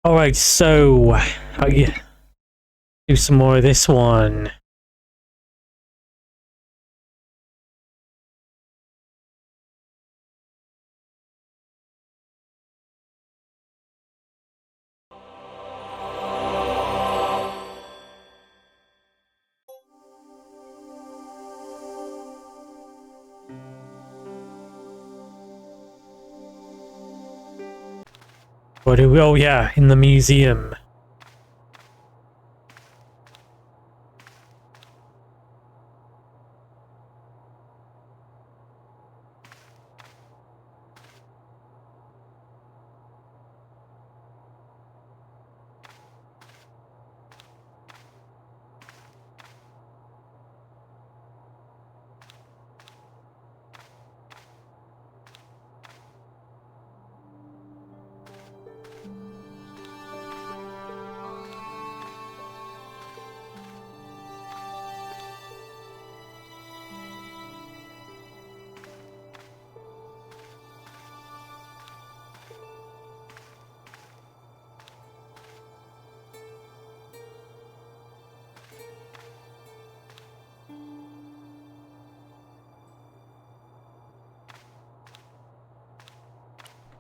Alright, so how you do some more of this one. What do we, oh yeah, in the museum.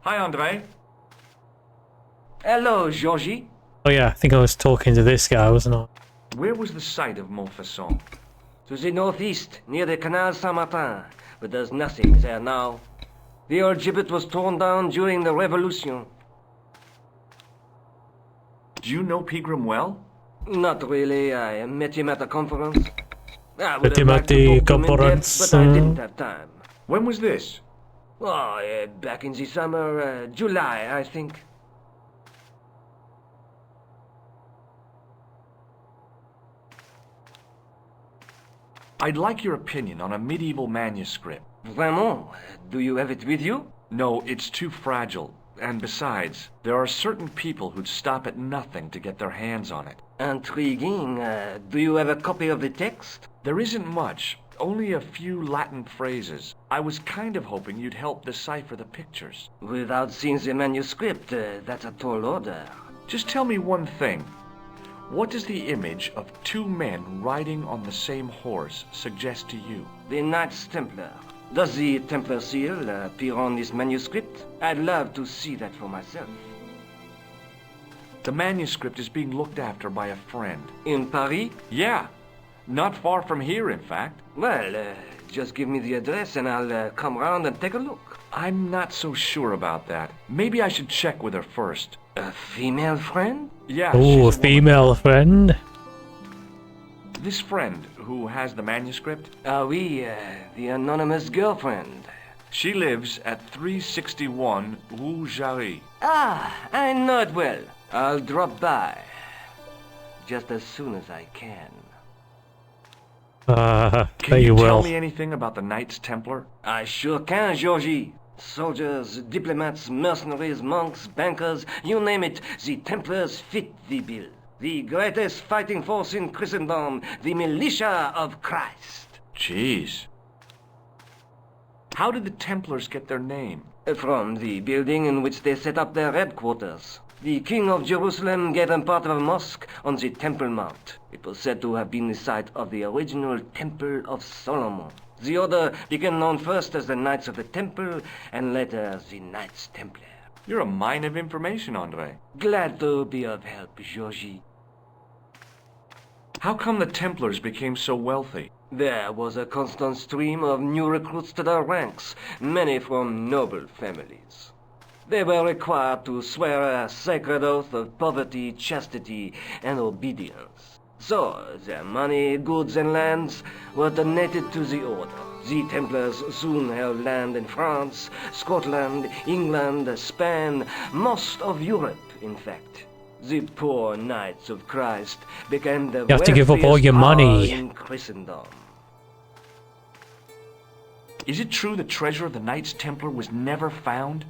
Hi, Andre. Hello, Georgie. Oh yeah, I think I was talking to this guy, wasn't I? Where was the site of Montfaucon? To the northeast, near the Canal Saint-Martin, but there's nothing there now. The old gibbet was torn down during the Revolution. Do you know Pegram well? Not really. I met him at a conference. I would Met have him at liked to the talk to him in conference, depth, but I didn't have time. When was this? Oh, back in the summer, July, I think. I'd like your opinion on a medieval manuscript. Vraiment? Do you have it with you? No, it's too fragile. And besides, there are certain people who'd stop at nothing to get their hands on it. Intriguing. Do you have a copy of the text? There isn't much, only a few Latin phrases. I was kind of hoping you'd help decipher the pictures. Without seeing the manuscript, that's a tall order. Just tell me one thing. What does the image of two men riding on the same horse suggest to you? The Knights Templar. Does the Templar seal appear on this manuscript? I'd love to see that for myself. The manuscript is being looked after by a friend. In Paris? Yeah, not far from here, in fact. Well, just give me the address and I'll come round and take a look. I'm not so sure about that. Maybe I should check with her first. A female friend? Yeah, Oh, a she's woman. female friend. This friend who has the manuscript, Oui, the anonymous girlfriend. she lives at 361 Rue Jarry. Ah, I know it well. I'll drop by. Just as soon as I can. There Can you you tell will. me anything about the Knights Templar? I sure can, Georgie. Soldiers, diplomats, mercenaries, monks, bankers, you name it, the Templars fit the bill. The greatest fighting force in Christendom, the militia of Christ. Jeez. How did the Templars get their name? From the building in which they set up their headquarters. The King of Jerusalem gave them part of a mosque on the Temple Mount. It was said to have been the site of the original Temple of Solomon. The order became known first as the Knights of the Temple, and later the Knights Templar. You're a mine of information, Andre. Glad to be of help, Georgie. How come the Templars became so wealthy? There was a constant stream of new recruits to their ranks, many from noble families. They were required to swear a sacred oath of poverty, chastity, and obedience. So, their money, goods, and lands were donated to the order. The Templars soon held land in France, Scotland, England, Spain, most of Europe, in fact. The poor Knights of Christ became the You have to give up all your wealthiest money. power in Christendom. Is it true the treasure of the Knights Templar was never found?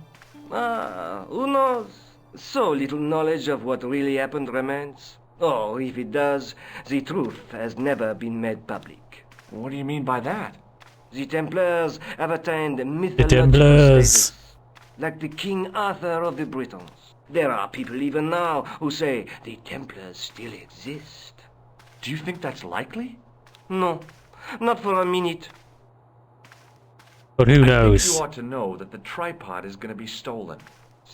Who knows? So little knowledge of what really happened remains. Or, if it does, the truth has never been made public. What do you mean by that? The Templars have attained mythological Templars. status, like the King Arthur of the Britons. There are people even now who say the Templars still exist. Do you think that's likely? No, not for a minute. But who I think knows? you ought to know that the tripod is going to be stolen.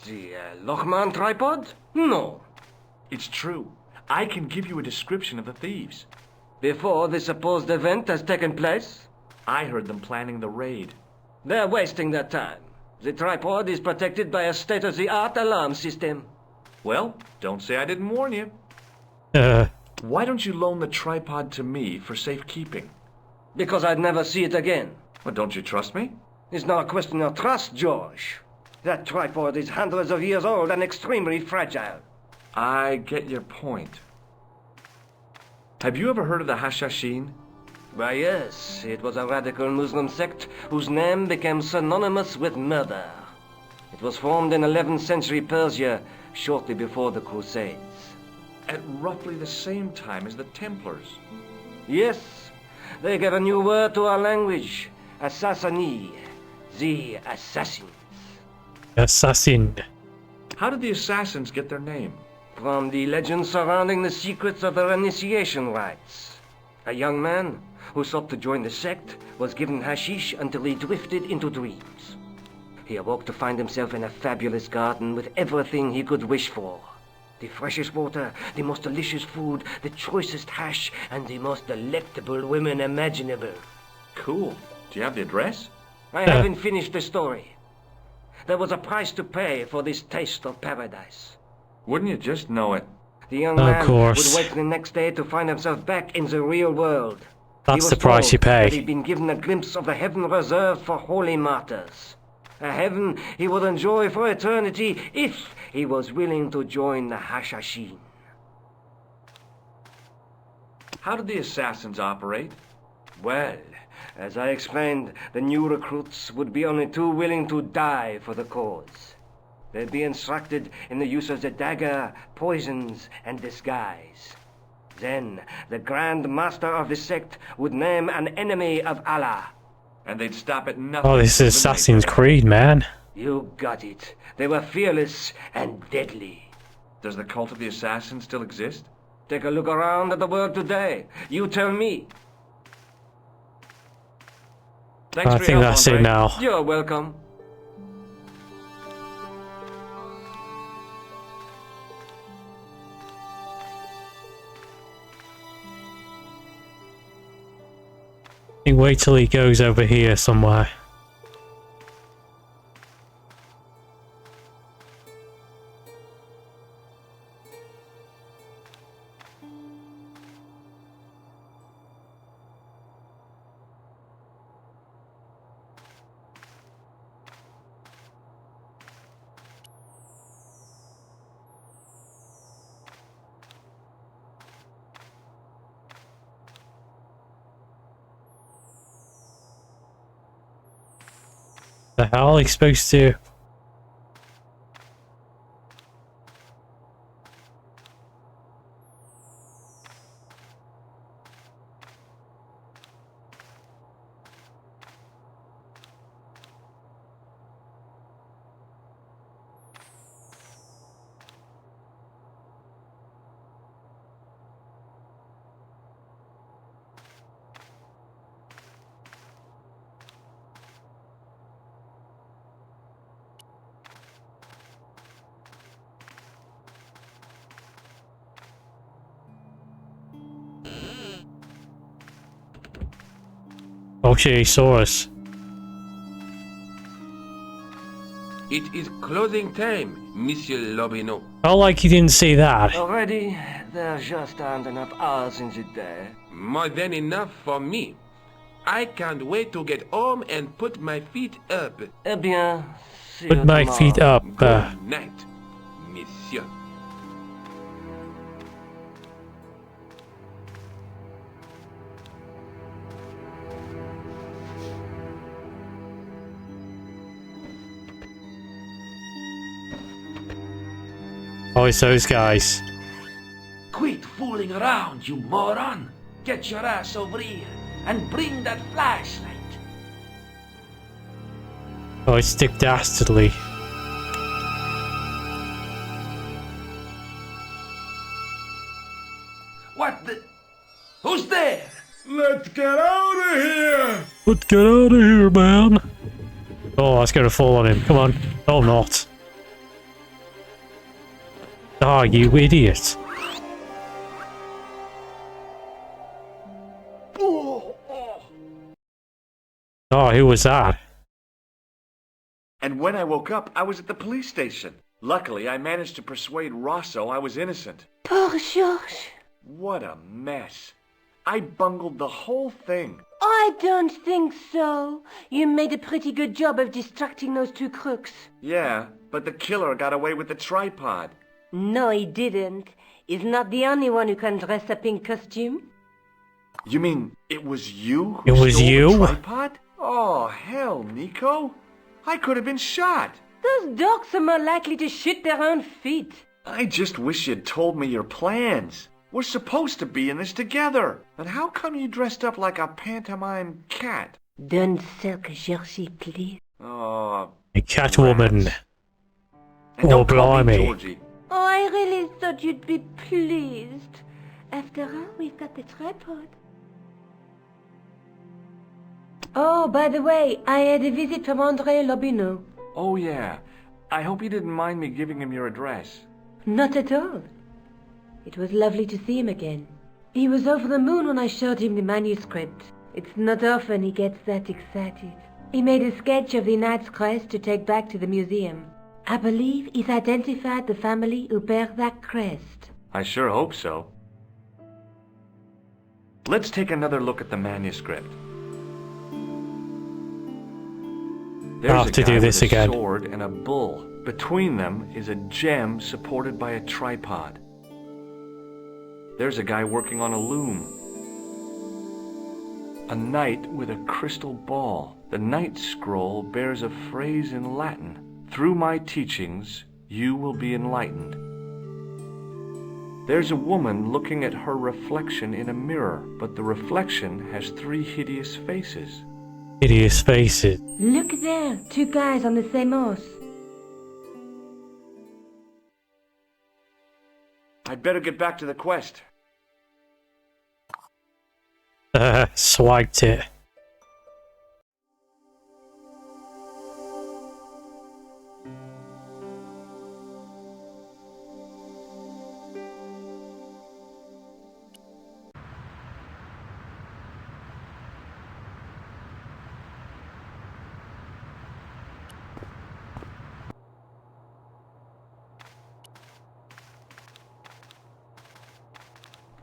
The Lochman tripod? No. It's true. I can give you a description of the thieves. Before the supposed event has taken place? I heard them planning the raid. They're wasting their time. The tripod is protected by a state-of-the-art alarm system. Well, don't say I didn't warn you. Why don't you loan the tripod to me for safekeeping? Because I'd never see it again. Well, don't you trust me? It's not a question of trust, George. That tripod is hundreds of years old and extremely fragile. I get your point. Have you ever heard of the Hashashin? Why, yes, it was a radical Muslim sect whose name became synonymous with murder. It was formed in 11th century Persia, shortly before the Crusades. At roughly the same time as the Templars. Yes, they gave a new word to our language, Assassini, the assassins. Assassin. How did the assassins get their name? From the legends surrounding the secrets of their initiation rites. A young man who sought to join the sect was given hashish until he drifted into dreams. He awoke to find himself in a fabulous garden with everything he could wish for. The freshest water, the most delicious food, the choicest hash, and the most delectable women imaginable. Cool. Do you have the address? I haven't finished the story. There was a price to pay for this taste of paradise. Wouldn't you just know it? The young Of man course. would wake the next day to find himself back in the real world. He That's was the price told you pay. that he'd been given a glimpse of the heaven reserved for holy martyrs. A heaven he would enjoy for eternity if he was willing to join the Hashashin. How did the assassins operate? Well, as I explained, the new recruits would be only too willing to die for the cause. They'd be instructed in the use of the dagger, poisons, and disguise. Then, the Grand Master of the sect would name an enemy of Allah. And they'd stop at nothing. Oh, this is Assassin's Creed, man. You got it. They were fearless and deadly. Does the cult of the assassins still exist? Take a look around at the world today. You tell me. Thanks I for think your help, that's it Andre. now. You're welcome. I think wait till he goes over here somewhere. The hell are you supposed to? Oh shit, he saw us. It is closing time, Monsieur Lobino. Oh, like you didn't see that. Already, there just aren't enough hours in the day. More than enough for me. I can't wait to get home and put my feet up. Eh bien, see you Put my tomorrow. feet up. Good night, Monsieur. Oh, it's those guys. Quit fooling around, you moron! Get your ass over here and bring that flashlight! Oh, it's Dick Dastardly. Let's get out of here! Let's get out of here, man. Oh, I was going to fall on him. Come on. Oh, not. Ah, you idiot. Oh, who was that? And when I woke up, I was at the police station. Luckily, I managed to persuade Rosso I was innocent. Poor Georges. What a mess. I bungled the whole thing. I don't think so. You made a pretty good job of distracting those two crooks. Yeah, but the killer got away with the tripod. No, he didn't. He's not the only one who can dress up in costume. You mean it was you who It was stole you? the tripod? Oh, hell, Nico. I could have been shot. Those dogs are more likely to shoot their own feet. I just wish you'd told me your plans. We're supposed to be in this together. And how come you dressed up like a pantomime cat? Don't sulk, Georgie, please. Oh, A Catwoman. rats. Oh, And don't call me blimey. Georgie. Oh, I really thought you'd be pleased. After all, we've got the tripod. Oh, by the way, I had a visit from André Lobineau. Oh, yeah. I hope you didn't mind me giving him your address. Not at all. It was lovely to see him again. He was over the moon when I showed him the manuscript. It's not often he gets that excited. He made a sketch of the knight's crest to take back to the museum. I believe he's identified the family who bear that crest. I sure hope so. Let's take another look at the manuscript. There's I'll have to do this with a again. sword and a bull. Between them is a gem supported by a tripod. There's a guy working on a loom. A knight with a crystal ball. The knight's scroll bears a phrase in Latin. Through my teachings, you will be enlightened. There's a woman looking at her reflection in a mirror, but the reflection has 3 hideous faces. Hideous faces. Look there, 2 guys on the same horse. I'd better get back to the quest. Swiped it.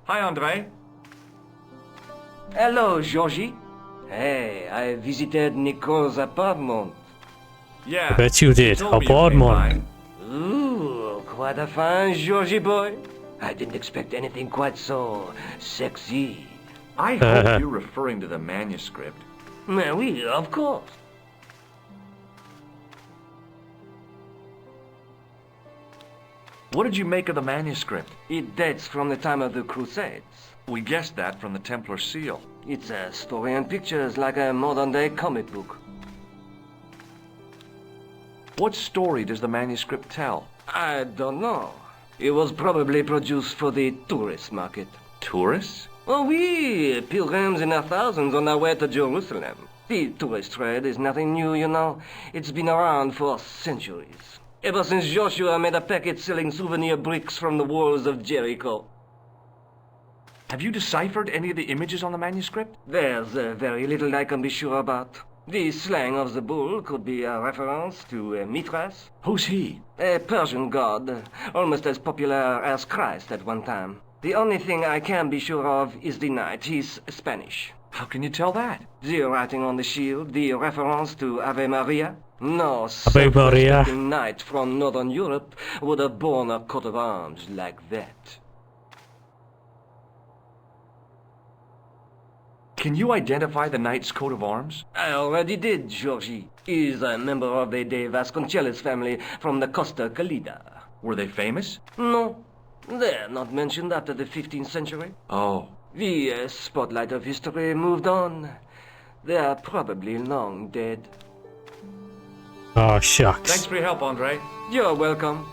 Hi, André. Hello, Georgie. Hey, I visited Nicole's apartment. Yeah. I bet you did. told A me you bored came one. by. Ooh, quite a fine Georgie boy. I didn't expect anything quite so sexy. I hope you're referring to the manuscript. Oui, of course. What did you make of the manuscript? It dates from the time of the Crusades. We guessed that from the Templar seal. It's a story and pictures like a modern-day comic book. What story does the manuscript tell? I don't know. It was probably produced for the tourist market. Tourists? Oh, oui, pilgrims in their thousands on their way to Jerusalem. The tourist trade is nothing new, you know. It's been around for centuries. Ever since Joshua made a packet selling souvenir bricks from the walls of Jericho. Have you deciphered any of the images on the manuscript? There's very little I can be sure about. The slang of the bull could be a reference to Mithras, Who's he? a Persian god, almost as popular as Christ at one time. The only thing I can be sure of is the knight. He's Spanish. How can you tell that? The writing on the shield, the reference to Ave Maria. No Maria. self-respecting knight from Northern Europe would have borne a coat of arms like that. Can you identify the knight's coat of arms? I already did, Georgie. He's a member of the De Vasconcelos family from the Costa Calida. Were they famous? No, they're not mentioned after the 15th century. Oh. The spotlight of history moved on. They're probably long dead. Oh, shucks. Thanks for your help, Andre. You're welcome.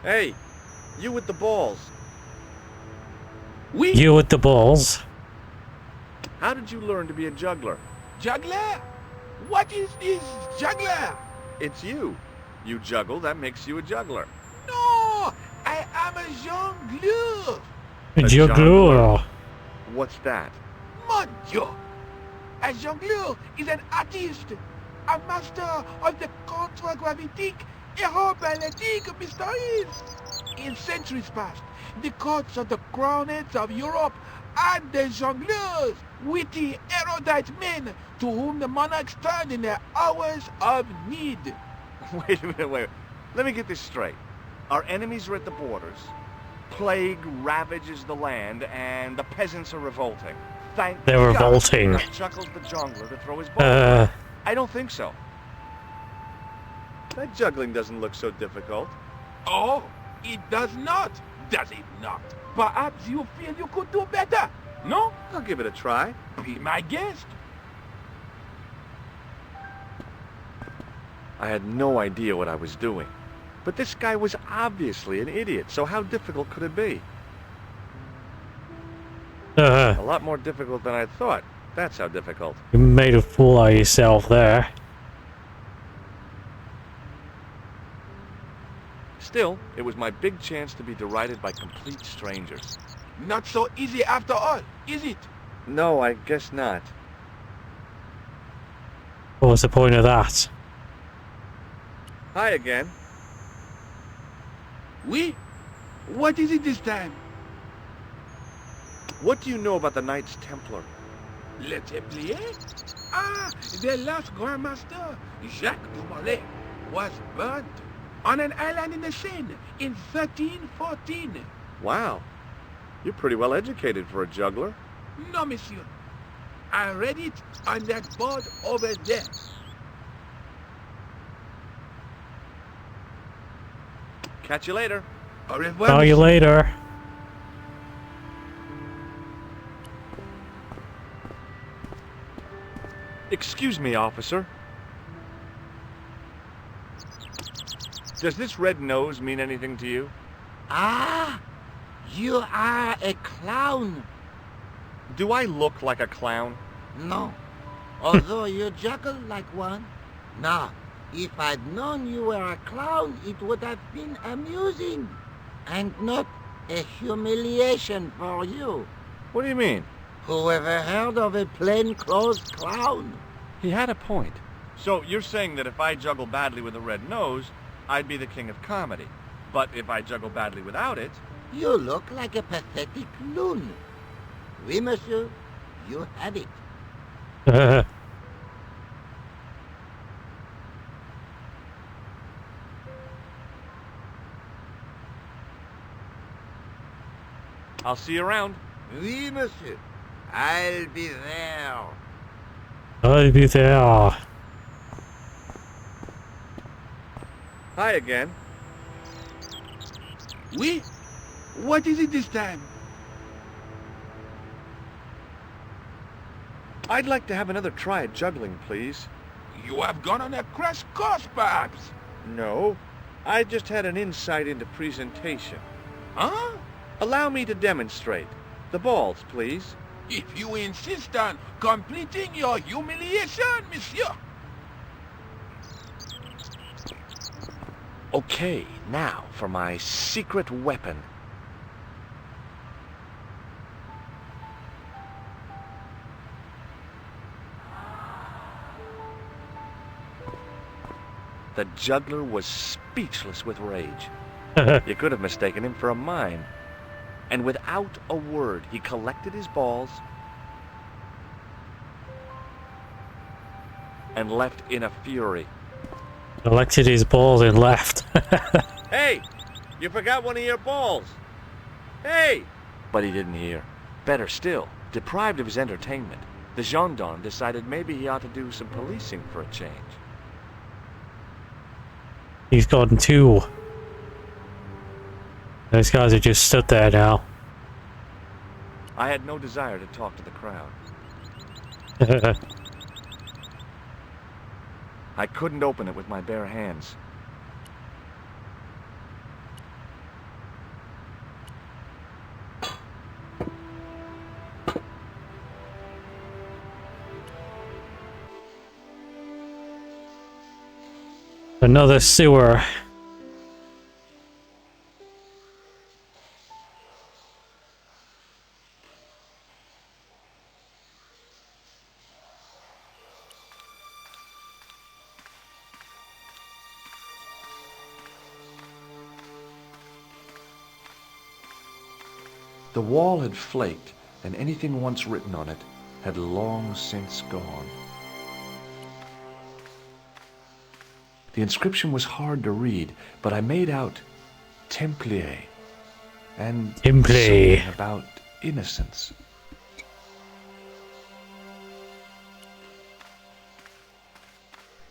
Hey, you with the balls. Oui, You with the balls. How did you learn to be a juggler? juggler. What is this juggler? It's you. You juggle, that makes you a juggler. No, I am a jongleur. Juggler. What's that? Mon Dieu. A jongleur is an artist, a master of the contragravitique aeroballetic mysteries. In centuries past, the courts of the crownheads of Europe had the jongleurs, witty, erudite men to whom the monarchs turned in their hours of need. Wait a minute, wait. Let me get this straight. Our enemies are at the borders. Plague ravages the land, and the peasants are revolting. Thank They're God revolting. that Chuckles the jongler to throw his ball. I don't think so. That juggling doesn't look so difficult. Oh, it does not, does it not? Perhaps you feel you could do better, no? I'll give it a try. Be my guest. I had no idea what I was doing. But this guy was obviously an idiot, so how difficult could it be? A lot more difficult than I thought. That's how difficult. You made a fool out of yourself there. Still, it was my big chance to be derided by complete strangers. Not so easy after all, is it? No, I guess not. What was the point of that? Hi again. Oui? What is it this time? What do you know about the Knights Templar? Le Templier? Ah, the last Grand Master, Jacques de Molay, was burnt on an island in the Seine in 1314. Wow. You're pretty well educated for a juggler. No, monsieur. I read it on that board over there. Catch you later. Au revoir. Saw you later. Excuse me, officer. Does this red nose mean anything to you? Ah, you are a clown. Do I look like a clown? No, although you juggle like one. Now, if I'd known you were a clown, it would have been amusing, and not a humiliation for you. What do you mean? Who ever heard of a plain-clothes clown? He had a point. So you're saying that if I juggle badly with a red nose, I'd be the king of comedy. But if I juggle badly without it... You look like a pathetic loon. Oui, monsieur, you have it. I'll see you around. Oui, monsieur. I'll be there. I'll be there. Hi again. Oui? What is it this time? I'd like to have another try at juggling, please. You have gone on a crash course, perhaps? No. I just had an insight into presentation. Huh? Allow me to demonstrate. The balls, please. If you insist on completing your humiliation, monsieur. Okay, now for my secret weapon. The juggler was speechless with rage. You could have mistaken him for a mime. And without a word, he collected his balls and left in a fury. Collected his balls and left. Hey! You forgot one of your balls! Hey! But he didn't hear. Better still, deprived of his entertainment, the gendarme decided maybe he ought to do some policing for a change. He's gotten two. Those guys are just stood there now. I had no desire to talk to the crowd. I couldn't open it with my bare hands. Another sewer. The wall had flaked, and anything once written on it had long since gone. The inscription was hard to read, but I made out Templier and something about innocence.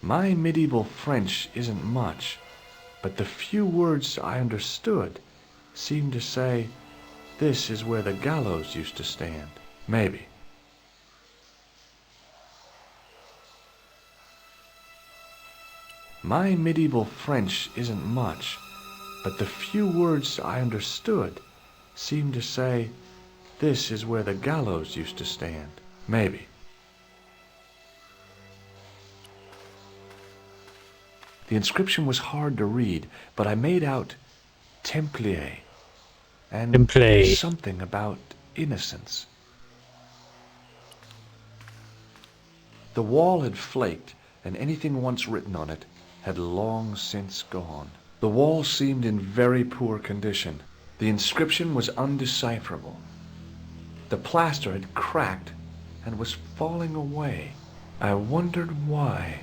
My medieval French isn't much, but the few words I understood seemed to say, "This is where the gallows used to stand." Maybe. My medieval French isn't much, but the few words I understood seemed to say, "This is where the gallows used to stand." Maybe. The inscription was hard to read, but I made out Templier and something about innocence. The wall had flaked, and anything once written on it had long since gone. The wall seemed in very poor condition. The inscription was undecipherable. The plaster had cracked and was falling away. I wondered why.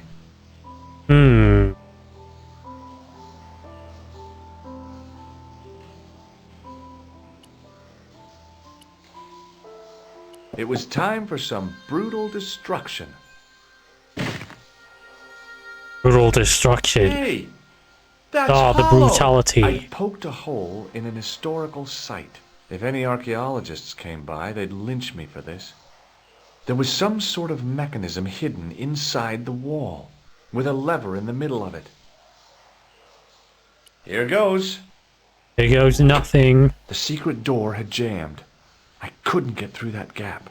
It was time for some brutal destruction. Brutal destruction. Hey! That's the hollow. brutality. I poked a hole in an historical site. If any archaeologists came by, they'd lynch me for this. There was some sort of mechanism hidden inside the wall, with a lever in the middle of it. Here goes. Here goes nothing. The secret door had jammed. I couldn't get through that gap.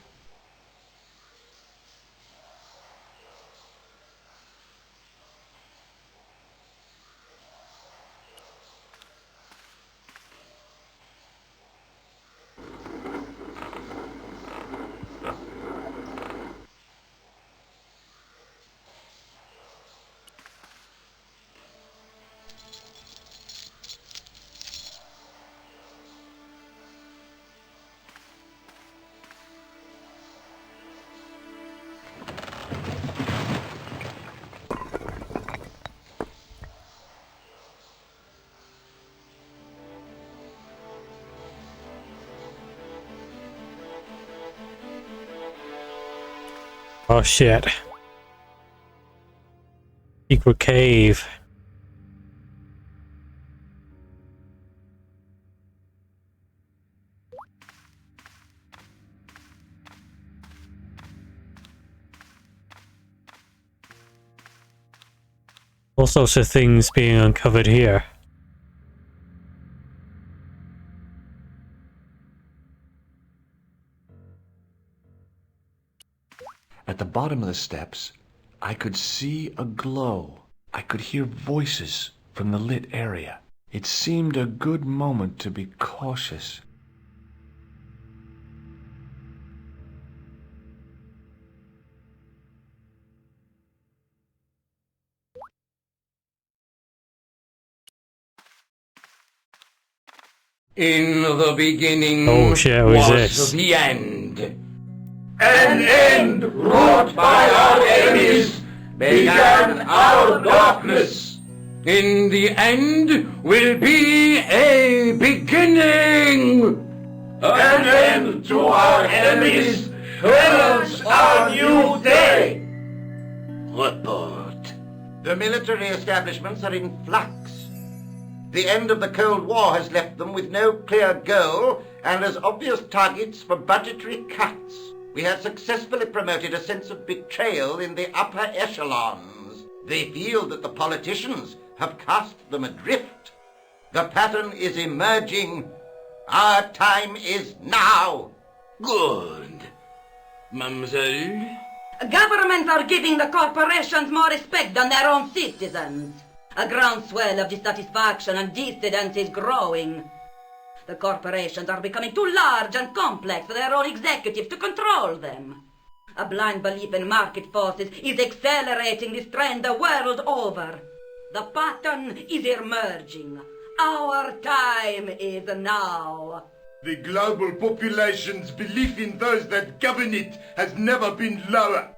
Oh shit. Secret cave. All sorts of things being uncovered here. At the bottom of the steps, I could see a glow. I could hear voices from the lit area. It seemed a good moment to be cautious. In the beginning Oh shit, what is was this? the end. An end wrought by our enemies began our darkness. In the end will be a beginning. An end to our enemies heralds our new day. Report. The military establishments are in flux. The end of the Cold War has left them with no clear goal and as obvious targets for budgetary cuts. We have successfully promoted a sense of betrayal in the upper echelons. They feel that the politicians have cast them adrift. The pattern is emerging. Our time is now. Good. Mademoiselle? Governments are giving the corporations more respect than their own citizens. A groundswell of dissatisfaction and dissidence is growing. The corporations are becoming too large and complex for their own executives to control them. A blind belief in market forces is accelerating this trend the world over. The pattern is emerging. Our time is now. The global population's belief in those that govern it has never been lower.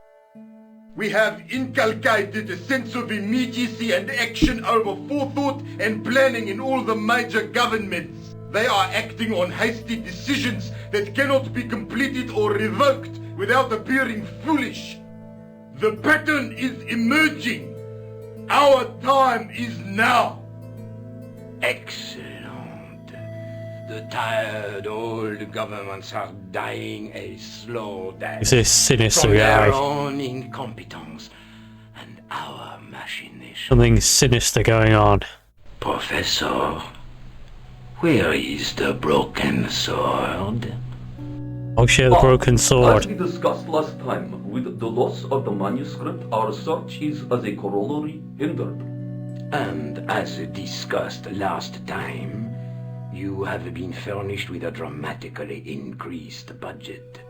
We have inculcated a sense of immediacy and action over forethought and planning in all the major governments. They are acting on hasty decisions that cannot be completed or revoked without appearing foolish. The pattern is emerging. Our time is now. Excellent. The tired old governments are dying a slow death. Is this sinister from guy? their own incompetence and our machination. Something sinister going on. Professor, where is the broken sword? Oh shit, the broken sword. As we discussed last time, with the loss of the manuscript, our search is as a corollary hindered. And as discussed last time, you have been furnished with a dramatically increased budget.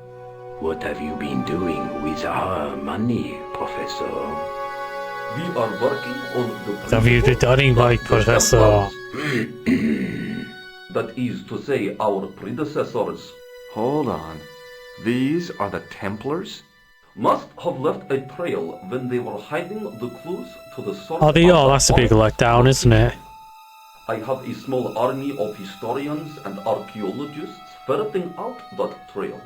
What have you been doing with our money, Professor? We are working on the What have you been doing, my Professor? That is to say, our predecessors Hold on. These are the Templars? must have left a trail when they were hiding the clues to the source. Oh, that's a big letdown, isn't it? I have a small army of historians and archaeologists ferreting out that trail.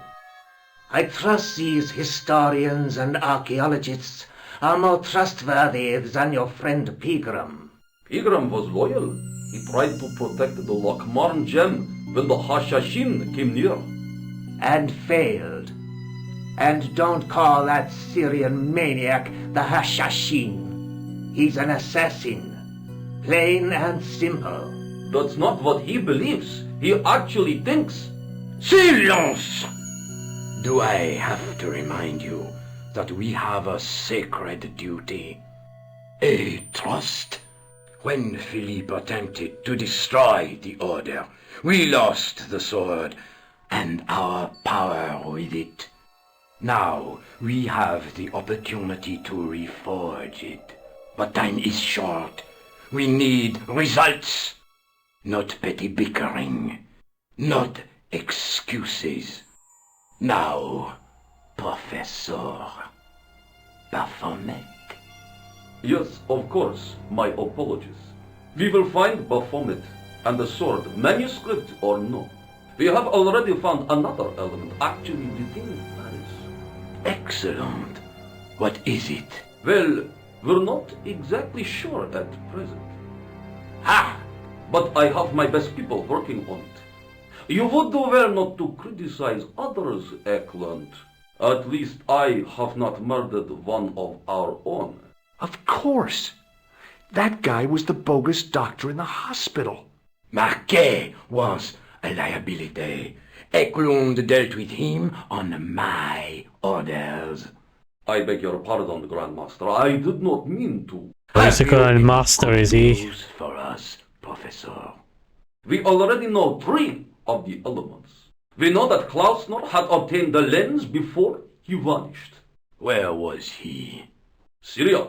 I trust these historians and archaeologists are more trustworthy than your friend Pegram. Pegram was loyal. He tried to protect the Lochmarn gem when the Hashashin came near. And failed. And don't call that Syrian maniac the Hashashin. He's an assassin. Plain and simple. That's not what he believes. He actually thinks. Silence! Do I have to remind you that we have a sacred duty? A trust? When Philippe attempted to destroy the Order, we lost the sword and our power with it. Now we have the opportunity to reforge it. But time is short. We need results. Not petty bickering. Not excuses. Now, Professor Baphomet. Yes, of course, my apologies. We will find Baphomet and the sword, manuscript or no. We have already found another element actually within Paris. Excellent. What is it? Well, we're not exactly sure at present. Ha! But I have my best people working on it. You would do well not to criticize others, Eklund. At least I have not murdered one of our own. Of course. That guy was the bogus doctor in the hospital. Marquet was a liability. Eklund dealt with him on my orders. I beg your pardon, Grandmaster. I did not mean to. He's a Grand Master, is he? For us, Professor. We already know 3 of the elements. We know that Klausner had obtained the lens before he vanished. Where was he? Syria.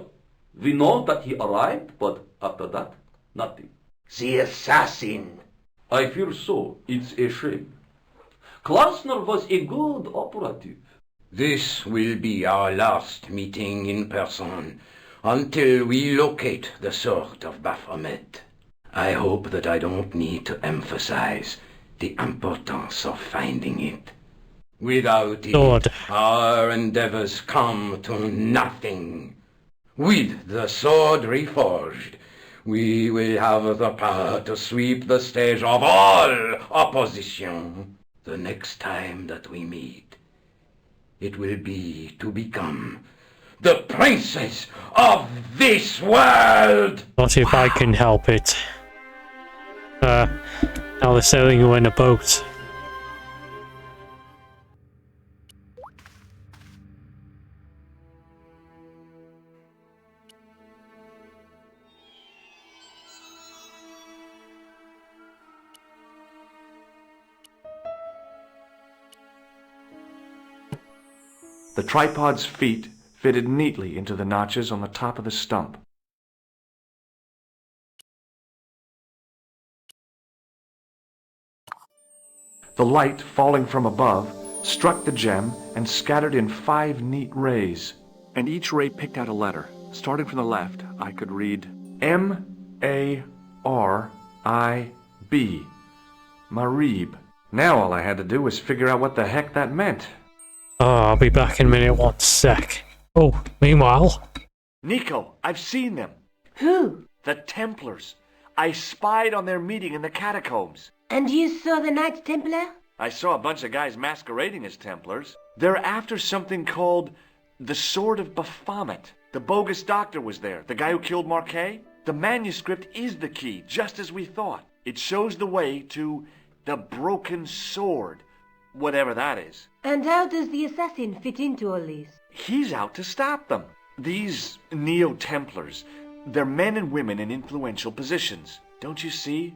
We know that he arrived, but after that, nothing. The assassin. I fear so. It's a shame. Klausner was a good operative. This will be our last meeting in person until we locate the sword of Baphomet. I hope that I don't need to emphasize the importance of finding it. Without it, Sword. our endeavors come to nothing. With the sword reforged, we will have the power to sweep the stage of all opposition. The next time that we meet, it will be to become the princess of this world! Not if I can help it. Now they're sailing away in a boat. The tripod's feet fitted neatly into the notches on the top of the stump. The light, falling from above, struck the gem and scattered in 5 neat rays. And each ray picked out a letter. Starting from the left, I could read M-A-R-I-B. Marib. Now all I had to do was figure out what the heck that meant. Oh, I'll be back in a minute, 1 sec. Oh, meanwhile... Nico, I've seen them. Who? The Templars. I spied on their meeting in the catacombs. And you saw the Knights Templar? I saw a bunch of guys masquerading as Templars. They're after something called the Sword of Baphomet. The bogus doctor was there, the guy who killed Marquet. The manuscript is the key, just as we thought. It shows the way to the broken sword, whatever that is. And how does the assassin fit into all this? He's out to stop them. These Neo-Templars, they're men and women in influential positions. Don't you see?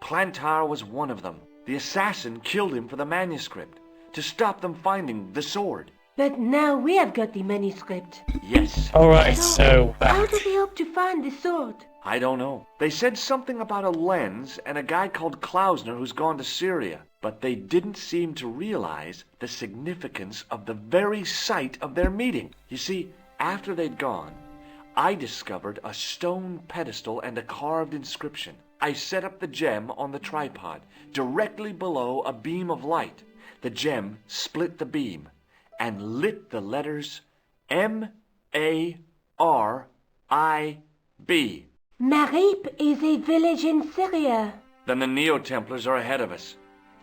Plantar was one of them. The assassin killed him for the manuscript, to stop them finding the sword. But now we have got the manuscript. Yes. Alright, so how back. do they hope to find the sword? I don't know. They said something about a lens and a guy called Klausner who's gone to Syria, but they didn't seem to realize the significance of the very site of their meeting. You see, after they'd gone, I discovered a stone pedestal and a carved inscription. I set up the gem on the tripod, directly below a beam of light. The gem split the beam and lit the letters M-A-R-I-B. Marib is a village in Syria. Then the Neo-Templars are ahead of us.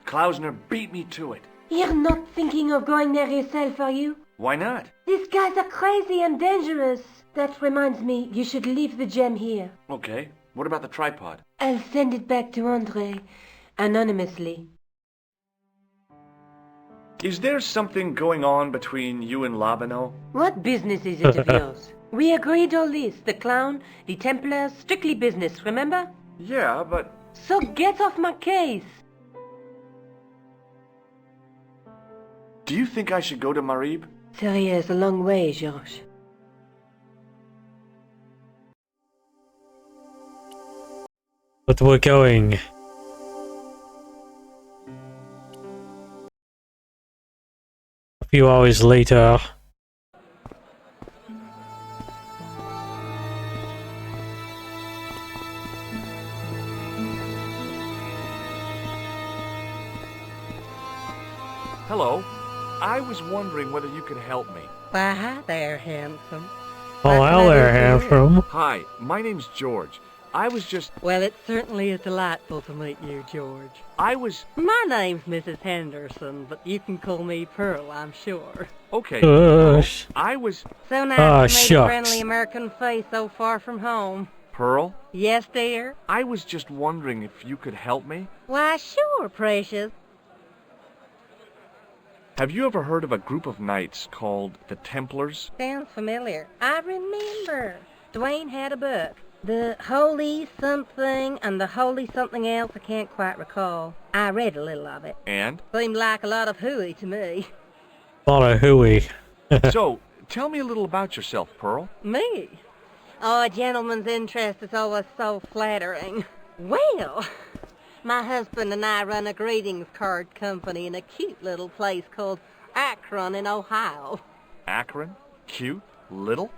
Klausner beat me to it. You're not thinking of going there yourself, are you? Why not? These guys are crazy and dangerous. That reminds me, you should leave the gem here. Okay, what about the tripod? I'll send it back to Andre, anonymously. Is there something going on between you and Labano? What business is it of yours? We agreed all this, the clown, the Templars, strictly business, remember? Yeah, but... So get off my case! Do you think I should go to Marib? Syria is a long way, Georges. But we're going. A few hours later. Hello. I was wondering whether you could help me. Why, hi there, handsome. Oh, hello there, handsome. Hi, my name's George. I was just... Well, it certainly is delightful to meet you, George. I was... My name's Mrs. Henderson, but you can call me Pearl, I'm sure. Okay. Gosh. I was... So nice Ah, to meet shucks. a friendly American face so far from home. Pearl? Yes, dear? I was just wondering if you could help me. Why, sure, precious. Have you ever heard of a group of knights called the Templars? Sounds familiar. I remember. Dwayne had a book. The Holy Something and the Holy Something Else, I can't quite recall. I read a little of it. And? Seemed like a lot of hooey to me. A lot of hooey. So, tell me a little about yourself, Pearl. Me? Oh, a gentleman's interest is always so flattering. Well, my husband and I run a greetings card company in a cute little place called Akron in Ohio. Akron? Cute? Little?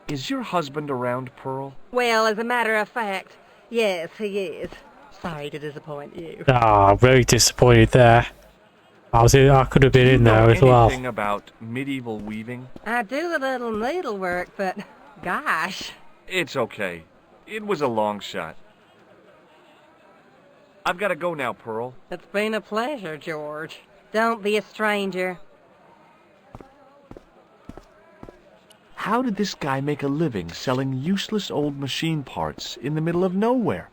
Is your husband around, Pearl? Well, as a matter of fact, yes, he is. Sorry to disappoint you. Ah, very disappointed there. I could have been in there as well. Anything about medieval weaving? I do a little needlework, but gosh. It's okay. It was a long shot. I've got to go now, Pearl. It's been a pleasure, George. Don't be a stranger. How did this guy make a living selling useless old machine parts in the middle of nowhere?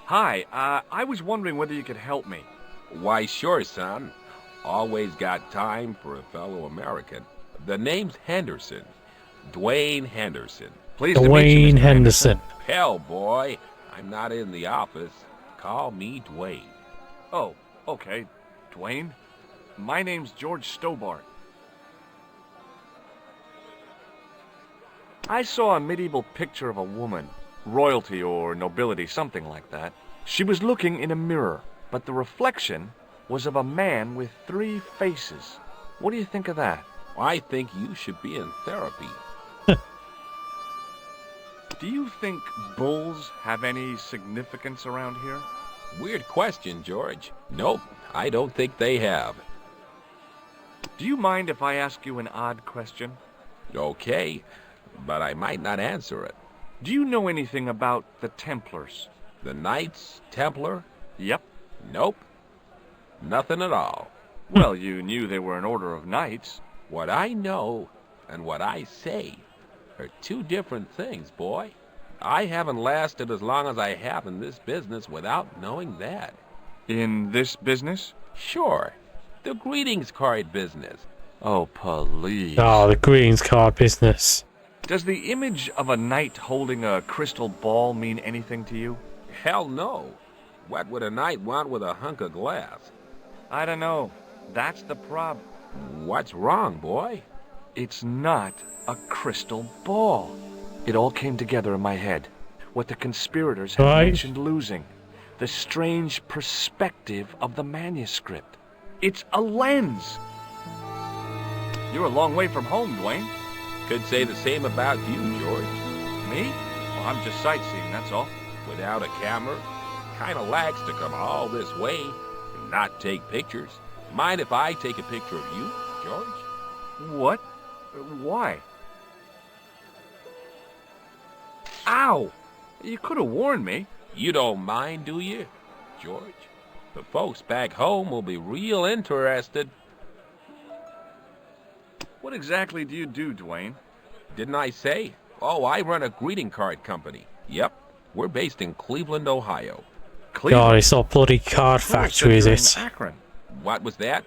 Hi, I was wondering whether you could help me. Why, sure, son. Always got time for a fellow American. The name's Henderson. Dwayne Henderson. Pleased to meet you, Dwayne Mr. Henderson. Hell, boy, I'm not in the office. Call me Dwayne. Oh, okay. Dwayne? My name's George Stobart. I saw a medieval picture of a woman. Royalty or nobility, something like that. She was looking in a mirror, but the reflection was of a man with 3 faces. What do you think of that? I think you should be in therapy. Do you think bulls have any significance around here? Weird question, George. Nope, I don't think they have. Do you mind if I ask you an odd question? Okay, but I might not answer it. Do you know anything about the Templars? The Knights Templar? Yep. Nope. Nothing at all. Well, you knew they were an order of knights. What I know and what I say are 2 different things, boy. I haven't lasted as long as I have in this business without knowing that. In this business? Sure. The greetings card business. Oh, please. Oh, the greens card business. Does the image of a knight holding a crystal ball mean anything to you? Hell no. What would a knight want with a hunk of glass? I don't know. That's the problem. What's wrong, boy? It's not a crystal ball. It all came together in my head. What the conspirators had mentioned losing. The strange perspective of the manuscript. It's a lens. You're a long way from home, Dwayne. Could say the same about you, George. Me? Well, I'm just sightseeing, that's all. Without a camera? Kinda lags to come all this way and not take pictures. Mind if I take a picture of you, George? What? Why? Ow! You could have warned me. You don't mind, do you, George? The folks back home will be real interested. What exactly do you do, Dwayne? Didn't I say? Oh, I run a greeting card company. Yep, we're based in Cleveland, Ohio. God, it's not bloody card factory, is it? Akron. What was that?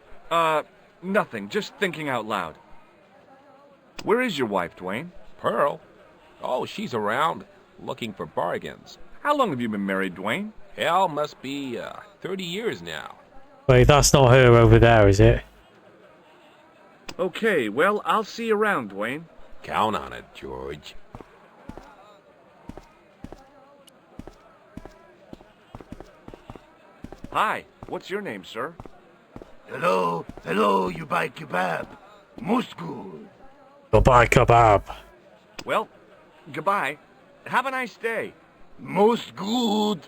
Nothing. Just thinking out loud. Where is your wife, Dwayne? Pearl? Oh, she's around, looking for bargains. How long have you been married, Dwayne? Hell, must be, 30 years now. Wait, that's not her over there, is it? Okay, well, I'll see you around, Dwayne. Count on it, George. Hi, what's your name, sir? Hello, you buy kebab. Most good. Goodbye, kebab. Well, goodbye. Have a nice day. Most good.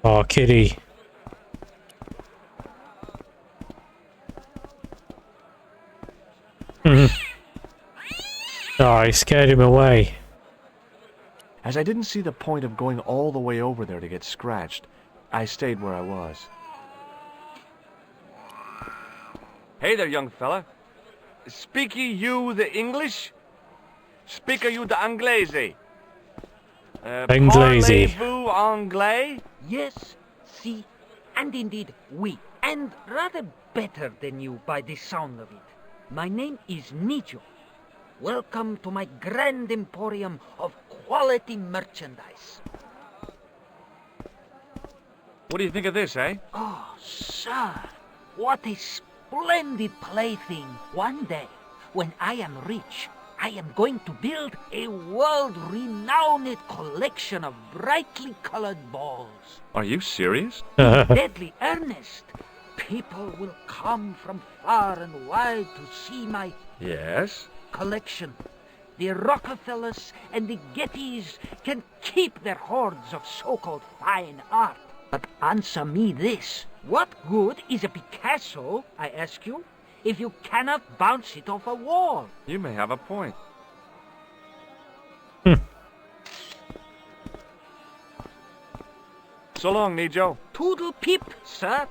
Oh, kitty. Oh, I scared him away. As I didn't see the point of going all the way over there to get scratched, I stayed where I was. Hey there, young fella. Speak you the English? Speak you the Anglese? Anglese. Parlez-vous anglais? Yes, si, and indeed oui, and rather better than you by the sound of it. My name is Nijo. Welcome to my grand emporium of quality merchandise. What do you think of this, eh? Oh, sir, what a splendid plaything. One day, when I am rich, I am going to build a world-renowned collection of brightly colored balls. Are you serious? Deadly earnest. People will come from far and wide to see my Yes? collection. The Rockefellers and the Gettys can keep their hoards of so-called fine art. But answer me this. What good is a Picasso, I ask you, if you cannot bounce it off a wall? You may have a point. So long, Nijo. Toodle pip, sir.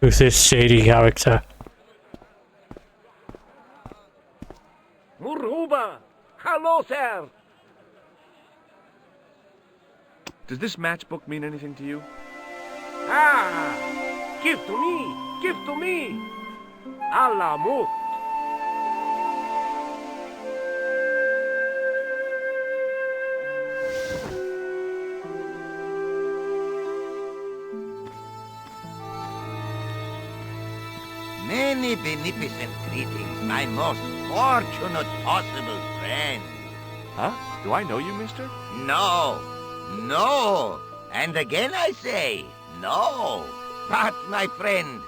Who's this shady character? Muruba! Hello, sir! Does this matchbook mean anything to you? Ah! Give to me! Give to me! Allah mut! Many beneficent greetings, my most fortunate possible friend. Huh? Do I know you, mister? No, no, and again I say, no. But, my friend,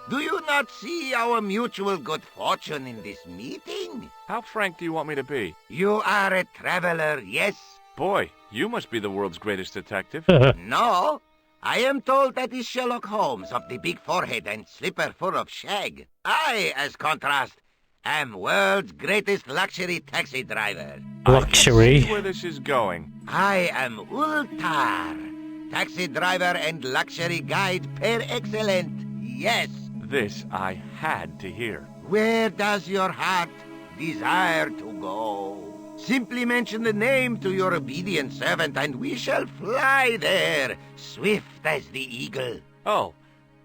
do you not see our mutual good fortune in this meeting? How frank do you want me to be? You are a traveler, yes? Boy, you must be the world's greatest detective. No, I am told that is Sherlock Holmes of the big forehead and slipper full of shag. I, as contrast, am world's greatest luxury taxi driver. Luxury? I can see where this is going. I am Ultar, taxi driver and luxury guide per excellent. Yes. This I had to hear. Where does your heart desire to go? Simply mention the name to your obedient servant, and we shall fly there, swift as the eagle. Oh,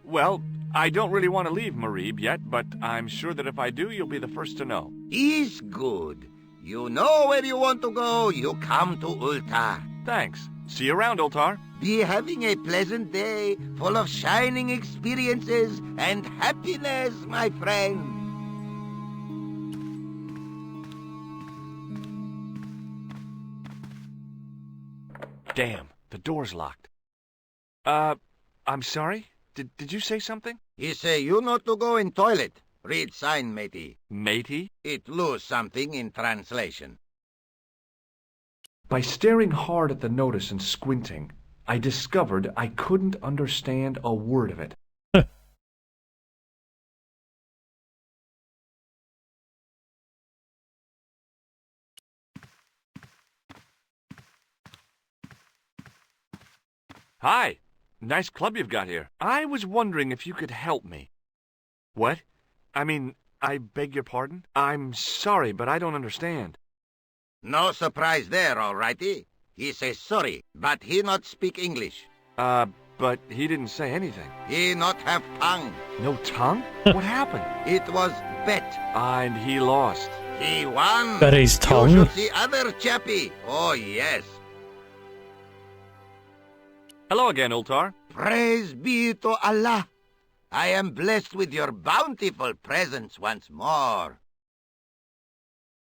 well, I don't really want to leave Marib yet, but I'm sure that if I do, you'll be the first to know. Is good. You know where you want to go, you come to Ultar. Thanks. See you around, Ultar. Be having a pleasant day, full of shining experiences and happiness, my friend. Damn, the door's locked. I'm sorry? Did you say something? He say you not to go in toilet. Read sign, matey. Matey? It lose something in translation. By staring hard at the notice and squinting, I discovered I couldn't understand a word of it. Hi. Nice club you've got here. I was wondering if you could help me. What? I mean, I beg your pardon? I'm sorry, but I don't understand. No surprise there, all righty. He say sorry, but he not speak English. But he didn't say anything. He not have tongue. No tongue? What happened? It was bet. And he lost. He won. Bet his tongue? You should see other chappie. Oh, yes. Hello again, Ultar. Praise be to Allah. I am blessed with your bountiful presence once more.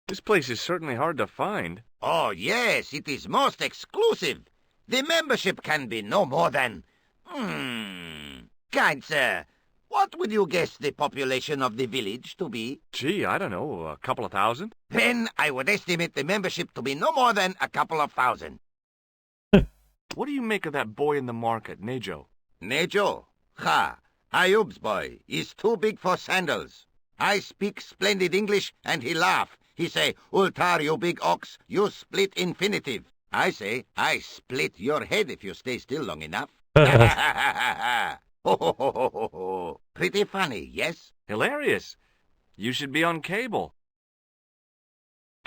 This place is certainly hard to find. Oh, yes, it is most exclusive. The membership can be no more than... Kind sir, what would you guess the population of the village to be? Gee, I don't know, a couple of thousand? Then I would estimate the membership to be no more than a couple of thousand. What do you make of that boy in the market, Nejo? Nejo? Ha! Ayub's boy is too big for sandals. I speak splendid English, and he laugh. He say, Ultar, you big ox, you split infinitive. I say, I split your head if you stay still long enough. Pretty funny, yes? Hilarious. You should be on cable.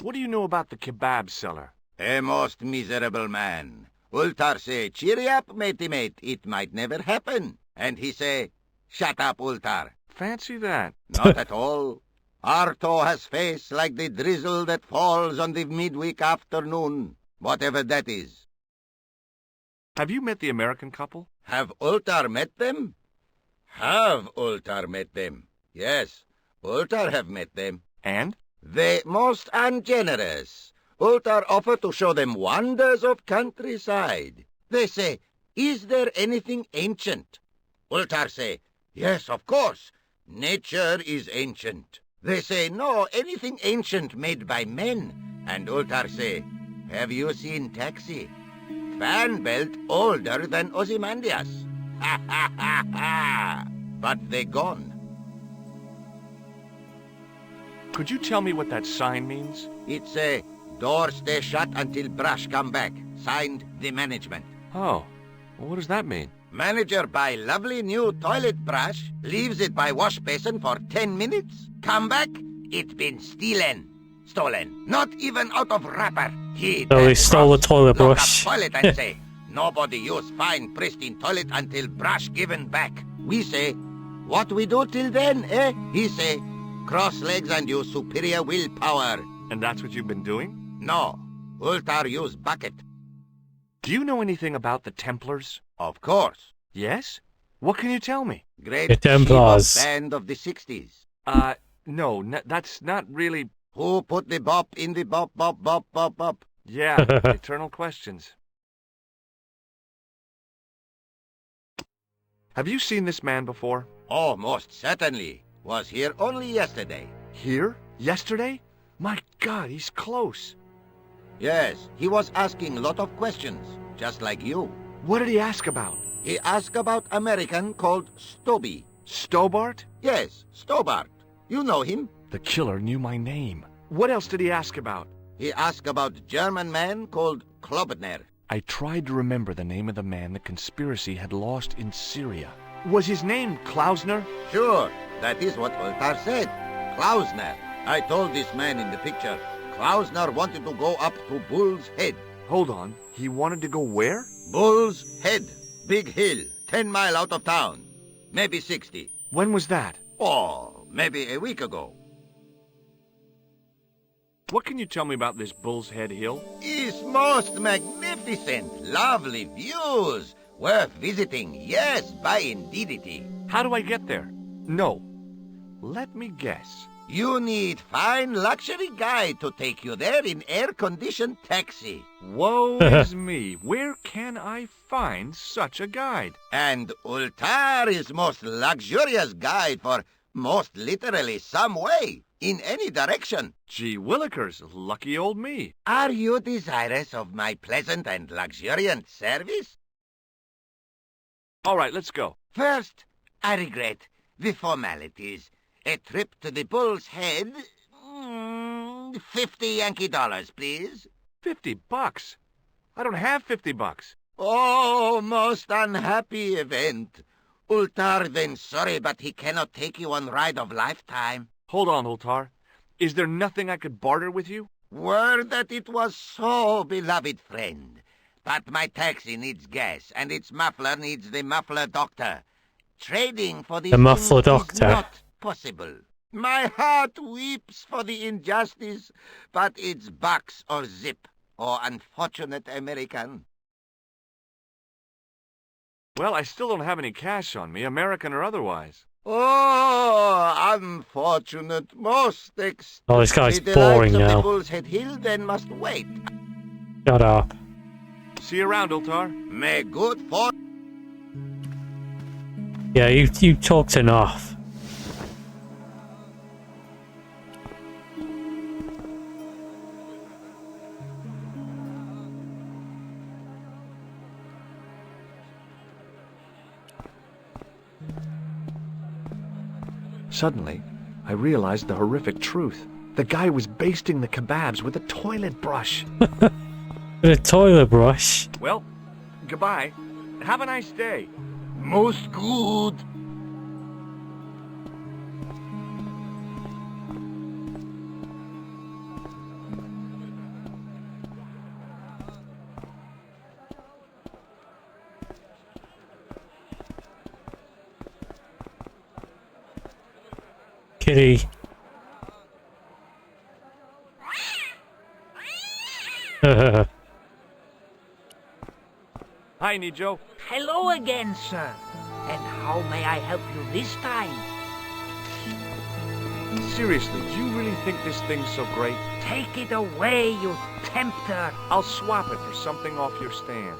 What do you know about the kebab seller? A most miserable man. Ultar say, cheery up, matey mate, it might never happen. And he say, shut up, Ultar. Fancy that. Not at all. Arto has face like the drizzle that falls on the midweek afternoon, whatever that is. Have you met the American couple? Have Ultar met them? Have Ultar met them? Yes, Ultar have met them. And? They most ungenerous. Ultar offer to show them wonders of countryside. They say, is there anything ancient? Ultar say, yes, of course. Nature is ancient. They say, no, anything ancient made by men. And Ultar say, have you seen Taxi? Fan belt older than Ozymandias. Ha ha ha ha! But they gone. Could you tell me what that sign means? It's a door stay shut until brush come back. Signed, the management. Oh, What does that mean? Manager buy lovely new toilet brush, leaves it by wash basin for 10 minutes. Come back, it been stolen. Not even out of wrapper. So they stole the toilet Look brush. up toilet and say, nobody use fine pristine toilet until brush given back. We say, what we do till then, eh? He say, cross legs and use superior willpower. And that's what you've been doing? No, Ultar use bucket. Do you know anything about the Templars? Of course. Yes? What can you tell me? Great The Templars. band of the 60s. No, that's not really... Who put the bop in the bop, bop, bop, bop, bop? Yeah, eternal questions. Have you seen this man before? Oh, most certainly. Was here only yesterday. Here? Yesterday? My God, he's close. Yes, he was asking a lot of questions, just like you. What did he ask about? He asked about American called Stoby. Stobart? Yes, Stobart. You know him. The killer knew my name. What else did he ask about? He asked about German man called Klobner. I tried to remember the name of the man the conspiracy had lost in Syria. Was his name Klausner? Sure, that is what Ultar said. Klausner. I told this man in the picture, Klausner wanted to go up to Bull's Head. Hold on, he wanted to go where? Bull's Head. Big hill, 10 mile out of town. Maybe 60. When was that? Oh, maybe a week ago. What can you tell me about this Bull's Head Hill? It's most magnificent. Lovely views. Worth visiting. Yes, by indeedity. How do I get there? No. Let me guess. You need fine luxury guide to take you there in air-conditioned taxi. Woe is me. Where can I find such a guide? And Ultar is most luxurious guide for most literally some way, in any direction. Gee willikers, lucky old me. Are you desirous of my pleasant and luxuriant service? All right, let's go. First, I regret the formalities. A trip to the Bull's Head, 50 Yankee dollars, please. $50? I don't have $50. Oh, most unhappy event. Ultar then sorry, but he cannot take you on ride of lifetime. Hold on, Ultar. Is there nothing I could barter with you? Word that it was so, beloved friend. But my taxi needs gas, and its muffler needs the muffler doctor. Trading for the muffler doctor is not possible. My heart weeps for the injustice, but it's bucks or zip, or unfortunate American. Well, I still don't have any cash on me, American or otherwise. Oh, unfortunate, most Oh, this guy's the boring delights of now. the Bull's Head Hill then must wait. Shut up. See you around, Ultar. May good fortune. Yeah, you talked enough. Suddenly, I realized the horrific truth. The guy was basting the kebabs with a toilet brush. With a toilet brush? Well, goodbye. Have a nice day. Most good. Kitty. Hi, Nijo. Hello again, sir. And how may I help you this time? Seriously, do you really think this thing's so great? Take it away, you tempter. I'll swap it for something off your stand.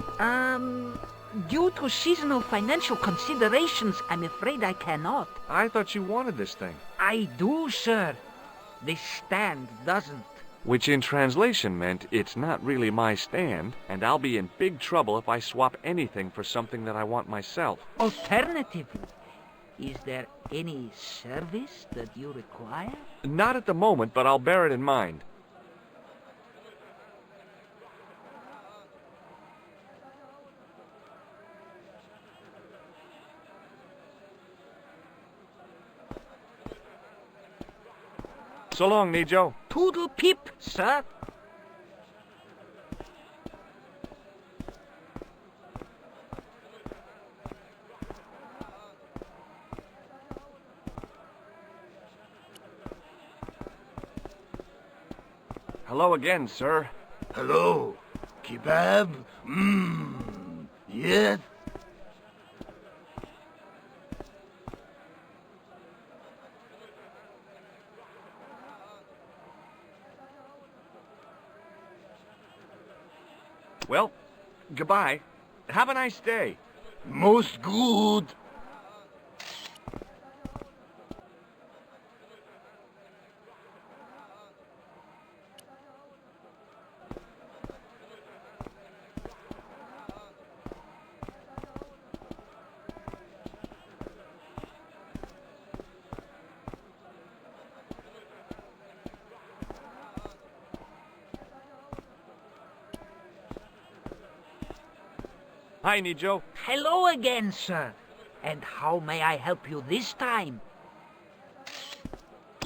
Due to seasonal financial considerations, I'm afraid I cannot. I thought you wanted this thing. I do, sir. This stand doesn't. Which in translation meant it's not really my stand, and I'll be in big trouble if I swap anything for something that I want myself. Alternatively, is there any service that you require? Not at the moment, but I'll bear it in mind. So long, Nijo. Toodle pip, sir. Hello again, sir. Hello. Kebab? Mmm. Yes? Well, goodbye. Have a nice day. Most good. Hi, Nijo. Hello again, sir. And how may I help you this time?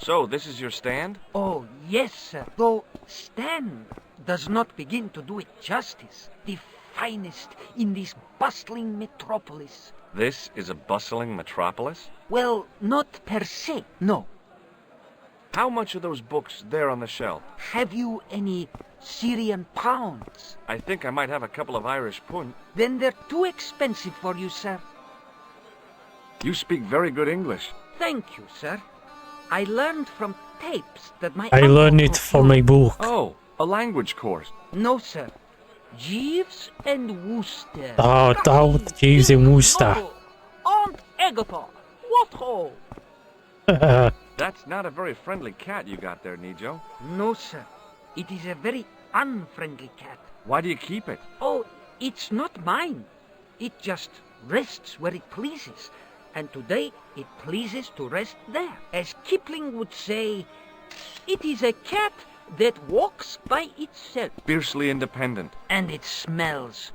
So, this is your stand? Oh, yes, sir. Though stand does not begin to do it justice. The finest in this bustling metropolis. This is a bustling metropolis? Well, not per se, no. How much are those books there on the shelf? Have you any Syrian pounds? I think I might have a couple of Irish pund. Then they're too expensive for you, sir. You speak very good English. Thank you, sir. I learned from tapes that my I uncle learned it from a book. Oh, a language course. No, sir. Jeeves and Wooster. Oh, that Jeeves and Wooster. Aunt Agatha. What ho? That's not a very friendly cat you got there, Nijo. No, sir. It is a very unfriendly cat. Why do you keep it? Oh, it's not mine. It just rests where it pleases. And today it pleases to rest there. As Kipling would say, it is a cat that walks by itself. Fiercely independent. And it smells.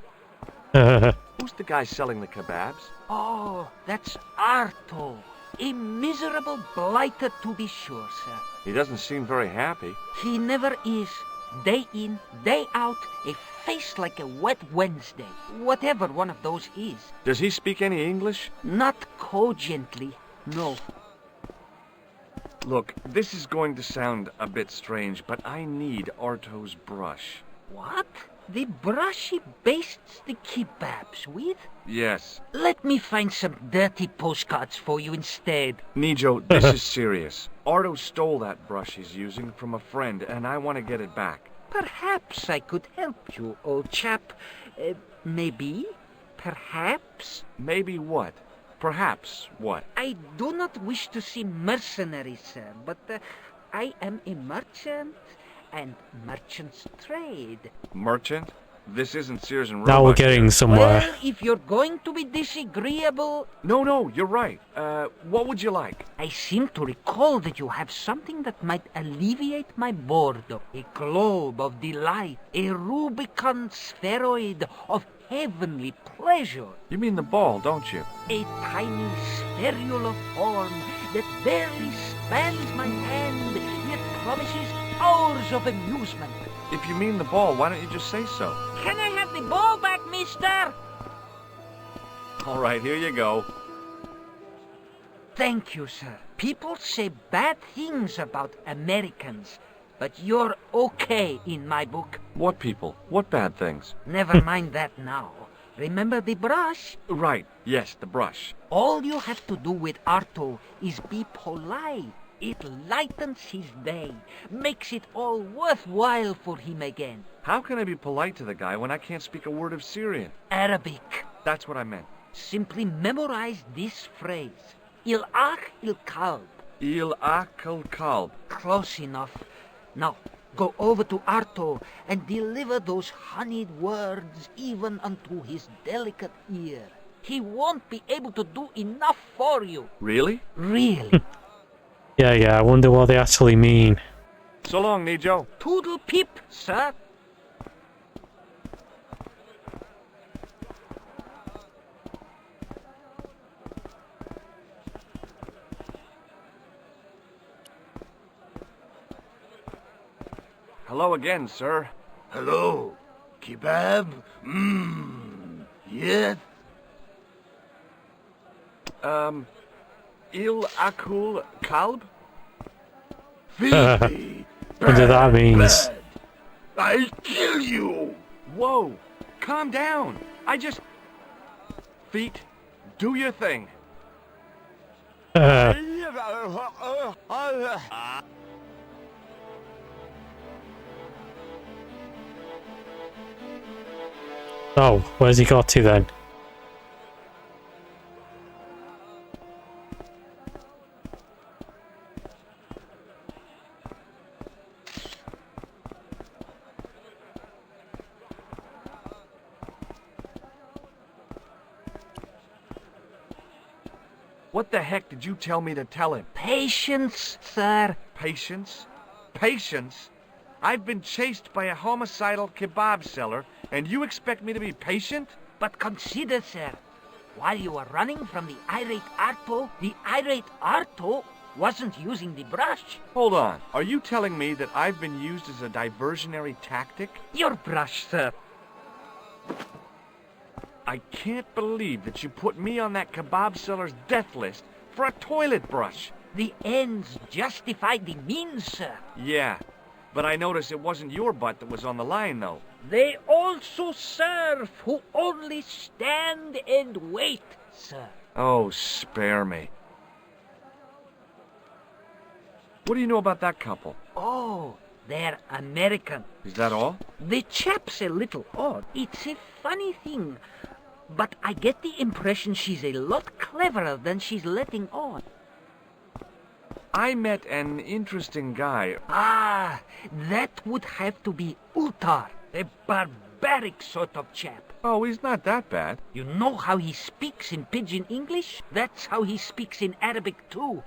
Who's the guy selling the kebabs? Oh, that's Arto. A miserable blighter to be sure, sir. He doesn't seem very happy. He never is. Day in, day out, a face like a wet Wednesday. Whatever one of those is. Does he speak any English? Not cogently, no. Look, this is going to sound a bit strange, but I need Arto's brush. What? The brush he bastes the kebabs with? Yes. Let me find some dirty postcards for you instead. Nijo, this is serious. Arto stole that brush he's using from a friend, and I want to get it back. Perhaps I could help you, old chap. Maybe? Perhaps? Maybe what? Perhaps what? I do not wish to seem mercenary, sir, but I am a merchant, and merchants trade. Merchant? This isn't Sears and Roebuck. Now we're getting somewhere. Well, if you're going to be disagreeable... No, you're right. What would you like? I seem to recall that you have something that might alleviate my boredom. A globe of delight, a Rubicon spheroid of heavenly pleasure. You mean the ball, don't you? A tiny spherular form that barely spans my hand, yet promises hours of amusement. If you mean the ball, why don't you just say so? Can I have the ball back, mister? All right, here you go. Thank you, sir. People say bad things about Americans, but you're okay in my book. What people? What bad things? Never mind that now. Remember the brush? Right, yes, the brush. All you have to do with Arto is be polite. It lightens his day, makes it all worthwhile for him again. How can I be polite to the guy when I can't speak a word of Syrian? Arabic. That's what I meant. Simply memorize this phrase. Il ach il kalb. Il akal kalb. Close enough. Now, go over to Arto and deliver those honeyed words even unto his delicate ear. He won't be able to do enough for you. Really? Really. Yeah, I wonder what they actually mean. So long, Nijo. Toodle pip, sir. Hello again, sir. Hello. Kebab? Mmm. Yes? Il akul kalb? Filthy. Wonder that means. Blood. I'll kill you. Whoa! Calm down! I just... Feet, do your thing. Oh, where's he got to then? What the heck did you tell me to tell him? Patience, sir. Patience? Patience? I've been chased by a homicidal kebab seller, and you expect me to be patient? But consider, sir, while you were running from the irate Arto wasn't using the brush. Hold on. Are you telling me that I've been used as a diversionary tactic? Your brush, sir. I can't believe that you put me on that kebab seller's death list for a toilet brush. The ends justified the means, sir. Yeah, but I noticed it wasn't your butt that was on the line, though. They also serve who only stand and wait, sir. Oh, spare me. What do you know about that couple? Oh, they're American. Is that all? The chap's a little odd. It's a funny thing, but I get the impression she's a lot cleverer than she's letting on. I met an interesting guy. Ah, that would have to be Utar, a barbaric sort of chap. Oh, he's not that bad. You know how he speaks in pidgin English? That's how he speaks in Arabic too.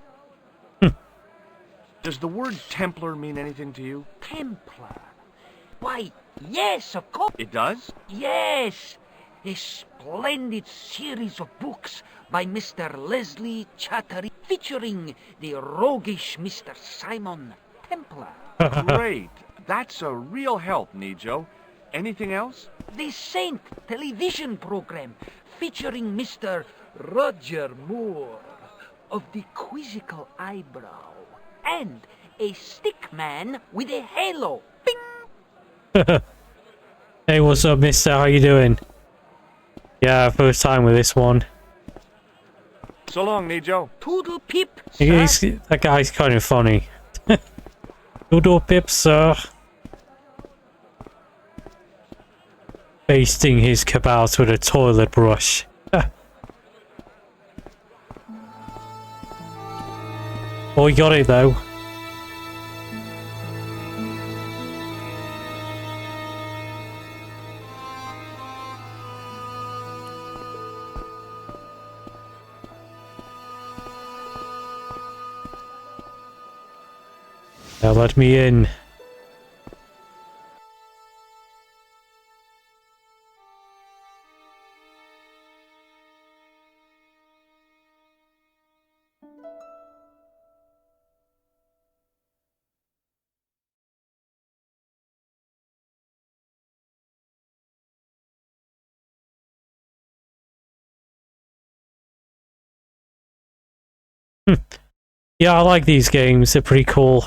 Does the word Templar mean anything to you? Templar? Why, yes, of course. It does? Yes. A splendid series of books by Mr. Leslie Chattery featuring the roguish Mr. Simon Templar. Great. That's a real help, Nijo. Anything else? The Saint television program featuring Mr. Roger Moore of the quizzical eyebrow and a stick man with a halo. Bing! Hey, what's up, mister? How you doing? Yeah, first time with this one. So long, Nijo. Toodle pip, That guy's kind of funny. Doodle pip, sir. Basting his kebabs with a toilet brush. Oh, he got it though. Now let me in. Yeah, I like these games. They're pretty cool.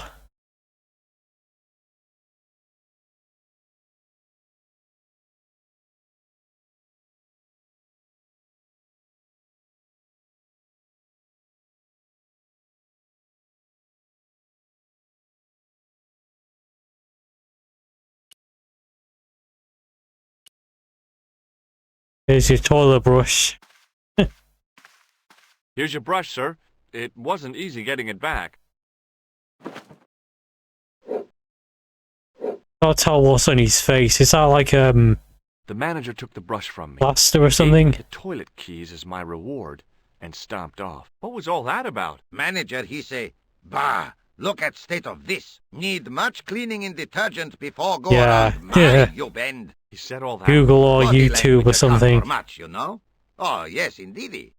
Here's your toilet brush. Here's your brush, sir. It wasn't easy getting it back. Can't tell what's on his face. Is that like The manager took the brush from me. plaster or something? Gave me the toilet keys as my reward and stomped off. What was all that about? Manager, he say, bah, look at state of this. Need much cleaning and detergent before go around my you bend. He said all that. Google or Body YouTube language or account something. for much, you know? Oh, yes, indeedy.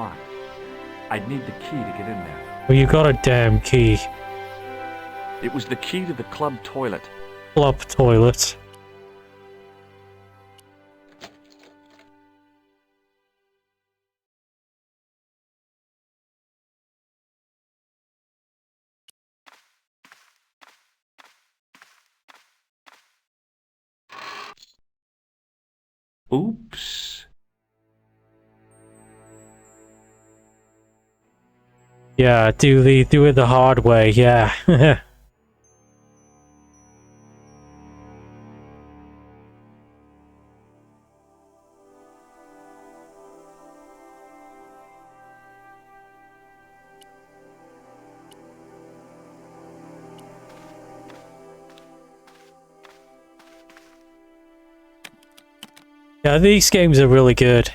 locked. I'd need the key to get in there. Well, you got a damn key. It was the key to the club toilet. Club toilet. Oops. Yeah, do it the hard way, yeah. Yeah, these games are really good.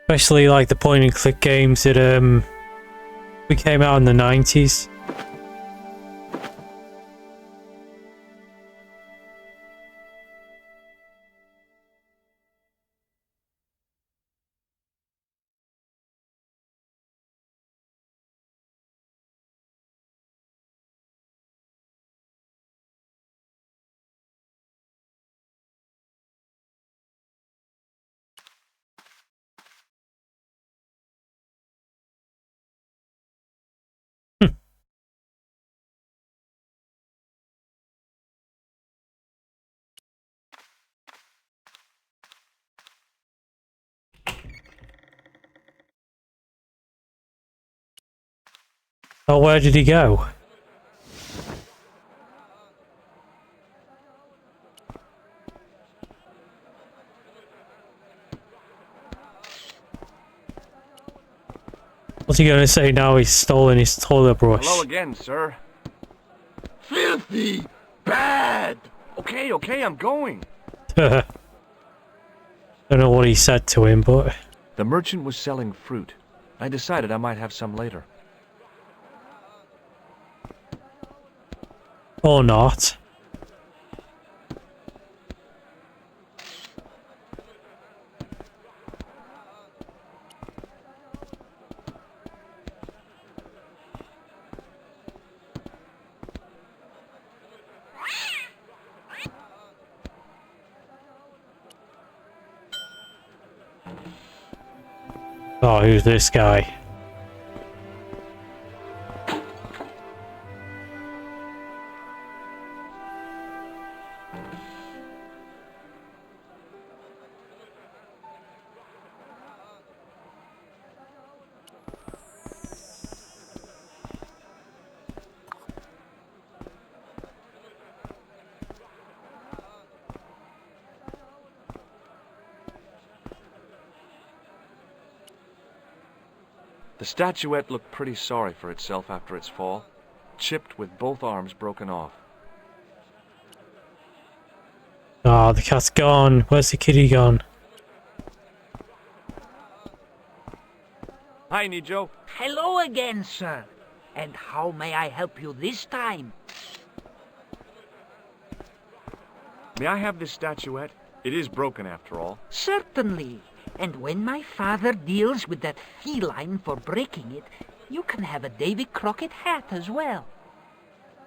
Especially like the point and click games that came out in the 90s. Oh, where did he go? What's he gonna say now he's stolen his toilet brush? Hello again, sir. Filthy! Bad! Okay, I'm going. Don't know what he said to him, but... The merchant was selling fruit. I decided I might have some later. Or not. Oh, who's this guy? The statuette looked pretty sorry for itself after its fall, chipped with both arms broken off. Oh, the cat's gone. Where's the kitty gone? Hi, Nijo. Hello again, sir. And how may I help you this time? May I have this statuette? It is broken after all. Certainly. And when my father deals with that feline for breaking it, you can have a Davy Crockett hat as well.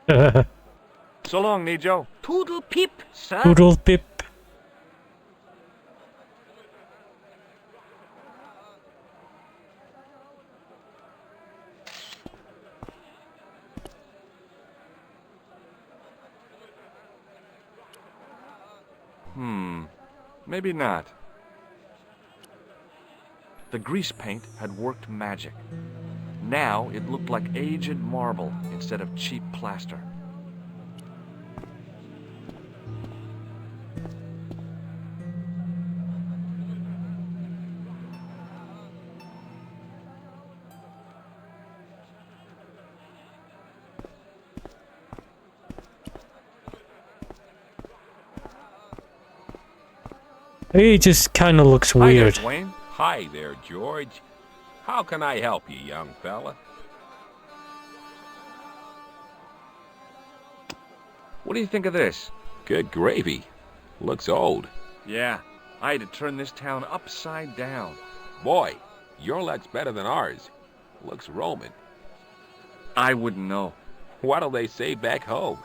So long, Nijo. Toodle pip, sir. Toodle pip. Maybe not. The grease paint had worked magic. Now it looked like aged marble instead of cheap plaster. He just kind of looks Hi there, weird. Dwayne. Hi there, George. How can I help you, young fella? What do you think of this? Good gravy. Looks old. Yeah, I had to turn this town upside down. Boy, Your luck's better than ours. Looks Roman. I wouldn't know. What'll they say back home?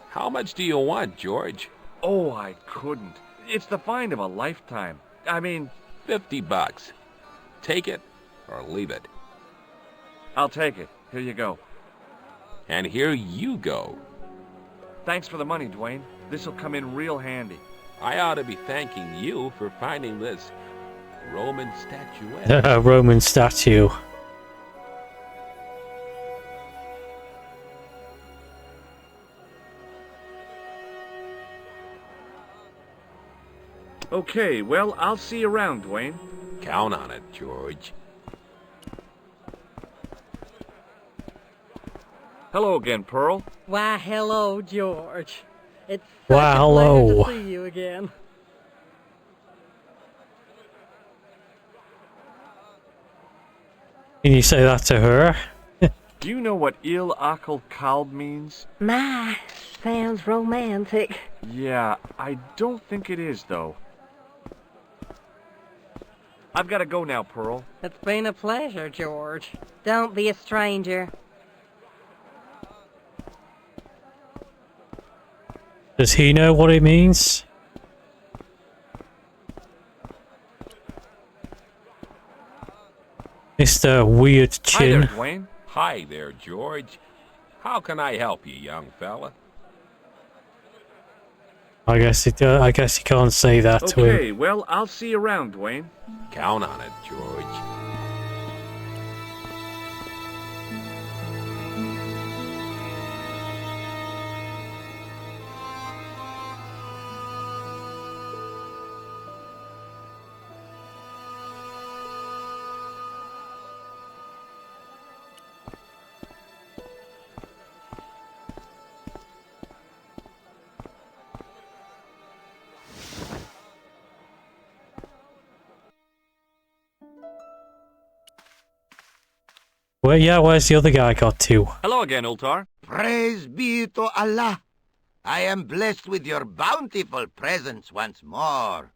How much do you want, George? Oh, I couldn't. It's the find of a lifetime. I mean... $50. Take it or leave it. I'll take it. Here you go. And here you go. Thanks for the money, Dwayne. This'll come in real handy. I ought to be thanking you for finding this Roman statuette. A Roman statue. Okay, well, I'll see you around, Dwayne. Count on it, George. Hello again, Pearl. Why, hello, George. It's Why, such a hello. pleasure to see you again. Can you say that to her? Do you know what Il Akal Kalb means? My, sounds romantic. Yeah, I don't think it is, though. I've got to go now, Pearl. It's been a pleasure, George. Don't be a stranger. Does he know what it means? Mr. Weird Chin. Hi there, Dwayne. Hi there, George. How can I help you, young fella? I guess you can't say that to him. Okay, well, I'll see you around, Dwayne. Count on it, George. Well, yeah, where's the other guy got to? Hello again, Ultar. Praise be to Allah. I am blessed with your bountiful presence once more.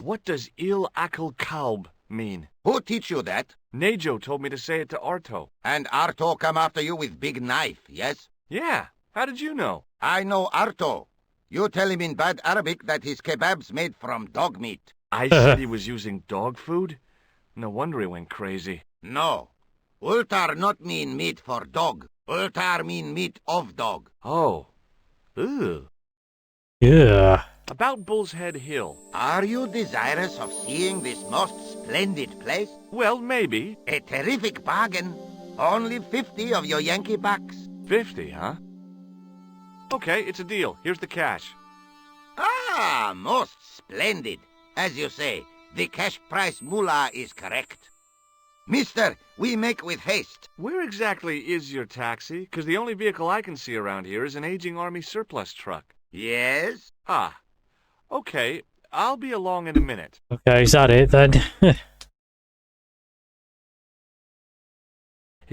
What does Il Akal Kalb mean? Who teach you that? Nejo told me to say it to Arto. And Arto come after you with big knife, yes? Yeah, how did you know? I know Arto. You tell him in bad Arabic that his kebab's made from dog meat. I said he was using dog food? No wonder he went crazy. No. Ultar not mean meat for dog. Ultar mean meat of dog. Oh. Ew. Yeah. About Bull's Head Hill. Are you desirous of seeing this most splendid place? Well, maybe. A terrific bargain. Only 50 of your Yankee bucks. 50, huh? Okay, it's a deal. Here's the cash. Ah, most splendid. As you say, the cash price moolah is correct. Mister, we make with haste. Where exactly is your taxi? 'Cause the only vehicle I can see around here is an aging Army surplus truck. Yes? Ah. Okay, I'll be along in a minute. Okay, is that it then? It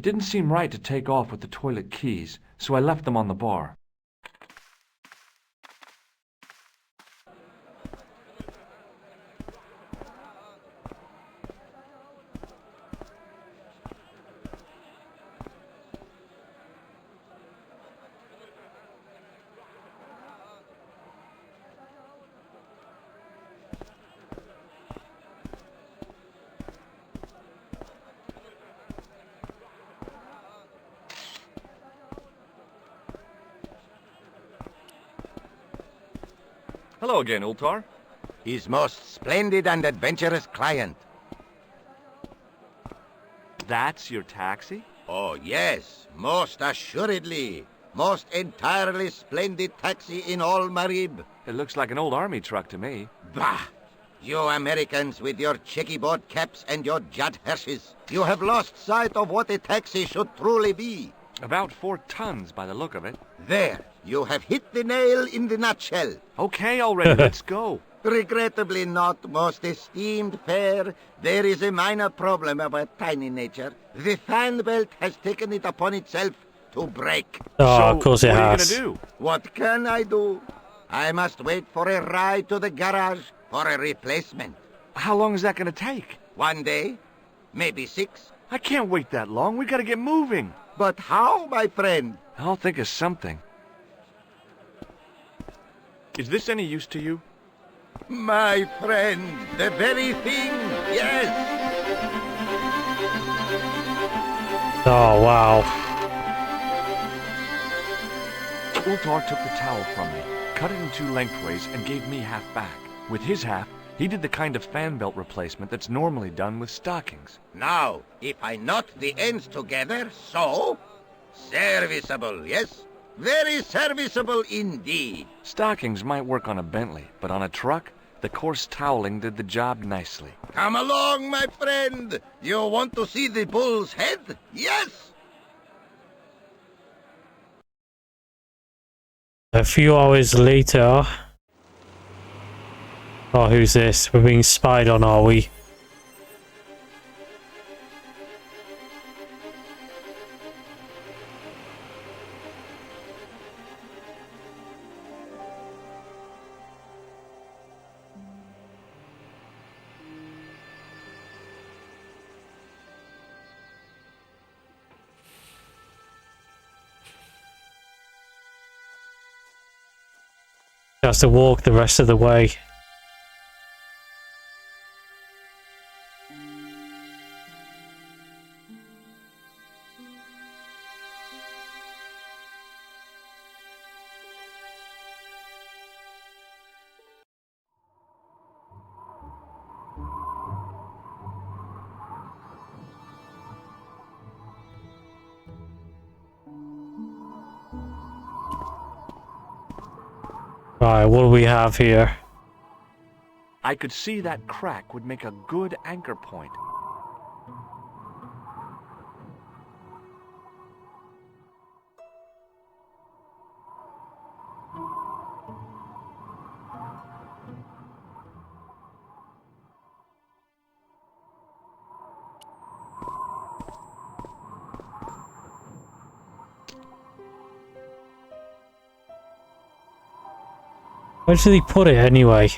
didn't seem right to take off with the toilet keys, so I left them on the bar. Hello again, Ultar. His most splendid and adventurous client. That's your taxi? Oh, yes, most assuredly. Most entirely splendid taxi in all Marib. It looks like an old army truck to me. Bah! You Americans with your checkerboard caps and your Judd Hershes. You have lost sight of what a taxi should truly be. About 4 tons by the look of it. There, you have hit the nail in the nutshell. Okay, already, let's go. Regrettably not, most esteemed fair. There is a minor problem of a tiny nature. The fan belt has taken it upon itself to break. Oh, So, of course it what are has. you gonna do? What can I do? I must wait for a ride to the garage for a replacement. How long is that gonna take? 1 day? Maybe 6? I can't wait that long. We gotta get moving. But how, my friend? I'll think of something. Is this any use to you? My friend, the very thing, yes! Oh, wow. Ultar took the towel from me, cut it in 2 lengthways, and gave me half back. With his half, he did the kind of fan belt replacement that's normally done with stockings. Now, if I knot the ends together, so... Serviceable, yes? Very serviceable indeed. Stockings might work on a Bentley, but on a truck, the coarse toweling did the job nicely. Come along, my friend. You want to see the bull's head? Yes? A few hours later... Oh, who's this? We're being spied on, are we? Has to walk the rest of the way. Alright, what do we have here? I could see that crack would make a good anchor point. Where did he put it anyway?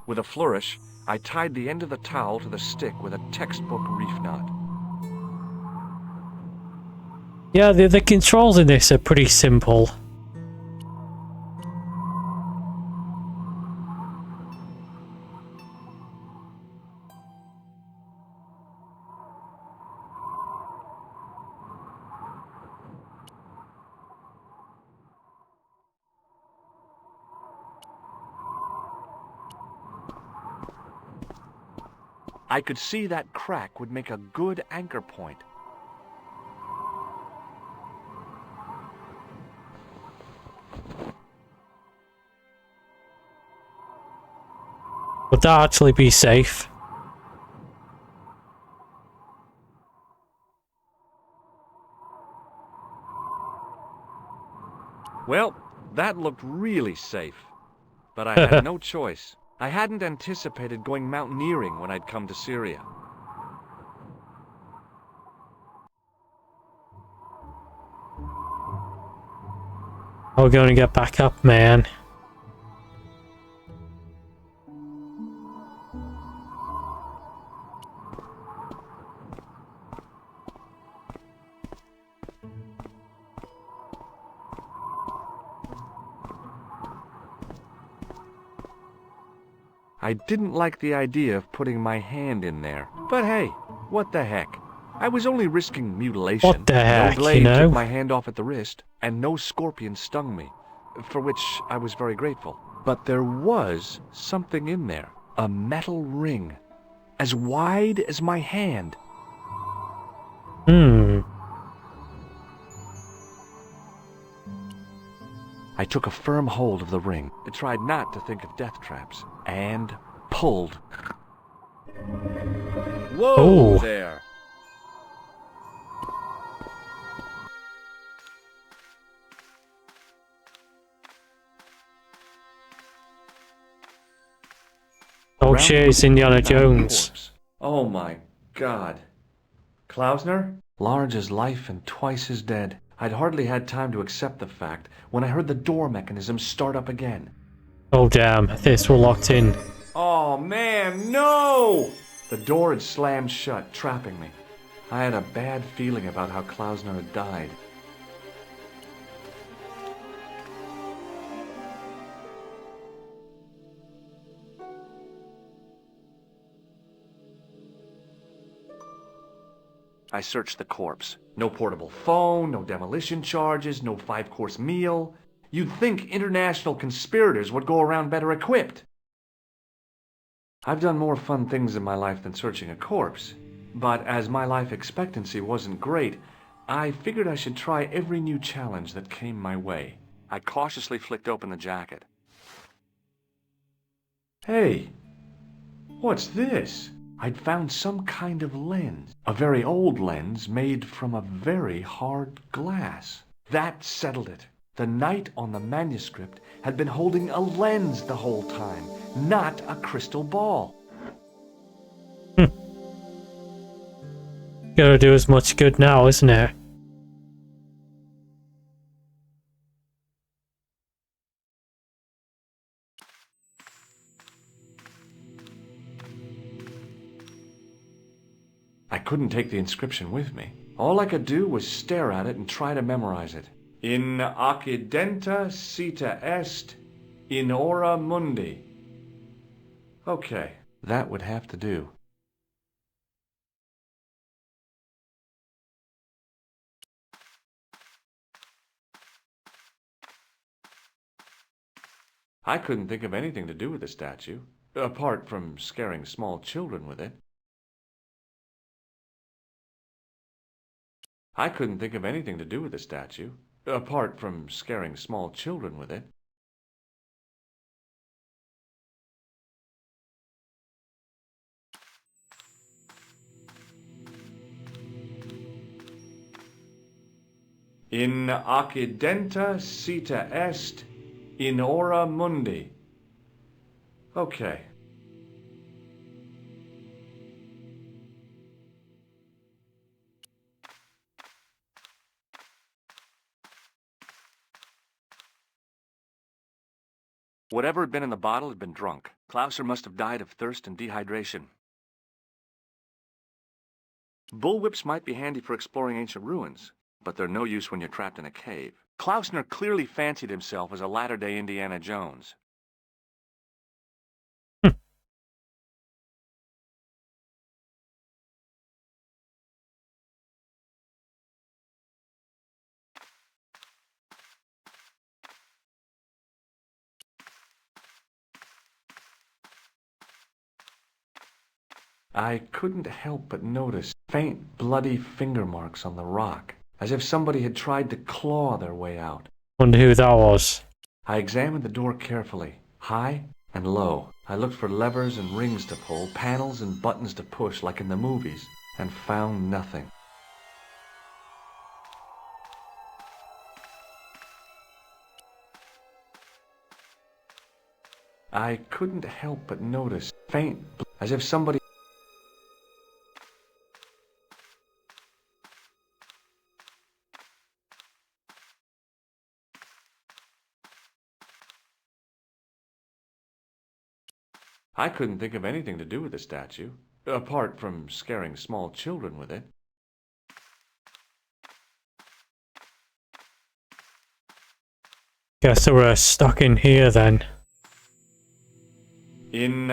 With a flourish, I tied the end of the towel to the stick with a textbook reef knot. Yeah, the controls in this are pretty simple. I could see that crack would make a good anchor point. Would that actually be safe? Well, that looked really safe. But I had no choice. I hadn't anticipated going mountaineering when I'd come to Syria. We're going to get back up, man. I didn't like the idea of putting my hand in there. But hey, what the heck? I was only risking mutilation. What the heck, no blade you know? took my hand off at the wrist, and no scorpion stung me, for which I was very grateful. But there was something in there. A metal ring. As wide as my hand. I took a firm hold of the ring. I tried not to think of death traps. And pulled. Whoa there! Oh Around shit, it's the Indiana corner, found a Jones. corpse. Oh my god. Klausner? Large as life and twice as dead. I'd hardly had time to accept the fact when I heard the door mechanism start up again. Oh damn, this we're locked in. Oh man, no! The door had slammed shut, trapping me. I had a bad feeling about how Klausner had died. I searched the corpse. No portable phone, no demolition charges, no 5-course meal. You'd think international conspirators would go around better equipped. I've done more fun things in my life than searching a corpse. But as my life expectancy wasn't great, I figured I should try every new challenge that came my way. I cautiously flicked open the jacket. Hey, what's this? I'd found some kind of lens. A very old lens made from a very hard glass. That settled it. The knight on the manuscript had been holding a lens the whole time, not a crystal ball. Gotta do as much good now, isn't it? I couldn't take the inscription with me. All I could do was stare at it and try to memorize it. In occidenta sita est, in ora mundi. Okay, that would have to do. I couldn't think of anything to do with the statue, apart from scaring small children with it. I couldn't think of anything to do with the statue, apart from scaring small children with it. In occidenta sita est, in ora mundi. Okay. Whatever had been in the bottle had been drunk. Klausner must have died of thirst and dehydration. Bullwhips might be handy for exploring ancient ruins, but they're no use when you're trapped in a cave. Klausner clearly fancied himself as a latter-day Indiana Jones. I couldn't help but notice faint, bloody finger marks on the rock, as if somebody had tried to claw their way out. Wonder who that was. I examined the door carefully, high and low. I looked for levers and rings to pull, panels and buttons to push like in the movies, and found nothing. I couldn't help but notice faint, as if somebody... I couldn't think of anything to do with the statue, apart from scaring small children with it. Guess we're stuck in here then. In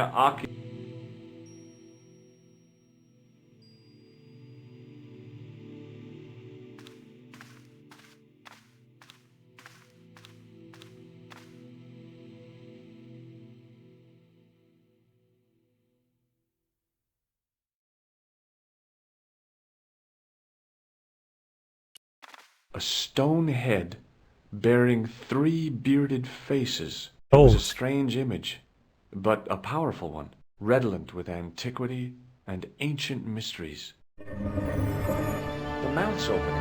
a stone head bearing 3 bearded faces. It was a strange image, but a powerful one, redolent with antiquity and ancient mysteries. The mouth's open.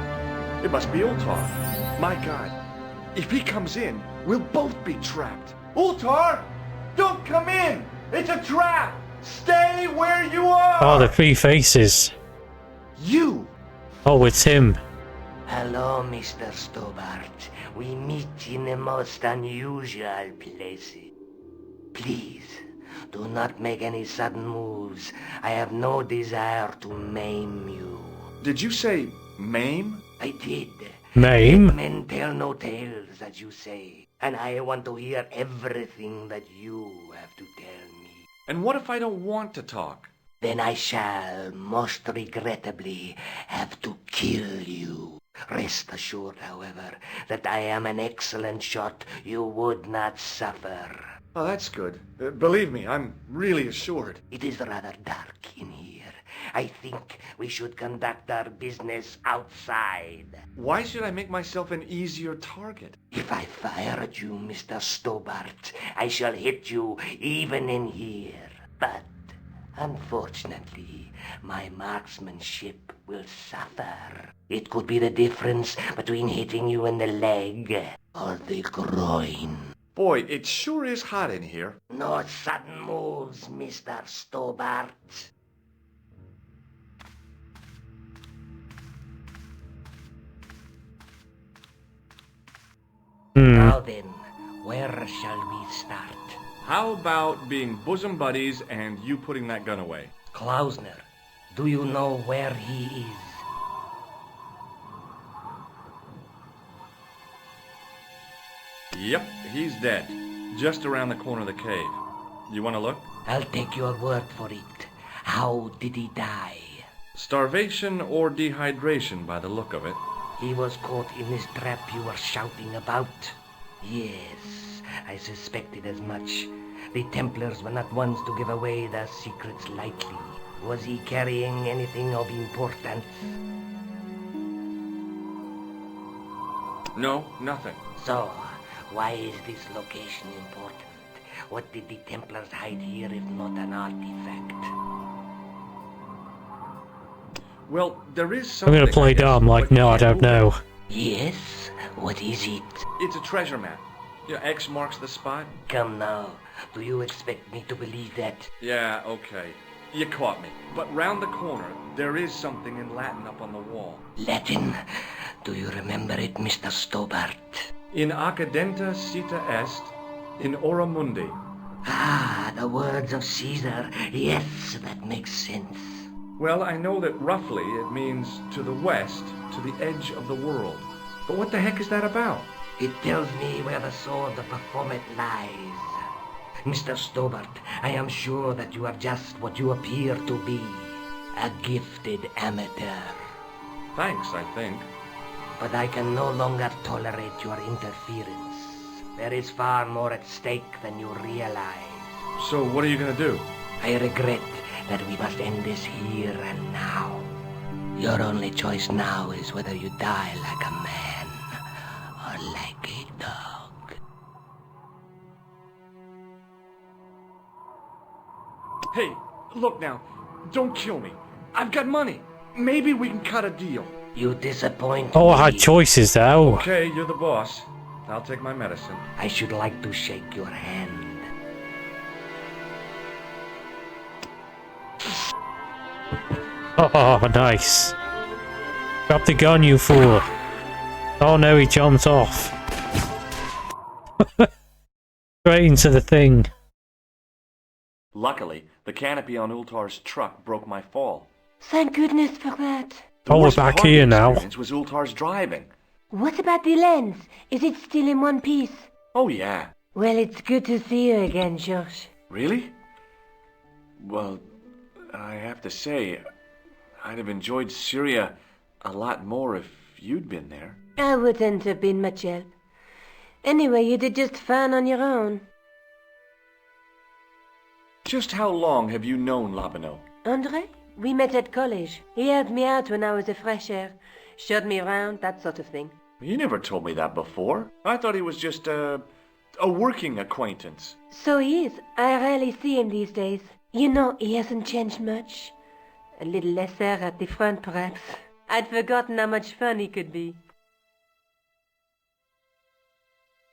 It must be Ultar. My God, if he comes in, we'll both be trapped. Ultar! Don't come in! It's a trap! Stay where you are! Oh, the three faces. You! Oh, it's him. Hello, Mr. Stobart. We meet in the most unusual places. Please, do not make any sudden moves. I have no desire to maim you. Did you say maim? I did. Maim? Let men tell no tales, as you say. And I want to hear everything that you have to tell me. And what if I don't want to talk? Then I shall, most regrettably, have to kill you. Rest assured, however, that I am an excellent shot you would not suffer. Oh, that's good. Believe me, I'm really assured. It is rather dark in here. I think we should conduct our business outside. Why should I make myself an easier target? If I fire at you, Mr. Stobart, I shall hit you even in here. But, unfortunately, my marksmanship will suffer. It could be the difference between hitting you in the leg or the groin. Boy, it sure is hot in here. No sudden moves, Mr. Stobart. Now then, where shall we start? How about being bosom buddies and you putting that gun away? Klausner, do you know where he is? Yep, he's dead. Just around the corner of the cave. You want to look? I'll take your word for it. How did he die? Starvation or dehydration by the look of it. He was caught in this trap you were shouting about. Yes, I suspected as much. The Templars were not ones to give away their secrets lightly. Was he carrying anything of importance? No, nothing. So, why is this location important? What did the Templars hide here if not an artifact? Well, there is I'm something. gonna play dumb, like, no, I don't know. Yes? What is it? It's a treasure map. Yeah, X marks the spot. Come now. Do you expect me to believe that? Yeah, okay. You caught me. But round the corner, there is something in Latin up on the wall. Latin? Do you remember it, Mr. Stobart? In accidenta cita est, in ora mundi. Ah, the words of Caesar. Yes, that makes sense. Well, I know that roughly it means to the west, to the edge of the world. But what the heck is that about? It tells me where the sword of Baphomet lies. Mr. Stobart, I am sure that you are just what you appear to be. A gifted amateur. Thanks, I think. But I can no longer tolerate your interference. There is far more at stake than you realize. So what are you gonna do? I regret that we must end this here and now. Your only choice now is whether you die like a man or like a dog. Hey, look now. Don't kill me. I've got money. Maybe we can cut a deal. You disappoint Oh, me. I had choices though. Okay, you're the boss. I'll take my medicine. I should like to shake your hand. Oh, nice. Drop the gun, you fool. Oh no, he jumps off. Straight into the thing. Luckily, the canopy on Ultar's truck broke my fall. Thank goodness for that. Oh, we're back here now. It was Ultar's driving. What about the lens? Is it still in one piece? Oh, yeah. Well, it's good to see you again, Josh. Really? Well, I have to say, I'd have enjoyed Syria a lot more if you'd been there. I wouldn't have been much help. Anyway, you did just fine on your own. Just how long have you known Labino? Andre? We met at college. He helped me out when I was a fresher. Showed me around, that sort of thing. You never told me that before. I thought he was just a working acquaintance. So he is. I rarely see him these days. You know, he hasn't changed much. A little lesser at the front, perhaps. I'd forgotten how much fun he could be.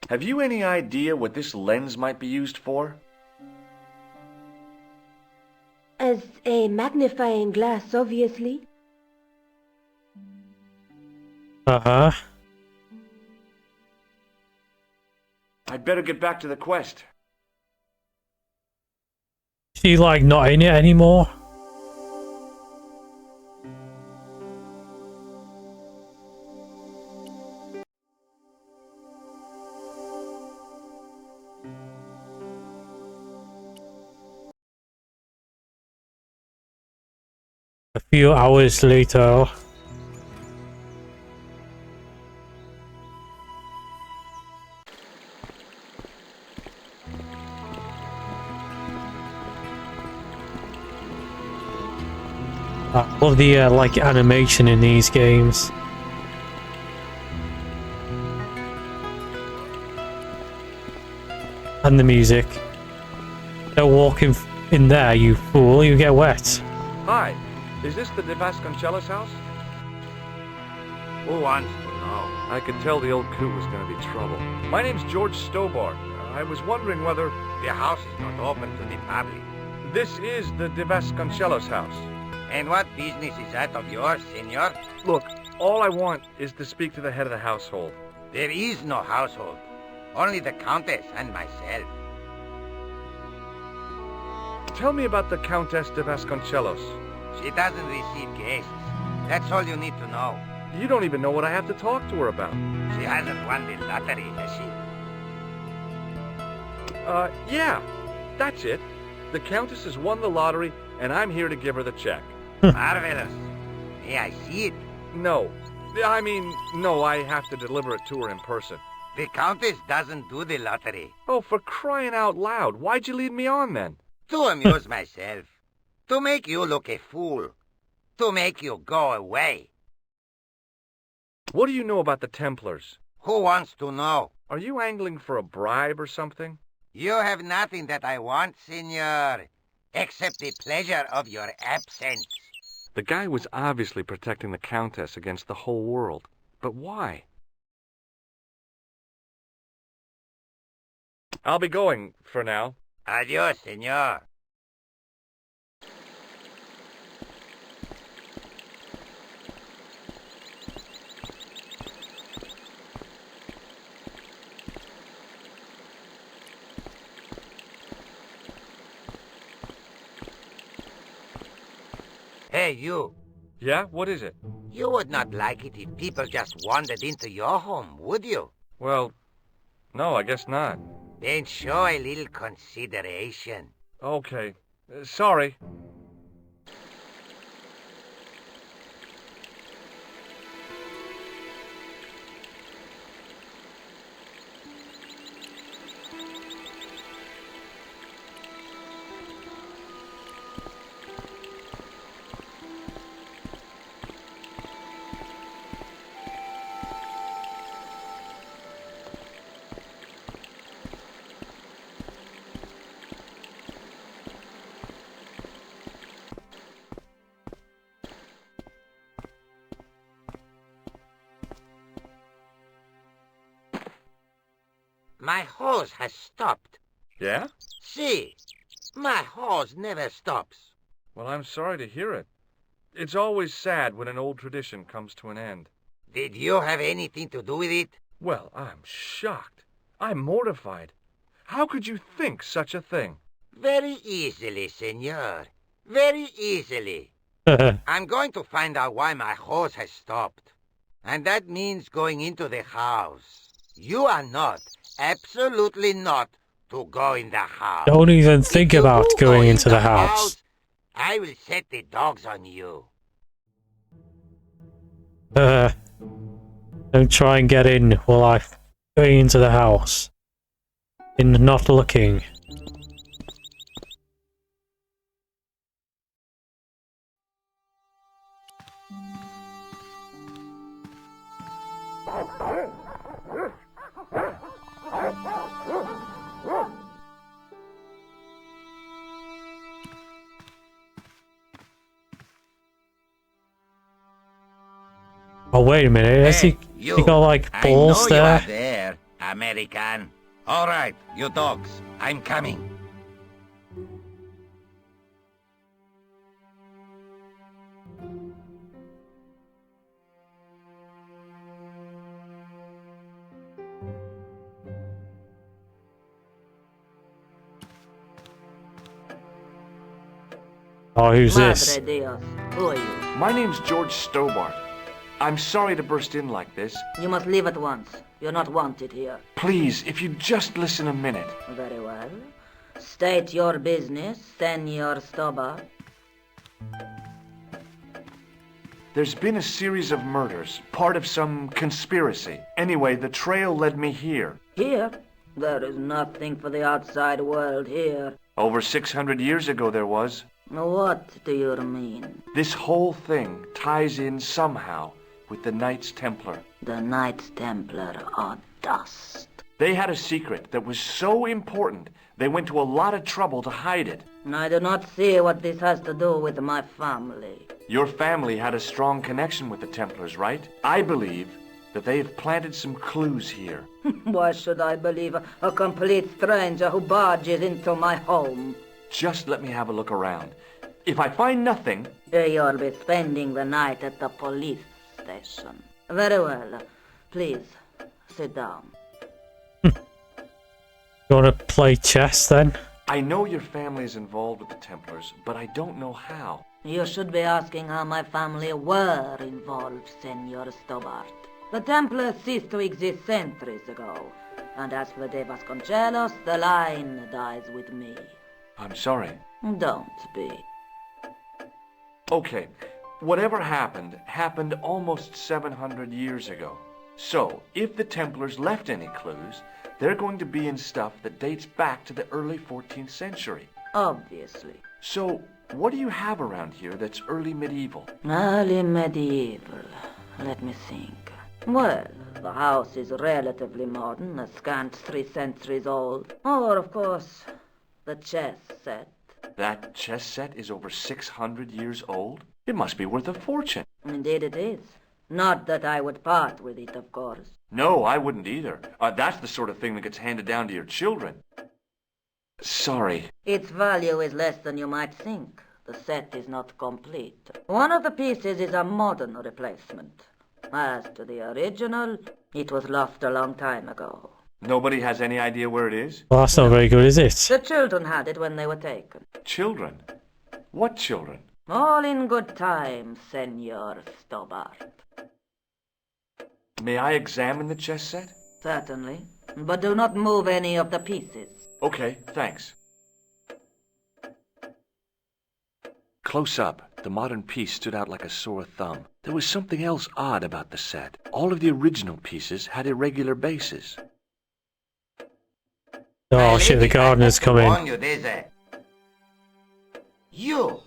Have you any idea what this lens might be used for? has a magnifying glass, obviously. Uh-huh. I'd better get back to the quest. She like not in it anymore? A few hours later. I love the like animation in these games. And the music. Don't walk in there, you fool, you get wet. Hi, is this the De Vasconcellos house? Who wants to know? I could tell the old coot was going to be trouble. My name's George Stobart. I was wondering whether... The house is not open to the public. This is the De Vasconcellos house. And what business is that of yours, senor? Look, all I want is to speak to the head of the household. There is no household. Only the Countess and myself. Tell me about the Countess de Vasconcellos. She doesn't receive guests. That's all you need to know. You don't even know what I have to talk to her about. She hasn't won the lottery, has she? Yeah. That's it. The Countess has won the lottery, and I'm here to give her the check. Marvelous. May I see it? No. I mean, no, I have to deliver it to her in person. The Countess doesn't do the lottery. Oh, for crying out loud. Why'd you lead me on, then? To amuse myself. To make you look a fool. To make you go away. What do you know about the Templars? Who wants to know? Are you angling for a bribe or something? You have nothing that I want, senor, except the pleasure of your absence. The guy was obviously protecting the Countess against the whole world. But why? I'll be going for now. Adios, senor. Hey, you. Yeah? What is it? You would not like it if people just wandered into your home, would you? Well, no, I guess not. Then show a little consideration. Okay. Sorry. My hose has stopped. Yeah? See, my hose never stops. Well, I'm sorry to hear it. It's always sad when an old tradition comes to an end. Did you have anything to do with it? Well, I'm shocked. I'm mortified. How could you think such a thing? Very easily, senor. Very easily. I'm going to find out why my hose has stopped. And that means going into the house. You are not, absolutely not, to go in the house. Don't even think about going into the house. I will set the dogs on you. Don't try and get in while I'm going into the house. In not looking. Oh, wait a minute. Has he got like balls there? I know you are there, American. All right, you dogs. I'm coming. Oh, who's this? Madre Dios, who are you? My name's George Stobart. I'm sorry to burst in like this. You must leave at once. You're not wanted here. Please, if you just listen a minute. Very well. State your business, Senor Stobart. There's been a series of murders, part of some conspiracy. Anyway, the trail led me here. Here? There is nothing for the outside world here. Over 600 years ago there was. What do you mean? This whole thing ties in somehow with the Knights Templar. The Knights Templar are dust. They had a secret that was so important, they went to a lot of trouble to hide it. I do not see what this has to do with my family. Your family had a strong connection with the Templars, right? I believe that they have planted some clues here. Why should I believe a complete stranger who barges into my home? Just let me have a look around. If I find nothing... You'll be spending the night at the police station. Very well. Please, sit down. You want to play chess then? I know your family is involved with the Templars, but I don't know how. You should be asking how my family were involved, Senor Stobart. The Templars ceased to exist centuries ago. And as for De Vasconcelos, the line dies with me. I'm sorry. Don't be. Okay, whatever happened almost 700 years ago. So, if the Templars left any clues, they're going to be in stuff that dates back to the early 14th century. Obviously. So, what do you have around here that's early medieval? Early medieval. Let me think. Well, the house is relatively modern, a scant 3 centuries old. Or, of course, the chess set. That chess set is over 600 years old? It must be worth a fortune. Indeed it is. Not that I would part with it, of course. No, I wouldn't either. That's the sort of thing that gets handed down to your children. Sorry. Its value is less than you might think. The set is not complete. One of the pieces is a modern replacement. As to the original, it was lost a long time ago. Nobody has any idea where it is? Well, that's not very good, is it? The children had it when they were taken. Children? What children? All in good time, Senor Stobart. May I examine the chess set? Certainly. But do not move any of the pieces. Okay, thanks. Close up, the modern piece stood out like a sore thumb. There was something else odd about the set. All of the original pieces had irregular bases. Oh shit, the gardener's coming. You!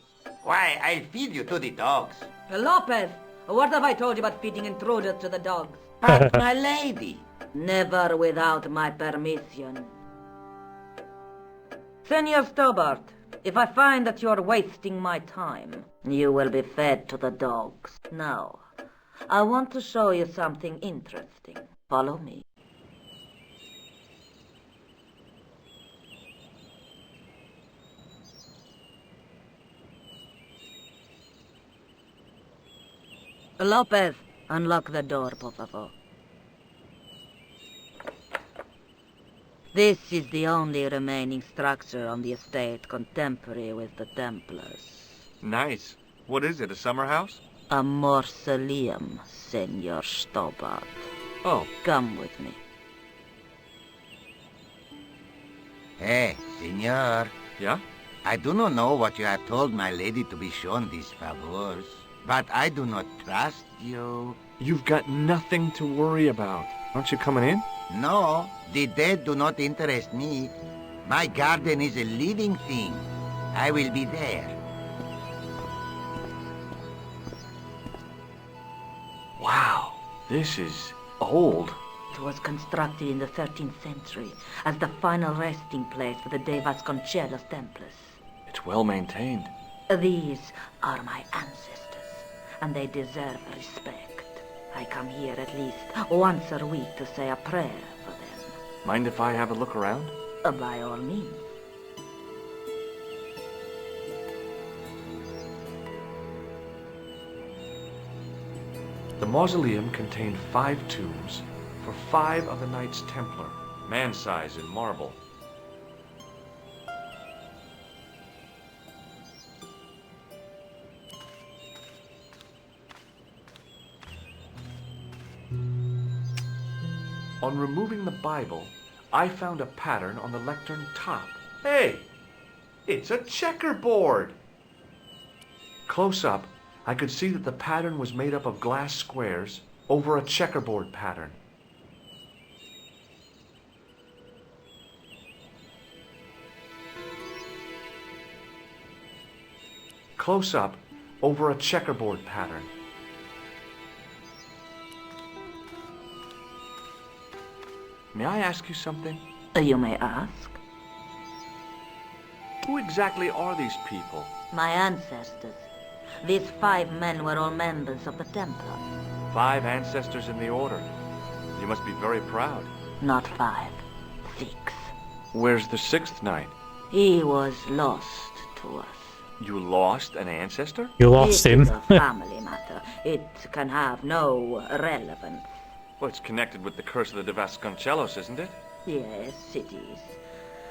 Why, I'll feed you to the dogs. Lopez, what have I told you about feeding intruders to the dogs? But my lady. Never without my permission. Senor Stobart, if I find that you're wasting my time, you will be fed to the dogs. Now, I want to show you something interesting. Follow me. Lopez, unlock the door, por favor. This is the only remaining structure on the estate contemporary with the Templars. Nice. What is it, a summer house? A mausoleum, Senor Stobart. Oh. Come with me. Hey, senor. Yeah? I do not know what you have told my lady to be shown these favors, but I do not trust you. You've got nothing to worry about. Aren't you coming in? No, the dead do not interest me. My garden is a living thing. I will be there. Wow, this is old. It was constructed in the 13th century as the final resting place for the De Vasconcelos Templars. It's well maintained. These are my ancestors, and they deserve respect. I come here at least once a week to say a prayer for them. Mind if I have a look around? By all means. The mausoleum contained 5 tombs for 5 of the Knights Templar, man-size in marble. On removing the Bible, I found a pattern on the lectern top. Hey! It's a checkerboard! Close up, I could see that the pattern was made up of glass squares over a checkerboard pattern. Close up, over a checkerboard pattern. May I ask you something? You may ask. Who exactly are these people? My ancestors. These 5 men were all members of the Templars. 5 ancestors in the order. You must be very proud. Not 5. 6. Where's the 6th knight? He was lost to us. You lost an ancestor? You lost him. It is a family matter. It can have no relevance. Well, it's connected with the curse of the Vasconcelos, isn't it? Yes, it is.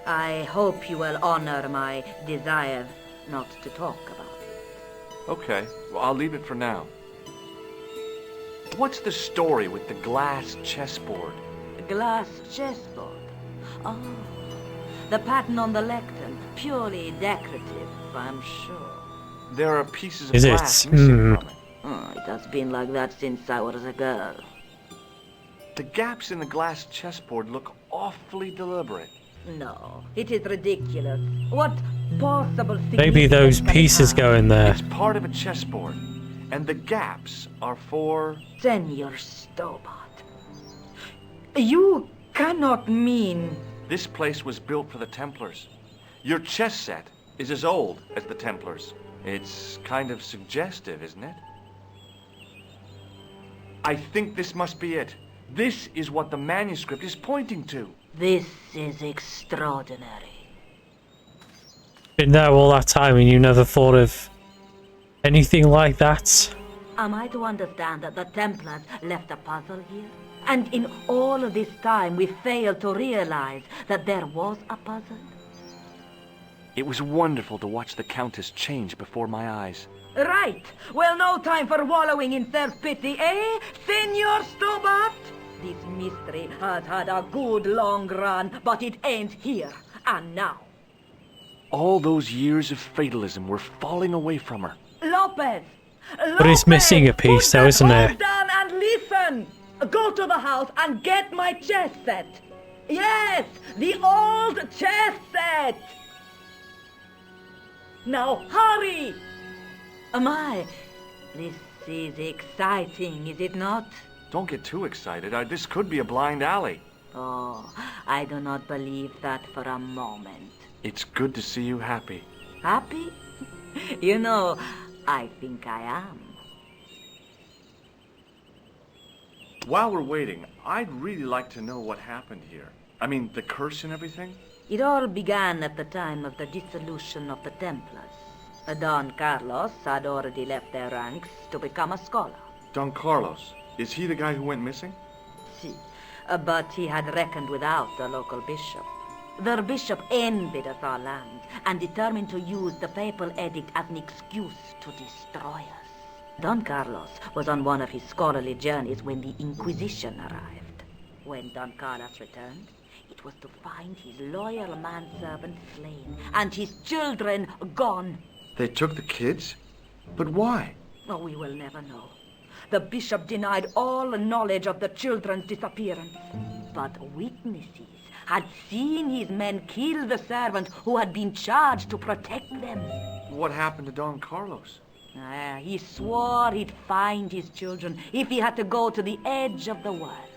I hope you will honor my desire not to talk about it. Okay, well, I'll leave it for now. What's the story with the glass chessboard? Glass chessboard? Oh, the pattern on the lectern. Purely decorative, I'm sure. There are pieces of Is glass it? missing from it. Oh, it has been like that since I was a girl. The gaps in the glass chessboard look awfully deliberate. No, it is ridiculous. What possible Maybe those significance can it pieces have? go in there. It's part of a chessboard, and the gaps are for... Senor Stobart. You cannot mean... This place was built for the Templars. Your chess set is as old as the Templars. It's kind of suggestive, isn't it? I think this must be it. This is what the manuscript is pointing to. This is extraordinary. Been there all that time and you never thought of anything like that? Am I to understand that the Templars left a puzzle here? And in all of this time we failed to realize that there was a puzzle? It was wonderful to watch the Countess change before my eyes. Right. Well, no time for wallowing in self-pity, eh, Senor Stobart? This mystery has had a good long run, but it ends here and now. All those years of fatalism were falling away from her. Lopez! But it's missing a piece though, isn't it? Hold down and listen! Go to the house and get my chess set. Yes, the old chess set! Now hurry! My, this is exciting, is it not? Don't get too excited. This could be a blind alley. Oh, I do not believe that for a moment. It's good to see you happy. Happy? You know, I think I am. While we're waiting, I'd really like to know what happened here. I mean, the curse and everything? It all began at the time of the dissolution of the Templars. Don Carlos had already left their ranks to become a scholar. Don Carlos, is he the guy who went missing? Si, but he had reckoned without the local bishop. The bishop envied us our land and determined to use the papal edict as an excuse to destroy us. Don Carlos was on one of his scholarly journeys when the Inquisition arrived. When Don Carlos returned, it was to find his loyal manservant slain and his children gone. They took the kids? But why? Oh, we will never know. The bishop denied all knowledge of the children's disappearance. But witnesses had seen his men kill the servant who had been charged to protect them. What happened to Don Carlos? He swore he'd find his children if he had to go to the edge of the world.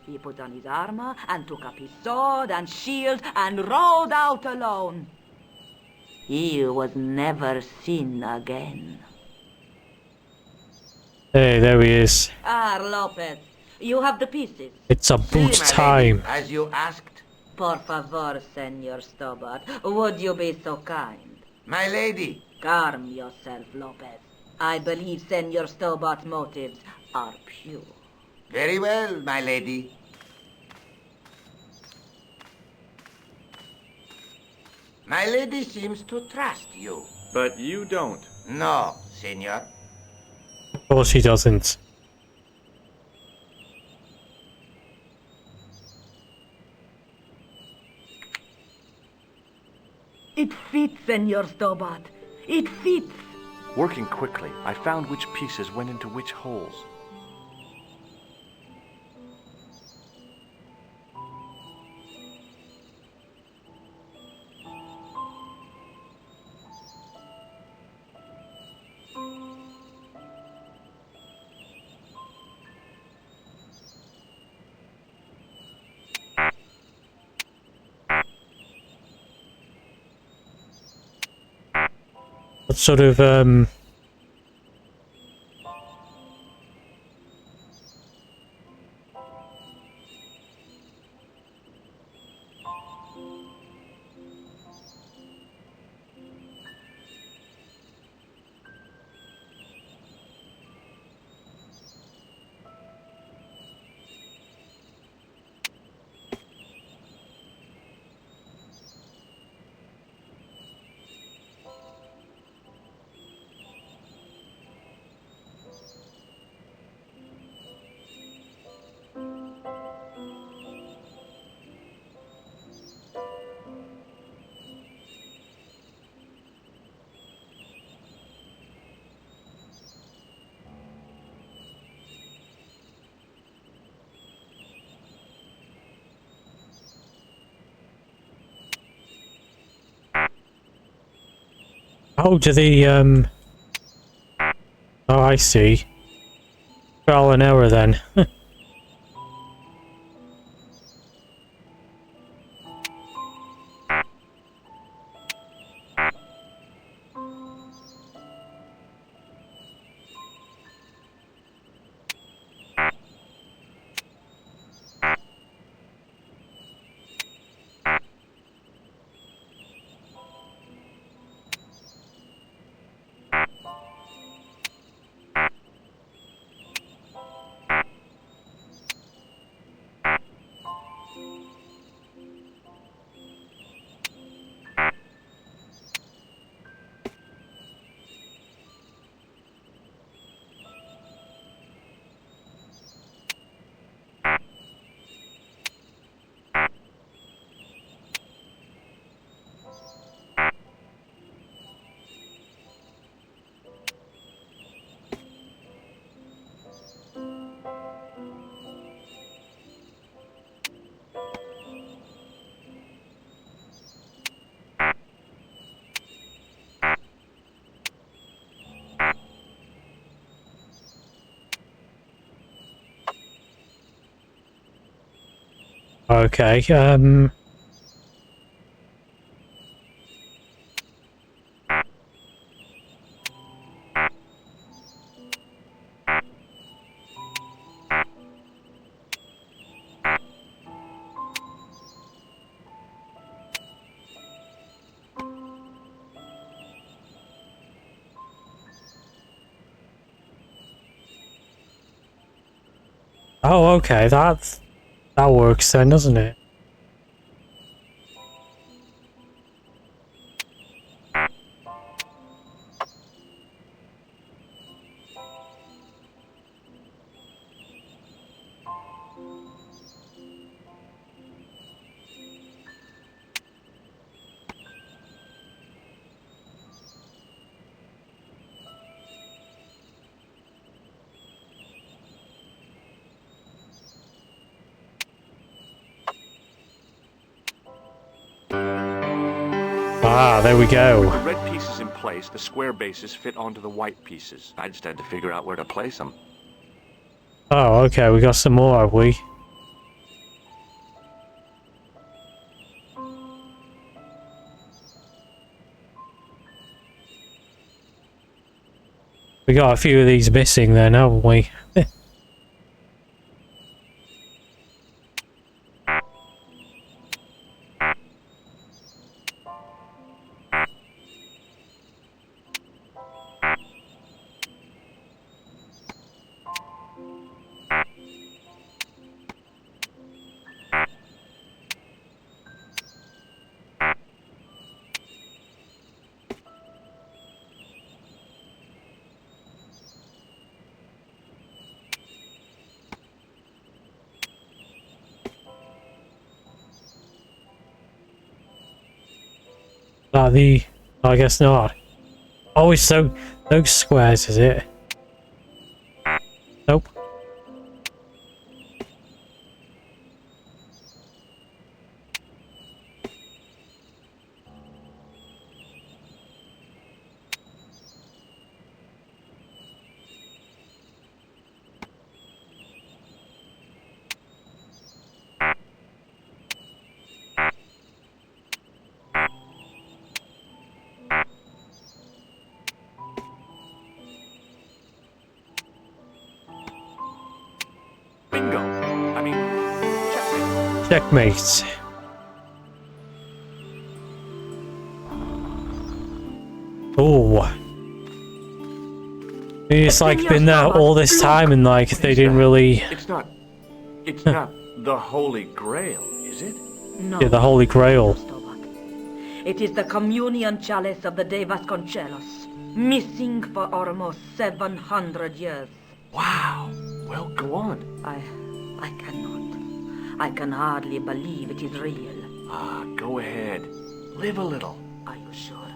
He put on his armor and took up his sword and shield and rode out alone. He was never seen again. Hey, there he is. Lopez, you have the pieces. It's about time. As you asked. Por favor, Senor Stobart, would you be so kind? My lady. Calm yourself, Lopez. I believe Senor Stobart's motives are pure. Very well, my lady. My lady seems to trust you. But you don't. No, senor. Of course he doesn't. It fits, Senor Stobart. It fits. Working quickly, I found which pieces went into which holes. What sort of oh, do the oh, I see. Trial and error then. Okay, oh, okay, that works then, doesn't it? Ah, there we go. With the red pieces in place, the square bases fit onto the white pieces. I just had to figure out where to place them. Oh, okay, we got some more, have we? We got a few of these missing then, haven't we? the... I guess not. Oh, it's those squares, is it? Nope. Bingo. I mean, Checkmate. checkmate. Oh. It's like been there all this time and like they didn't really... It's not the Holy Grail, is it? No. Yeah, the Holy Grail. It is the communion chalice of the De Vasconcelos, missing for almost 700 years. Wow. Well, go on. I cannot. I can hardly believe it is real. Go ahead. Live a little. Are you sure?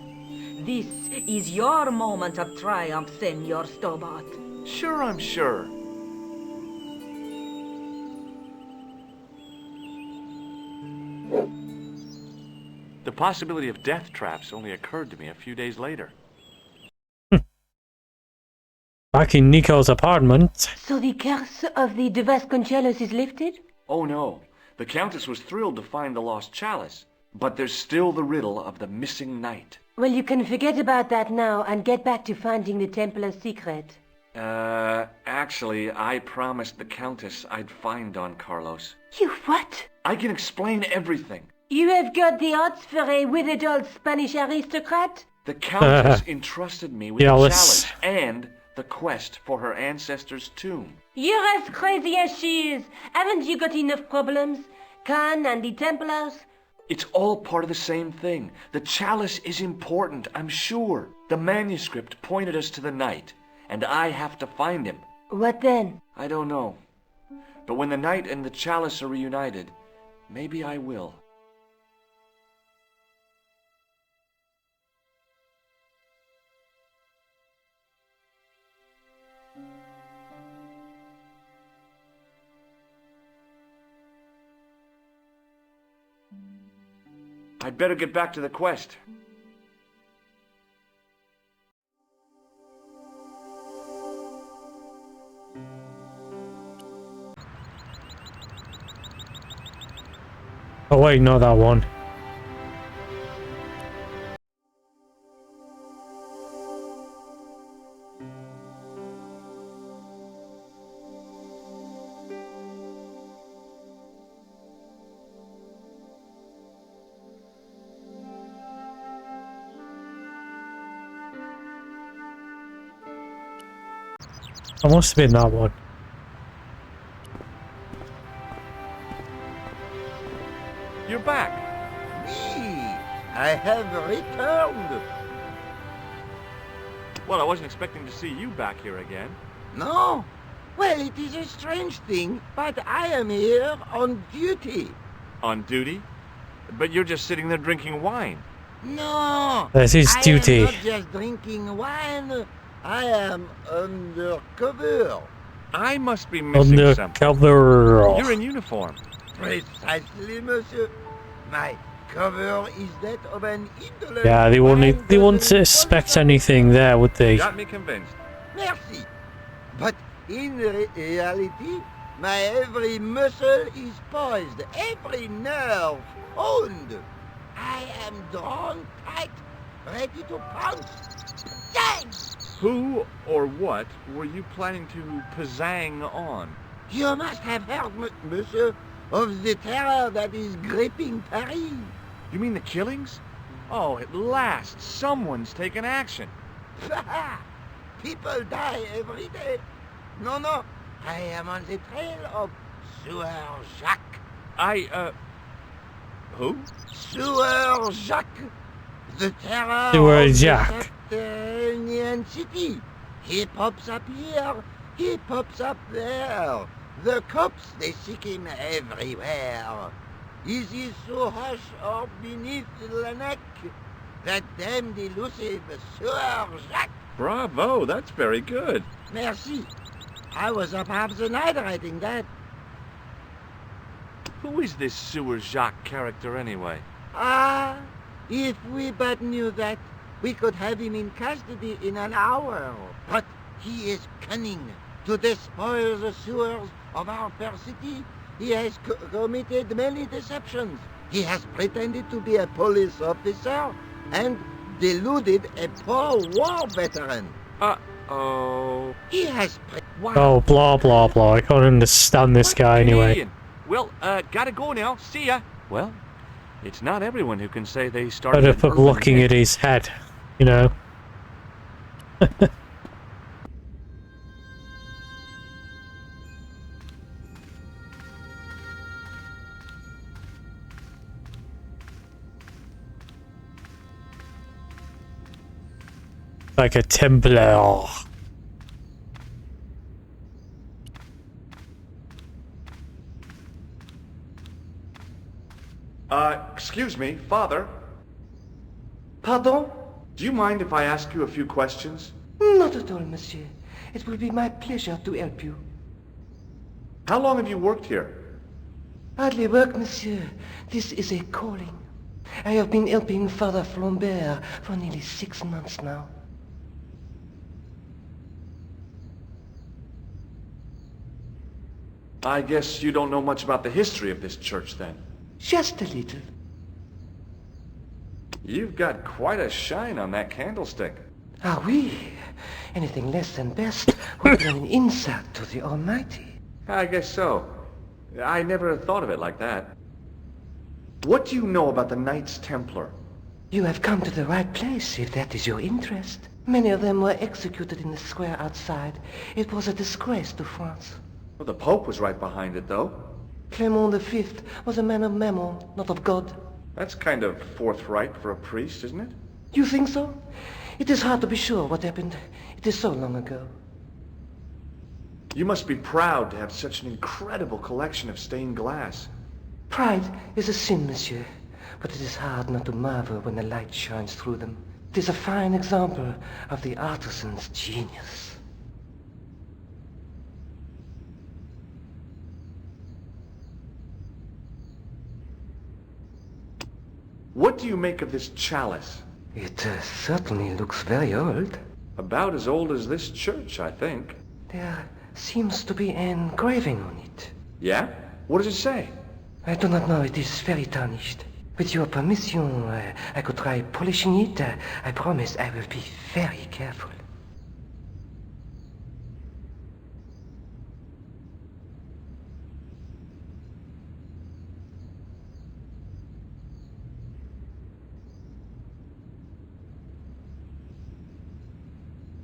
This is your moment of triumph, Senor Stobart. Sure, I'm sure. The possibility of death traps only occurred to me a few days later. Back in Nico's apartment. So the curse of the De Vasconcelos is lifted? Oh no, the Countess was thrilled to find the lost chalice, but there's still the riddle of the missing knight. Well, you can forget about that now and get back to finding the Templar's secret. Actually, I promised the Countess I'd find Don Carlos. You what? I can explain everything. You have got the odds for a withered old Spanish aristocrat? The Countess entrusted me with the chalice and the quest for her ancestor's tomb. You're as crazy as she is. Haven't you got enough problems? Khan and the Templars? It's all part of the same thing. The chalice is important, I'm sure. The manuscript pointed us to the knight, and I have to find him. What then? I don't know. But when the knight and the chalice are reunited, maybe I will. I'd better get back to the quest. Oh wait, not that one. It must have been that one. You're back. Me, I have returned. Well, I wasn't expecting to see you back here again. No? Well, it is a strange thing, but I am here on duty. On duty? But you're just sitting there drinking wine. No! That's his duty. I am not just drinking wine. I am undercover. I must be missing something. Undercover. You're in uniform. Precisely, monsieur. My cover is that of an indolent... Yeah, they wouldn't suspect anything there, would they? Got me convinced. Merci. But in reality, my every muscle is poised, every nerve honed. I am drawn tight, ready to pounce. Dang! Who or what were you planning to pizzang on? You must have heard, monsieur, of the terror that is gripping Paris. You mean the killings? Oh, at last, someone's taken action. People die every day. No, I am on the trail of Sieur Jacques. Who? Sieur Jacques, the terror Sieur of Jacques. the subterranean city. He pops up here, he pops up there. The cops, they seek him everywhere. Is he so hush or beneath the neck? That damned elusive Sewer Jacques. Bravo, that's very good. Merci. I was up half the night writing that. Who is this Sewer Jacques character anyway? Ah, if we but knew that, we could have him in custody in an hour. But he is cunning. To despoil the sewers of our fair city, he has committed many deceptions. He has pretended to be a police officer and deluded a poor war veteran. Uh-oh. He has... Oh, blah, blah, blah. I can't understand this guy anyway. Canadian. Well, gotta go now. See ya. Well, it's not everyone who can say they started... Fed up of looking at his head, you know. Like a Templar. Excuse me, Father. Pardon? Do you mind if I ask you a few questions? Not at all, monsieur. It will be my pleasure to help you. How long have you worked here? Hardly work, monsieur. This is a calling. I have been helping Father Flambert for nearly 6 months now. I guess you don't know much about the history of this church, then. Just a little. You've got quite a shine on that candlestick. Ah, oui. Anything less than best would be an insult to the Almighty. I guess so. I never thought of it like that. What do you know about the Knights Templar? You have come to the right place, if that is your interest. Many of them were executed in the square outside. It was a disgrace to France. Well, the Pope was right behind it, though. Clement V was a man of mammon, not of God. That's kind of forthright for a priest, isn't it? You think so? It is hard to be sure what happened. It is so long ago. You must be proud to have such an incredible collection of stained glass. Pride is a sin, monsieur, but it is hard not to marvel when the light shines through them. It is a fine example of the artisan's genius. What do you make of this chalice? It certainly looks very old. About as old as this church, I think. There seems to be an engraving on it. Yeah? What does it say? I do not know. It is very tarnished. With your permission, I could try polishing it. I promise I will be very careful.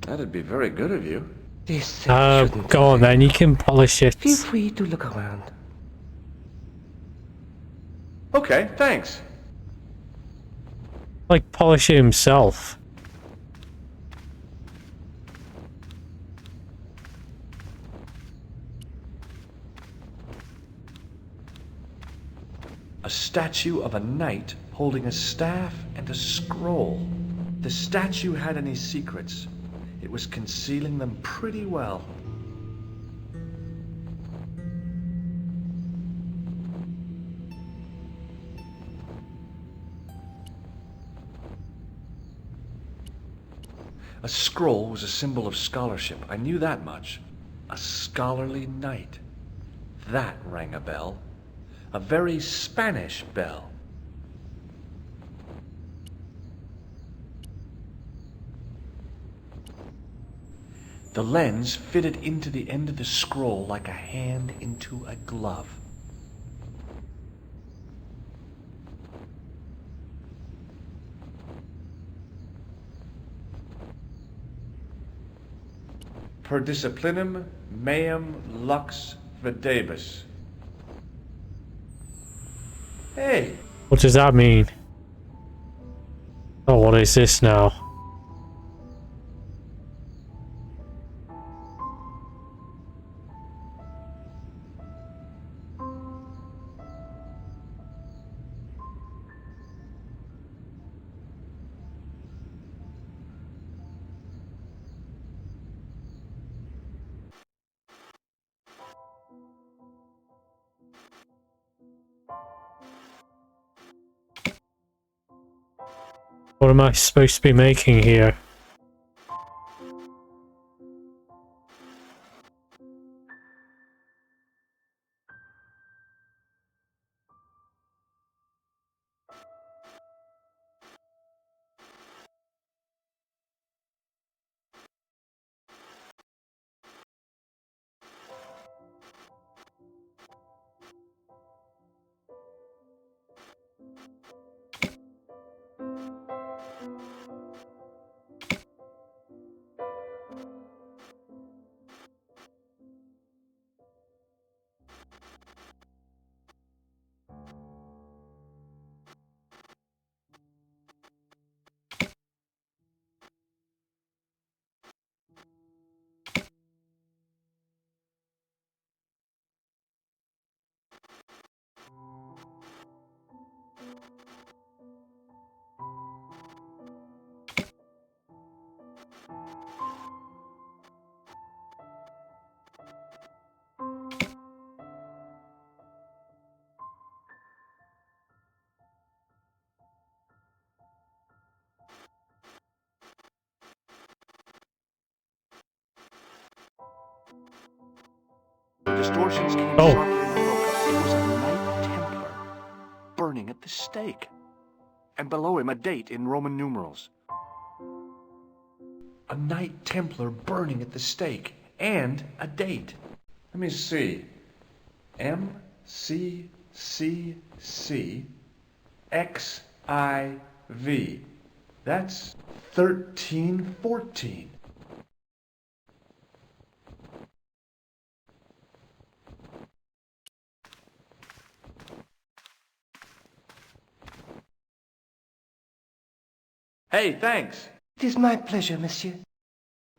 That'd be very good of you. This Go on then, you can polish it. Feel free to look around. Okay, thanks. Like polish it himself. A statue of a knight holding a staff and a scroll. The statue had any secrets. It was concealing them pretty well. A scroll was a symbol of scholarship. I knew that much. A scholarly knight. That rang a bell. A very Spanish bell. The lens fitted into the end of the scroll like a hand into a glove. Per disciplinum meum lux videbus. Hey! What does that mean? Oh, what is this now? What am I supposed to be making here? The distortions came sharply in the focus. It was a Knight Templar burning at the stake. And below him a date in Roman numerals. A Knight Templar burning at the stake. And a date. Let me see. MCCC That's 1314. Hey, thanks. It is my pleasure, monsieur.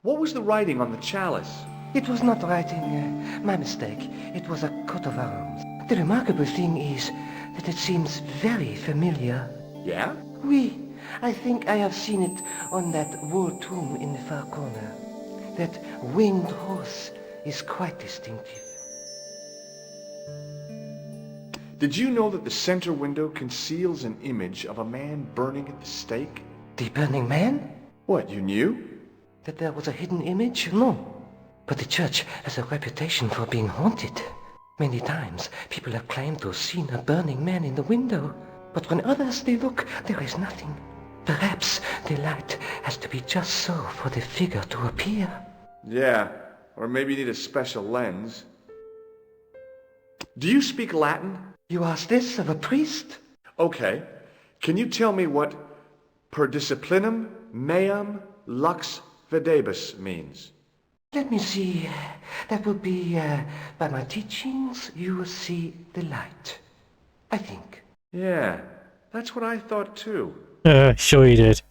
What was the writing on the chalice? It was not writing, my mistake. It was a coat of arms. The remarkable thing is that it seems very familiar. Yeah? Oui, I think I have seen it on that wall tomb in the far corner. That winged horse is quite distinctive. Did you know that the center window conceals an image of a man burning at the stake? The burning man? What, you knew? That there was a hidden image? No. But the church has a reputation for being haunted. Many times people have claimed to have seen a burning man in the window. But when others they look, there is nothing. Perhaps the light has to be just so for the figure to appear. Yeah, or maybe you need a special lens. Do you speak Latin? You ask this of a priest? Okay. Can you tell me what per disciplinum meam lux videbus means? Let me see. That would be, by my teachings, you will see the light. I think. Yeah, that's what I thought too. Sure you did.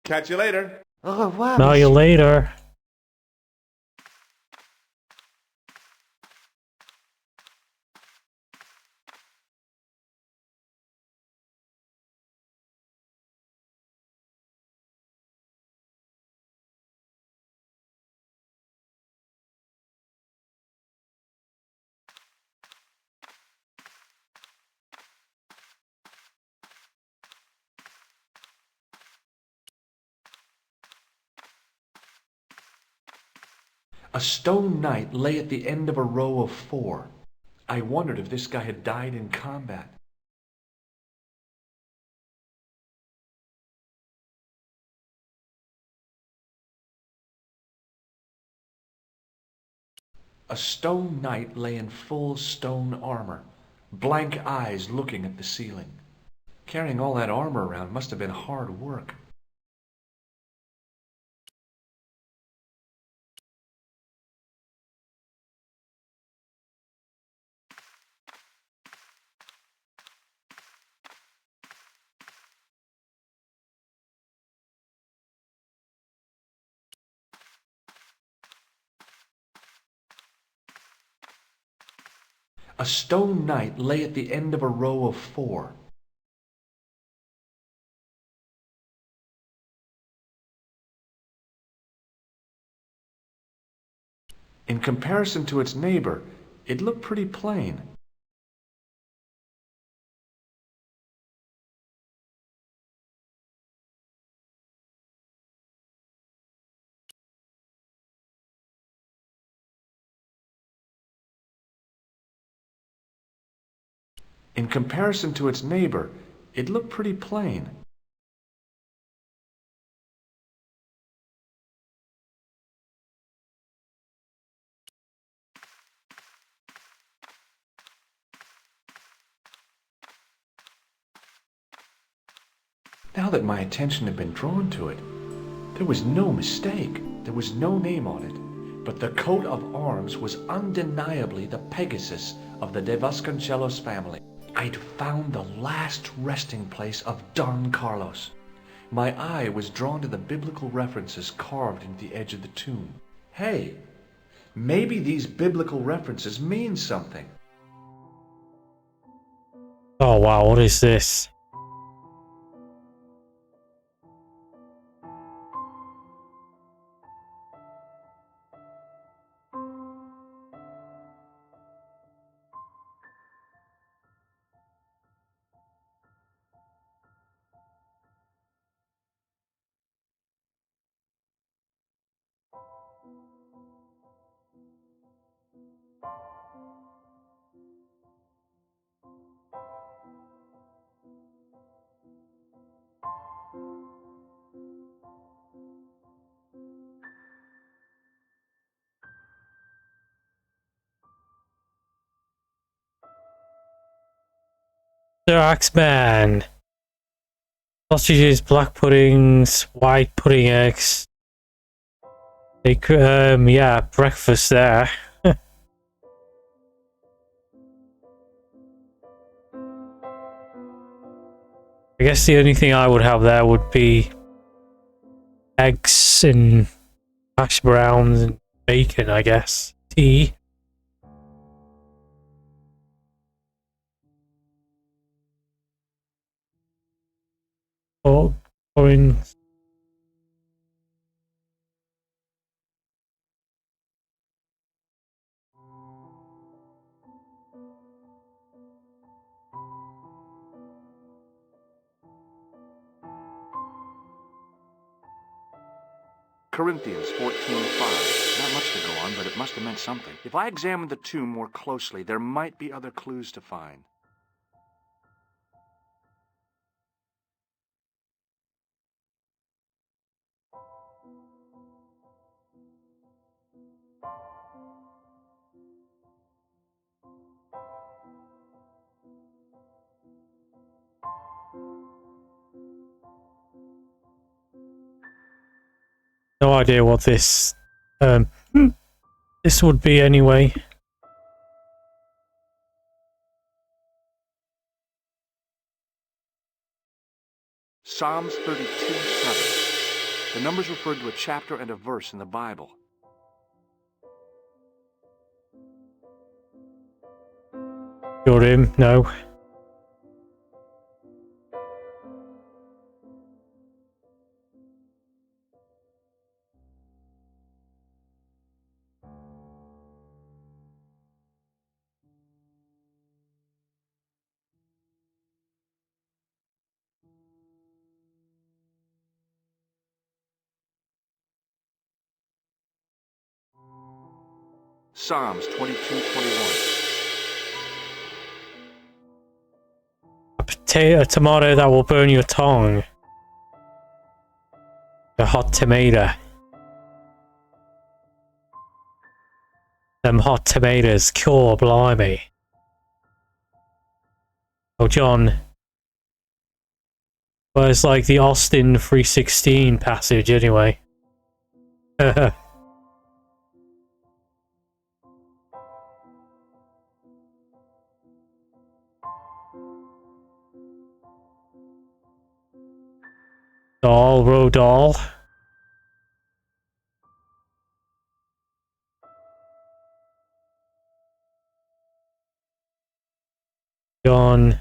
Catch you later. Au revoir. Now you later. A stone knight lay at the end of a row of 4. I wondered if this guy had died in combat. A stone knight lay in full stone armor, blank eyes looking at the ceiling. Carrying all that armor around must have been hard work. A stone knight lay at the end of a row of 4. In comparison to its neighbor, it looked pretty plain. In comparison to its neighbor, it looked pretty plain. Now that my attention had been drawn to it, there was no mistake. There was no name on it, but the coat of arms was undeniably the Pegasus of the De Vasconcelos family. I'd found the last resting place of Don Carlos. My eye was drawn to the biblical references carved into the edge of the tomb. Hey, maybe these biblical references mean something. Oh wow, what is this? The Axeman. Sausages, black puddings, white pudding eggs. They yeah, breakfast there. I guess the only thing I would have there would be eggs and hash browns and bacon, I guess. Tea. Orange. Corinthians 14:5. Not much to go on, but it must have meant something. If I examined the tomb more closely, there might be other clues to find. No idea what this this would be anyway. Psalms 32:7. The numbers refer to a chapter and a verse in the Bible. Got him? No. Psalms 22:21. A tomato that will burn your tongue. A hot tomato. Them hot tomatoes, cool, blimey. Oh, John. Well, it's like the Austin 3:16 passage, anyway. Doll, row doll. John.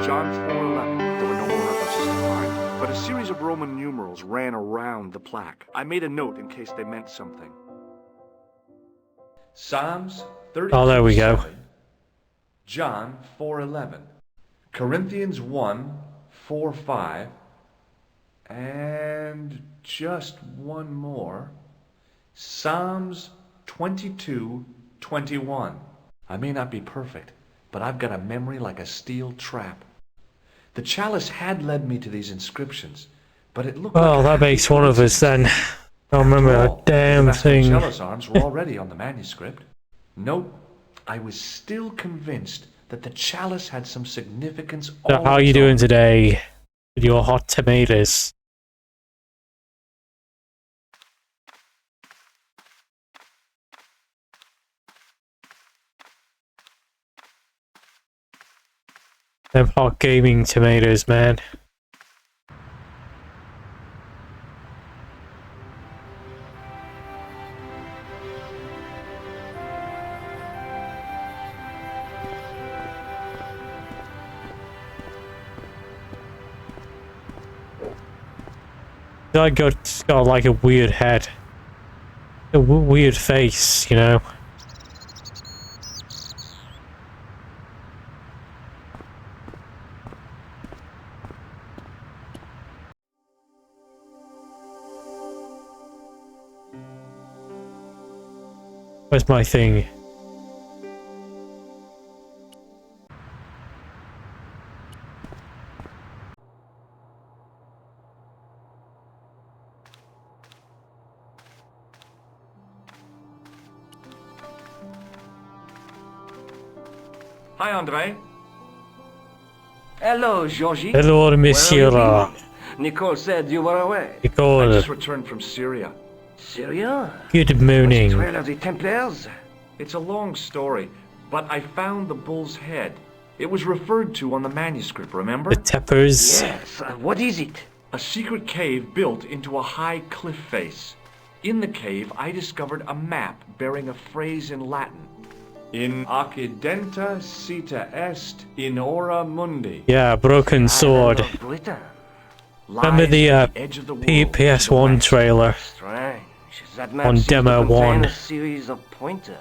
John 4:11. There were no more references to find, but a series of Roman numerals ran around the plaque. I made a note in case they meant something. Psalms 32:7. Oh, there we go. John 4:11. Corinthians 1:4-5. And just one more. Psalms 22:21. 21. I may not be perfect, but I've got a memory like a steel trap. The chalice had led me to these inscriptions, but it looked Well, like that makes one of us then. I don't remember a damn the thing. chalice arms were already on the manuscript. Nope, I was still convinced that the chalice had some significance. So how are you doing today with your hot tomatoes? Them hot gaming tomatoes, man. That got like a weird head. A weird face, you know. Where's my thing? Hi, Andre. Hello, Georgie. Hello, Monsieur. Nicole said you were away. Nicole. I just returned from Syria. Syria? Good morning. Trail of the Templars? It's a long story, but I found the bull's head. It was referred to on the manuscript, remember? The Templars. Yes. What is it? A secret cave built into a high cliff face. In the cave, I discovered a map bearing a phrase in Latin. In accidenta cita est in hora mundi. Yeah, broken sword. Remember the PS1 trailer Strange. That map on seems to Demo contain 1? a series of pointers.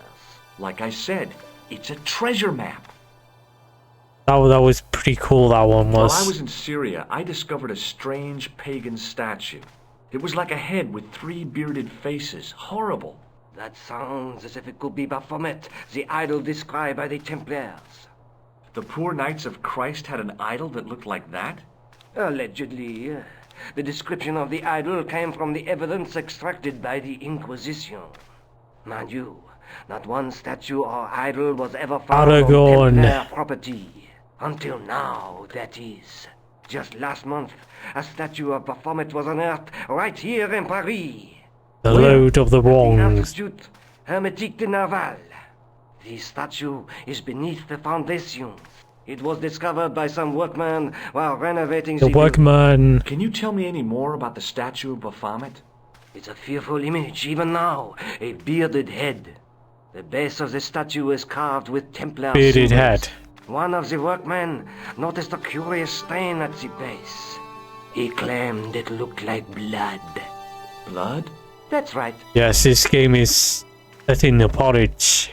Like I said, it's a treasure map. That was pretty cool, that one was. While I was in Syria, I discovered a strange pagan statue. It was like a head with 3 bearded faces. Horrible. That sounds as if it could be Baphomet, the idol described by the Templars. The poor Knights of Christ had an idol that looked like that? Allegedly. The description of the idol came from the evidence extracted by the Inquisition. Mind you, not one statue or idol was ever found on Templar property. Until now, that is. Just last month, a statue of Baphomet was unearthed right here in Paris. The Load of the Wrongs. Institut Hermetique de Narval. The statue is beneath the foundations. It was discovered by some workman while renovating The workman. Can you tell me any more about the statue of Baphomet? It's a fearful image, even now. A bearded head. The base of the statue is carved with Templar Bearded symbols. head. One of the workmen noticed a curious stain at the base. He claimed it looked like blood. Blood? That's right. Yes, this game is set in the porridge.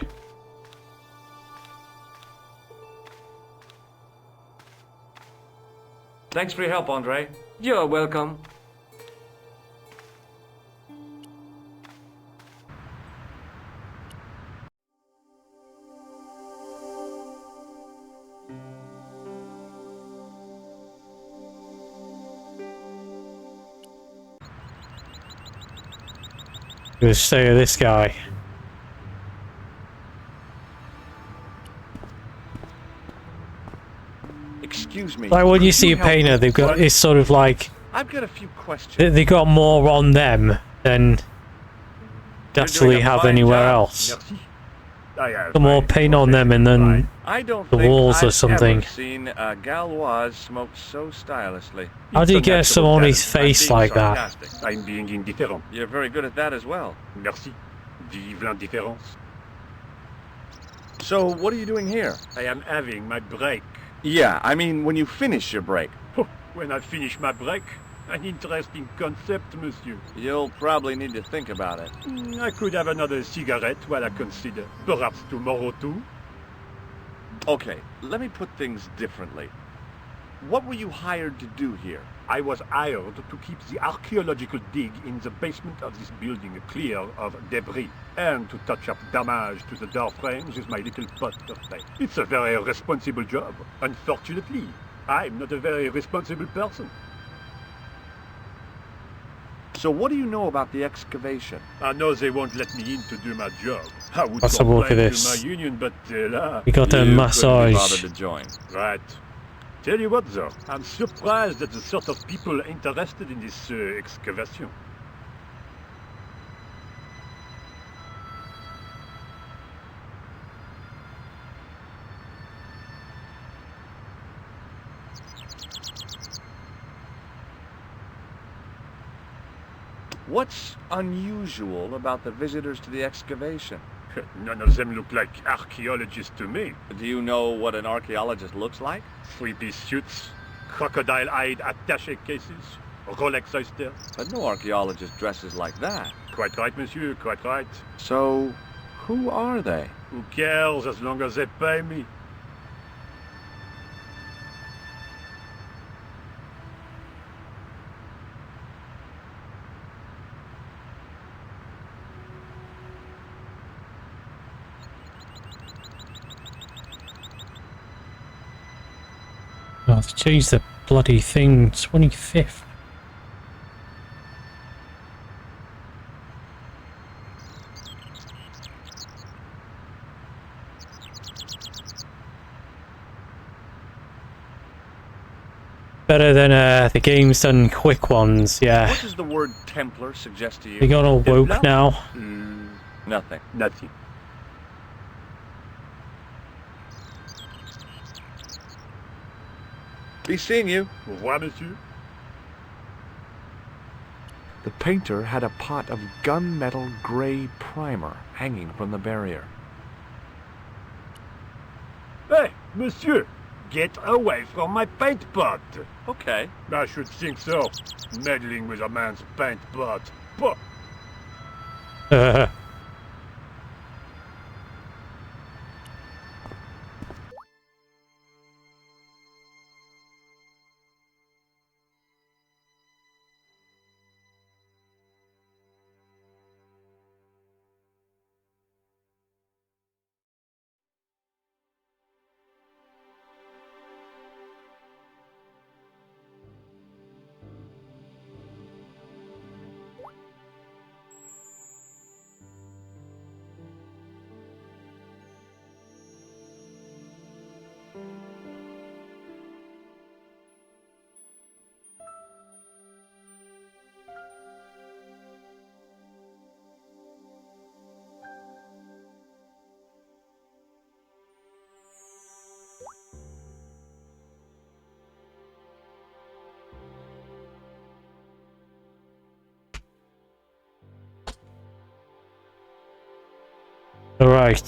Thanks for your help, Andre. You're welcome. Let's say this guy. Excuse me. Like when you see a painter, they've got it's sort of like I've got a few questions. they got more on them than they actually have anywhere else. Got more paint on them and then I don't the think walls or I've something. ever seen a Gauloise smoke so stylishly. How do you get someone on his face like that? I'm being indifferent. You're very good at that as well. Merci. Vive l'indifférence. So, what are you doing here? I am having my break. Yeah, I mean, when you finish your break. When I finish my break, an interesting concept, monsieur. You'll probably need to think about it. I could have another cigarette while I consider. Perhaps tomorrow too. Okay, let me put things differently. What were you hired to do here? I was hired to keep the archaeological dig in the basement of this building clear of debris, and to touch up damage to the door frames with my little pot of paint. It's a very responsible job. Unfortunately, I'm not a very responsible person. So what do you know about the excavation? I know they won't let me in to do my job. I would Let's have a look at complain to this. my union, but We got a You couldn't be massage. bothered to join. Right. Tell you what, though, I'm surprised at the sort of people interested in this excavation. What's unusual about the visitors to the excavation? None of them look like archaeologists to me. Do you know what an archaeologist looks like? Three-piece suits, crocodile-eyed attaché cases, Rolex oysters. But no archaeologist dresses like that. Quite right, monsieur, quite right. So, who are they? Who cares as long as they pay me? Oh, they've changed the bloody thing. 25th. Better than the game's done quick ones, yeah. What does the word Templar suggest to you? They got all woke now. Nothing. Nothing. Be seeing you. Au revoir, monsieur. The painter had a pot of gunmetal gray primer hanging from the barrier. Hey, monsieur! Get away from my paint pot! Okay. I should think so. Meddling with a man's paint pot. Pah! Alright,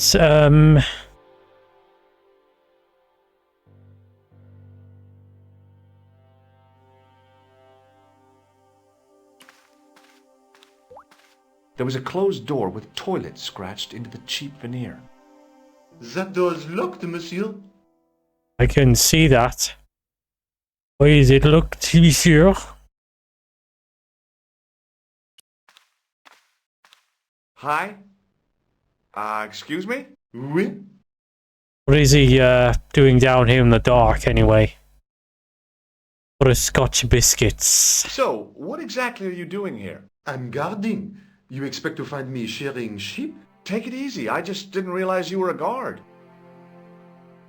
There was a closed door with toilet scratched into the cheap veneer. That door's locked, monsieur. I can see that. Why is it looked, monsieur? Hi? Excuse me? Oui? What is he doing down here in the dark anyway? What are Scotch biscuits? So, what exactly are you doing here? I'm guarding. You expect to find me shearing sheep? Take it easy. I just didn't realize you were a guard.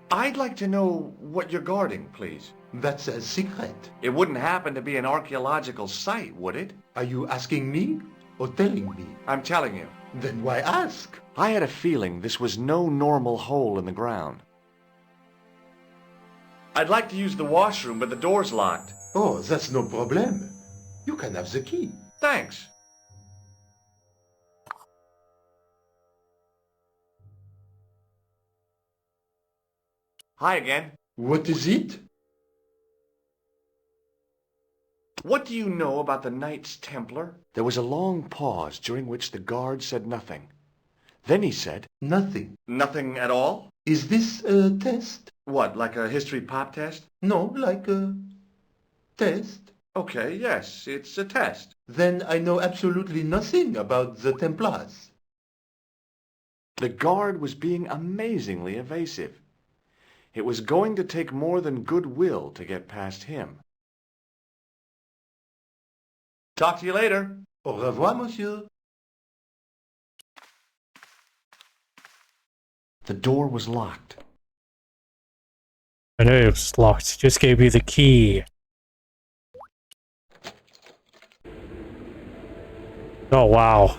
I'd like to know what you're guarding, please. That's a secret. It wouldn't happen to be an archaeological site, would it? Are you asking me or telling me? I'm telling you. Then why ask? I had a feeling this was no normal hole in the ground. I'd like to use the washroom, but the door's locked. Oh, that's no problem. You can have the key. Thanks. Hi again. What is it? What do you know about the Knights Templar? There was a long pause during which the guard said nothing. Then he said, Nothing. Nothing at all? Is this a test? What, like a history pop test? No, like a test. Okay, yes, it's a test. Then I know absolutely nothing about the Templars. The guard was being amazingly evasive. It was going to take more than goodwill to get past him. Talk to you later. Au revoir, monsieur. The door was locked. I know it was locked. Just gave you the key. Oh wow.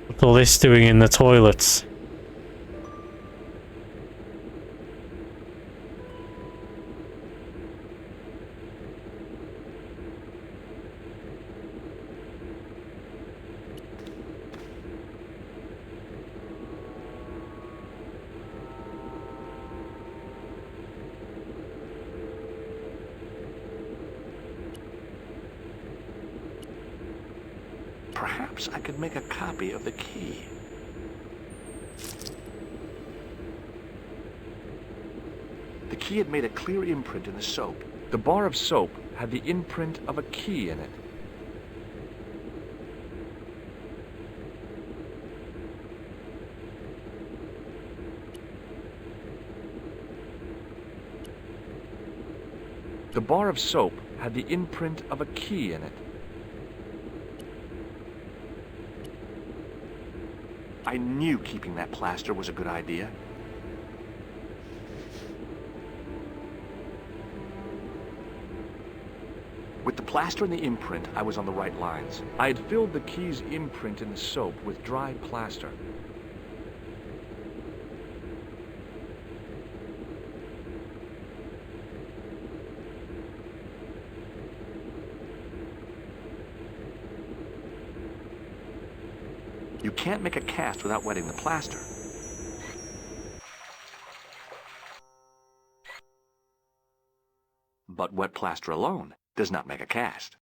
What's all this doing in the toilets? Perhaps I could make a copy of the key. The key had made a clear imprint in the soap. The bar of soap had the imprint of a key in it. The bar of soap had the imprint of a key in it. I knew keeping that plaster was a good idea. With the plaster and the imprint, I was on the right lines. I had filled the key's imprint in the soap with dry plaster. You can't make a cast without wetting the plaster. But wet plaster alone does not make a cast.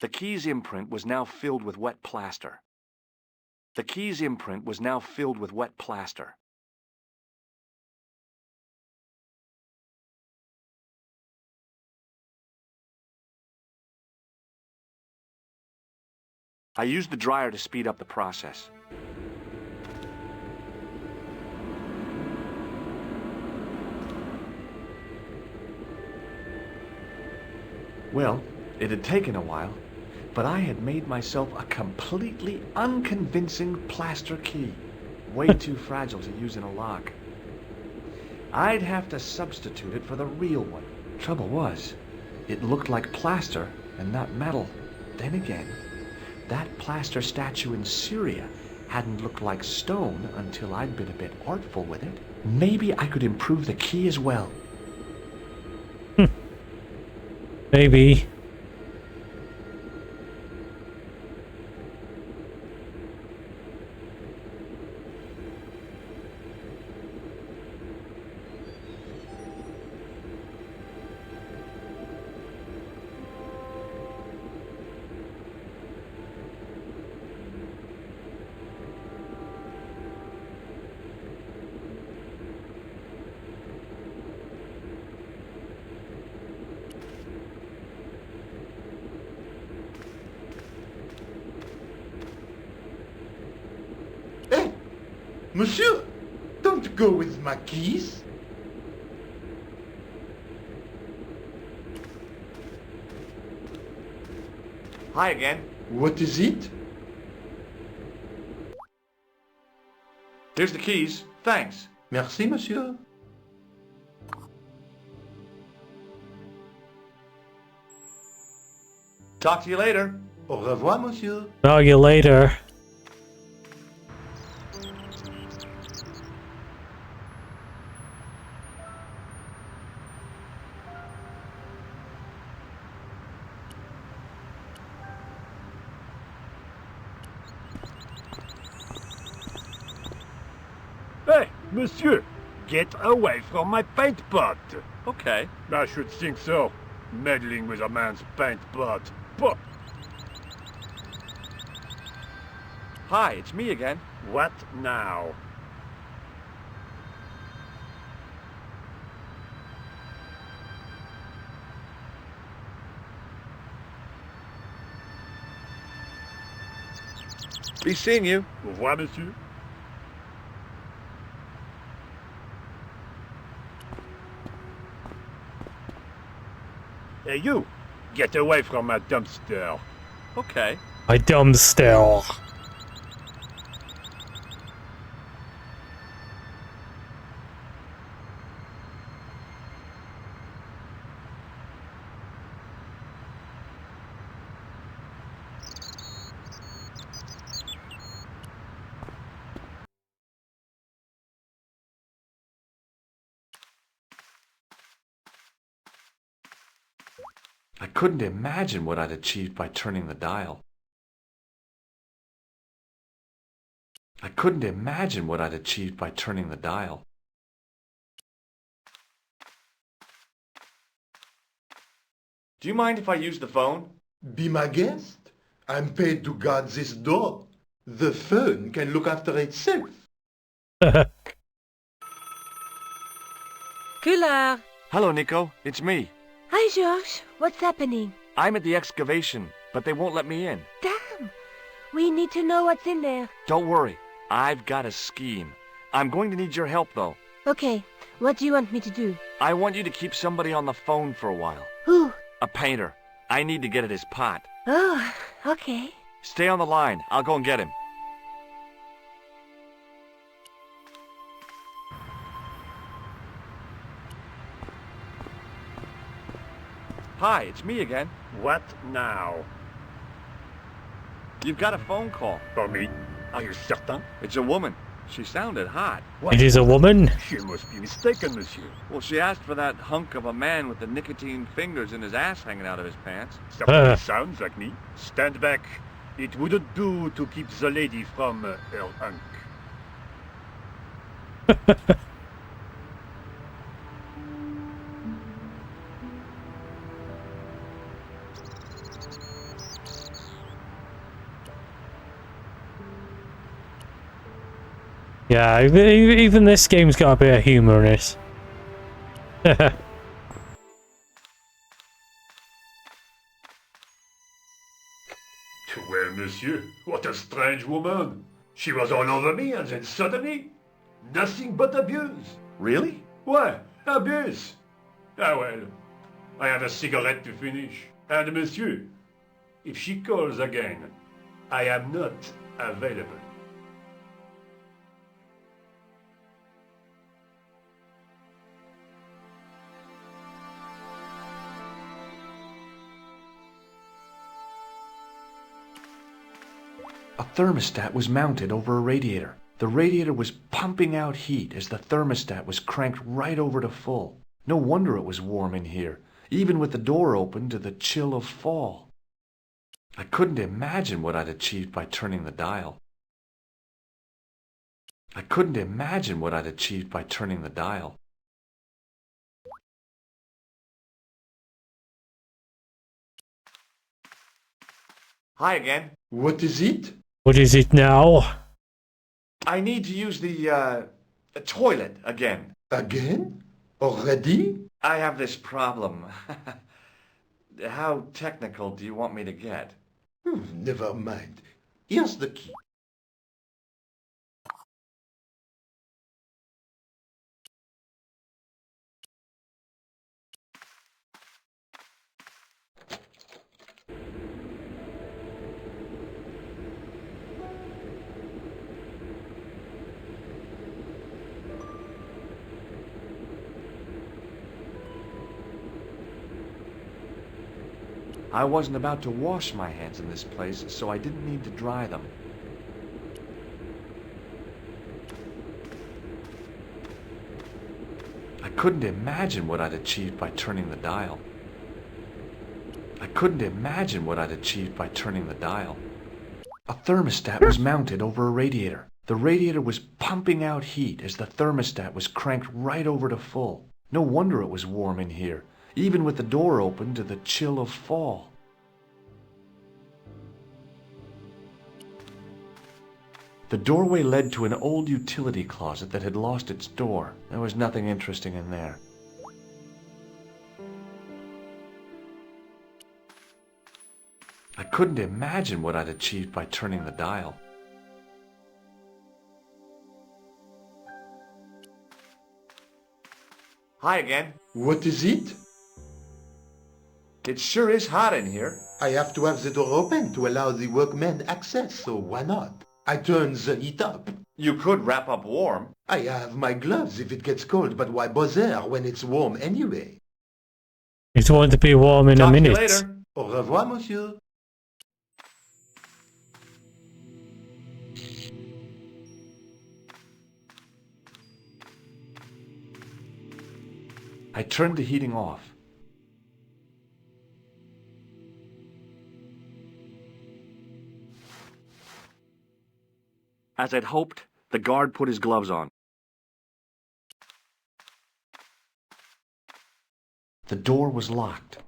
The key's imprint was now filled with wet plaster. The key's imprint was now filled with wet plaster. I used the dryer to speed up the process. Well, it had taken a while, but I had made myself a completely unconvincing plaster key, way too fragile to use in a lock. I'd have to substitute it for the real one. Trouble was, it looked like plaster and not metal. Then again, that plaster statue in Syria hadn't looked like stone until I'd been a bit artful with it. Maybe I could improve the key as well. Maybe. Monsieur, don't go with my keys. Hi again. What is it? Here's the keys. Thanks. Merci, monsieur. Talk to you later. Au revoir, monsieur. Talk you later. Monsieur, get away from my paint pot. Okay. I should think so. Meddling with a man's paint pot. Pah! Hi, it's me again. What now? Be seeing you. Au revoir, monsieur. Hey, you! Get away from my dumpster. Okay. My dumb still. I couldn't imagine what I'd achieved by turning the dial. I couldn't imagine what I'd achieved by turning the dial. Do you mind if I use the phone? Be my guest. I'm paid to guard this door. The phone can look after itself. Coulard! Hello, Nico. It's me. Hi, Georges. What's happening? I'm at the excavation, but they won't let me in. Damn! We need to know what's in there. Don't worry. I've got a scheme. I'm going to need your help, though. Okay, what do you want me to do? I want you to keep somebody on the phone for a while. Who? A painter. I need to get at his pot. Oh, okay. Stay on the line. I'll go and get him. Hi, it's me again. What now? You've got a phone call. For me? Are you certain? It's a woman. She sounded hot. What? It is a woman? She must be mistaken, monsieur. Well, she asked for that hunk of a man with the nicotine fingers and his ass hanging out of his pants. Certainly sounds like me. Stand back. It wouldn't do to keep the lady from her hunk. Yeah, even this game's got a bit of humour in it. Well, monsieur, what a strange woman. She was all over me and then suddenly, nothing but abuse. Really? What? Abuse? Ah well, I have a cigarette to finish. And monsieur, if she calls again, I am not available. A thermostat was mounted over a radiator. The radiator was pumping out heat as the thermostat was cranked right over to full. No wonder it was warm in here, even with the door open to the chill of fall. I couldn't imagine what I'd achieved by turning the dial. I couldn't imagine what I'd achieved by turning the dial. Hi again. What is it? What is it now? I need to use the toilet again. Again? Already? I have this problem. How technical do you want me to get? Never mind. Here's the key. I wasn't about to wash my hands in this place, so I didn't need to dry them. I couldn't imagine what I'd achieved by turning the dial. I couldn't imagine what I'd achieved by turning the dial. A thermostat was mounted over a radiator. The radiator was pumping out heat as the thermostat was cranked right over to full. No wonder it was warm in here, even with the door open to the chill of fall. The doorway led to an old utility closet that had lost its door. There was nothing interesting in there. I couldn't imagine what I'd achieved by turning the dial. Hi again. What is it? It sure is hot in here. I have to have the door open to allow the workmen access, so why not? I turn the heat up. You could wrap up warm. I have my gloves if it gets cold, but why bother when it's warm anyway? It's going to be warm in a minute. Talk to you later. Au revoir, monsieur. I turned the heating off. As I'd hoped, the guard put his gloves on. The door was locked.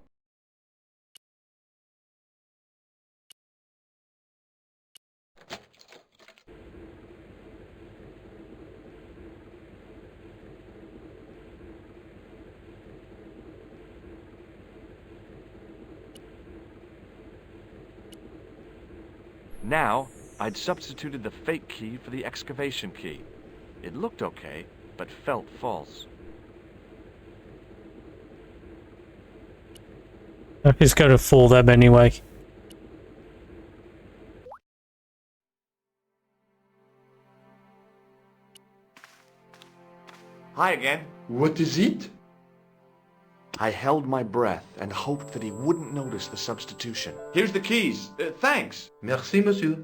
Now, I'd substituted the fake key for the excavation key. It looked okay, but felt false. He's going to fool them anyway. Hi again. What is it? I held my breath and hoped that he wouldn't notice the substitution. Here's the keys. Thanks. Merci, monsieur.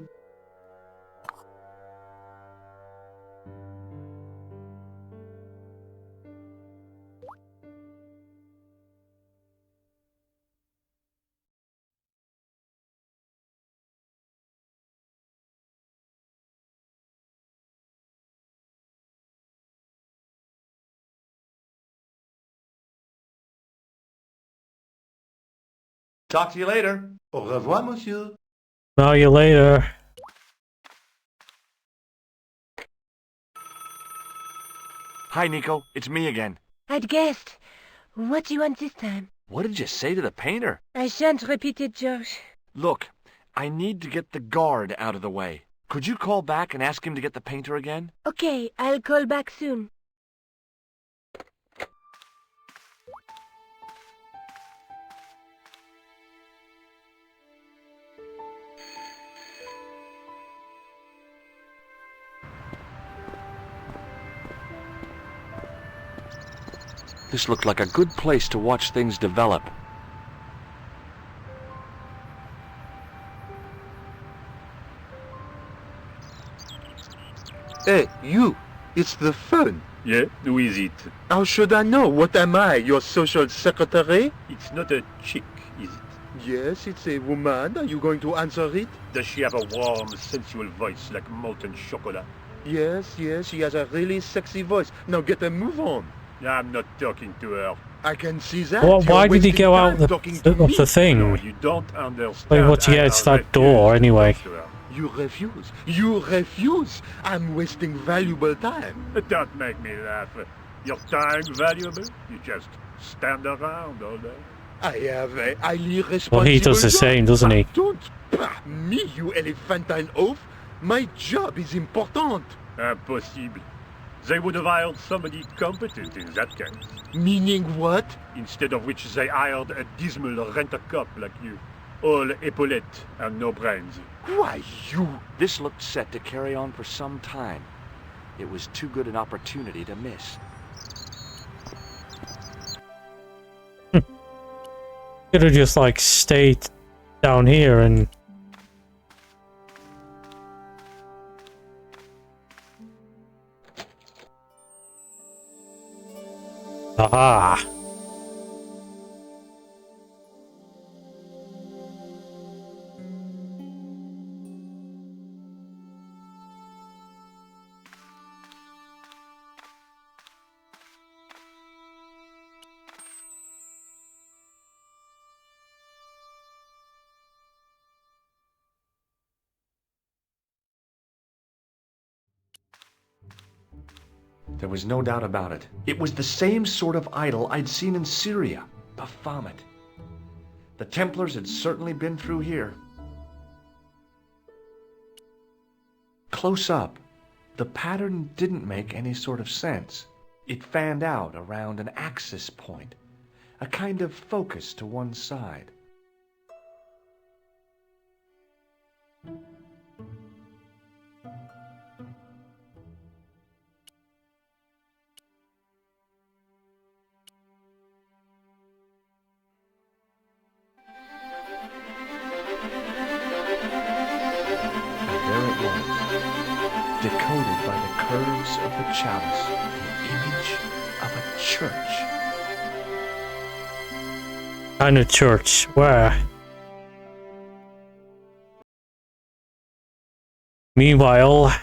Talk to you later. Au revoir, monsieur. Smell you later. Hi, Nico. It's me again. I'd guessed. What do you want this time? What did you say to the painter? I shan't repeat it, Josh. Look, I need to get the guard out of the way. Could you call back and ask him to get the painter again? Okay, I'll call back soon. This looked like a good place to watch things develop. Hey, you! It's the phone. Yeah, who is it? How should I know? What am I, your social secretary? It's not a chick, is it? Yes, it's a woman. Are you going to answer it? Does she have a warm, sensual voice like molten chocolate? Yes, she has a really sexy voice. Now get a move on. I'm not talking to her. I can see that. Well, why You're did he wasting go time out talking of to me. the thing? No, you don't understand. Wait, what? Yeah, it's that door anyway. You refuse. You refuse. I'm wasting valuable time. Don't make me laugh. Your time valuable? You just stand around all day. I have a highly responsible Well, he does the job. same, doesn't he? Don't me, you elephantine oaf. My job is important. Impossible. They would have hired somebody competent in that case. Meaning what? Instead of which they hired a dismal rent-a-cop like you. All epaulettes and no brains. Why, you... This looked set to carry on for some time. It was too good an opportunity to miss. Could have just like stayed down here and... Aha! There was no doubt about it. It was the same sort of idol I'd seen in Syria, Baphomet. The Templars had certainly been through here. Close up, the pattern didn't make any sort of sense. It fanned out around an axis point, a kind of focus to one side. Decoded by the curves of the chalice, the image of a church. Kind of church. Where? Meanwhile,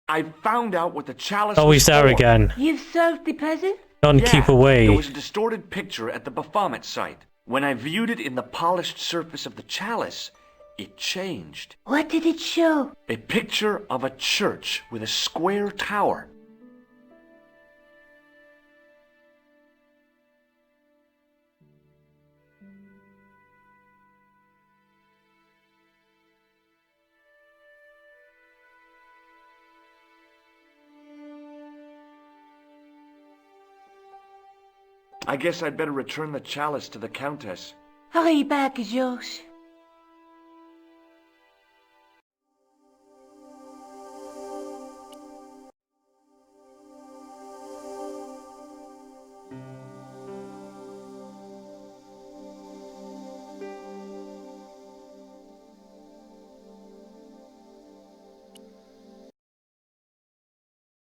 I found out what the chalice oh, he's there again. You've solved the puzzle? Don't keep away. There was a distorted picture at the Baphomet site. When I viewed it in the polished surface of the chalice, it changed. What did it show? A picture of a church with a square tower. I guess I'd better return the chalice to the Countess. Hurry back, Georges.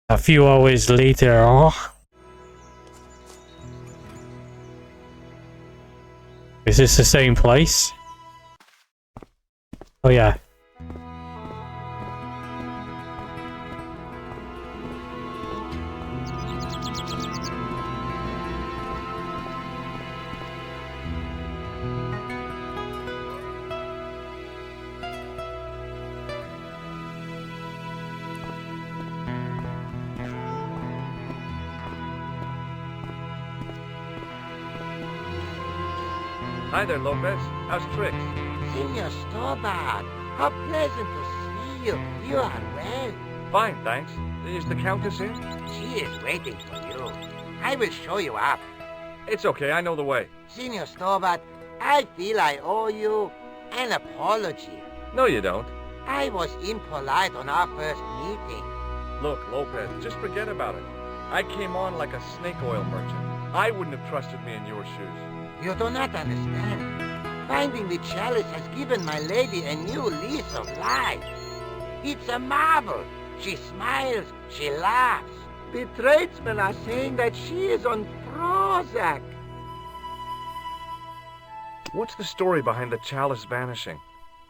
A few hours later, is this the same place? Oh yeah. Hi there, Lopez. How's tricks? Senor Stobart, how pleasant to see you. You are well. Fine, thanks. Is the Countess in? She is waiting for you. I will show you up. It's okay, I know the way. Senor Stobart, I feel I owe you an apology. No, you don't. I was impolite on our first meeting. Look, Lopez, just forget about it. I came on like a snake oil merchant. I wouldn't have trusted me in your shoes. You do not understand. Finding the chalice has given my lady a new lease of life. It's a marvel. She smiles, she laughs. The tradesmen are saying that she is on Prozac. What's the story behind the chalice vanishing?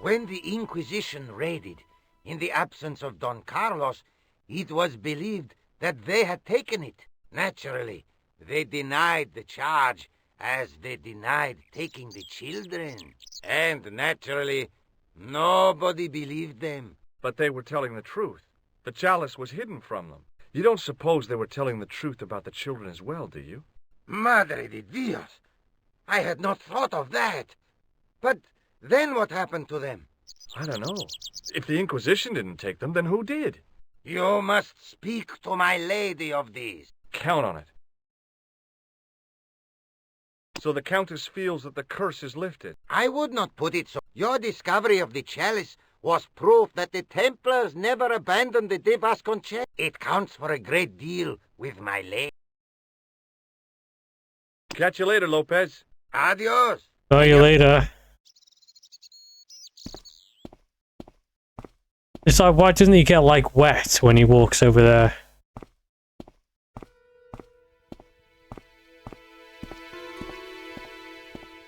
When the Inquisition raided, in the absence of Don Carlos, it was believed that they had taken it. Naturally, they denied the charge, as they denied taking the children. And naturally, nobody believed them. But they were telling the truth. The chalice was hidden from them. You don't suppose they were telling the truth about the children as well, do you? Madre de Dios! I had not thought of that. But then what happened to them? I don't know. If the Inquisition didn't take them, then who did? You must speak to my lady of these. Count on it. So the Countess feels that the curse is lifted. I would not put it so. Your discovery of the chalice was proof that the Templars never abandoned the de Vasconcelos. It counts for a great deal with my lady. Catch you later, Lopez. Adios. See you later. It's like, why doesn't he get, like, wet when he walks over there?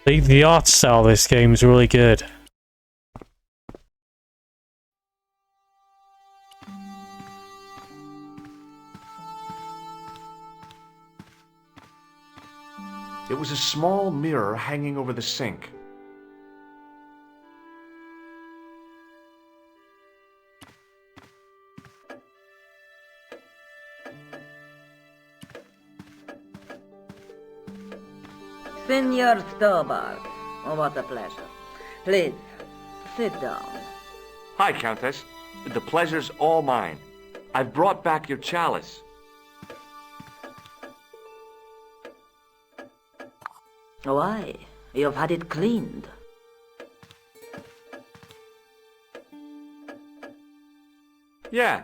The art style of this game is really good. It was a small mirror hanging over the sink. Senor Stobart. Oh, what a pleasure. Please, sit down. Hi, Countess. The pleasure's all mine. I've brought back your chalice. Why? You've had it cleaned. Yeah,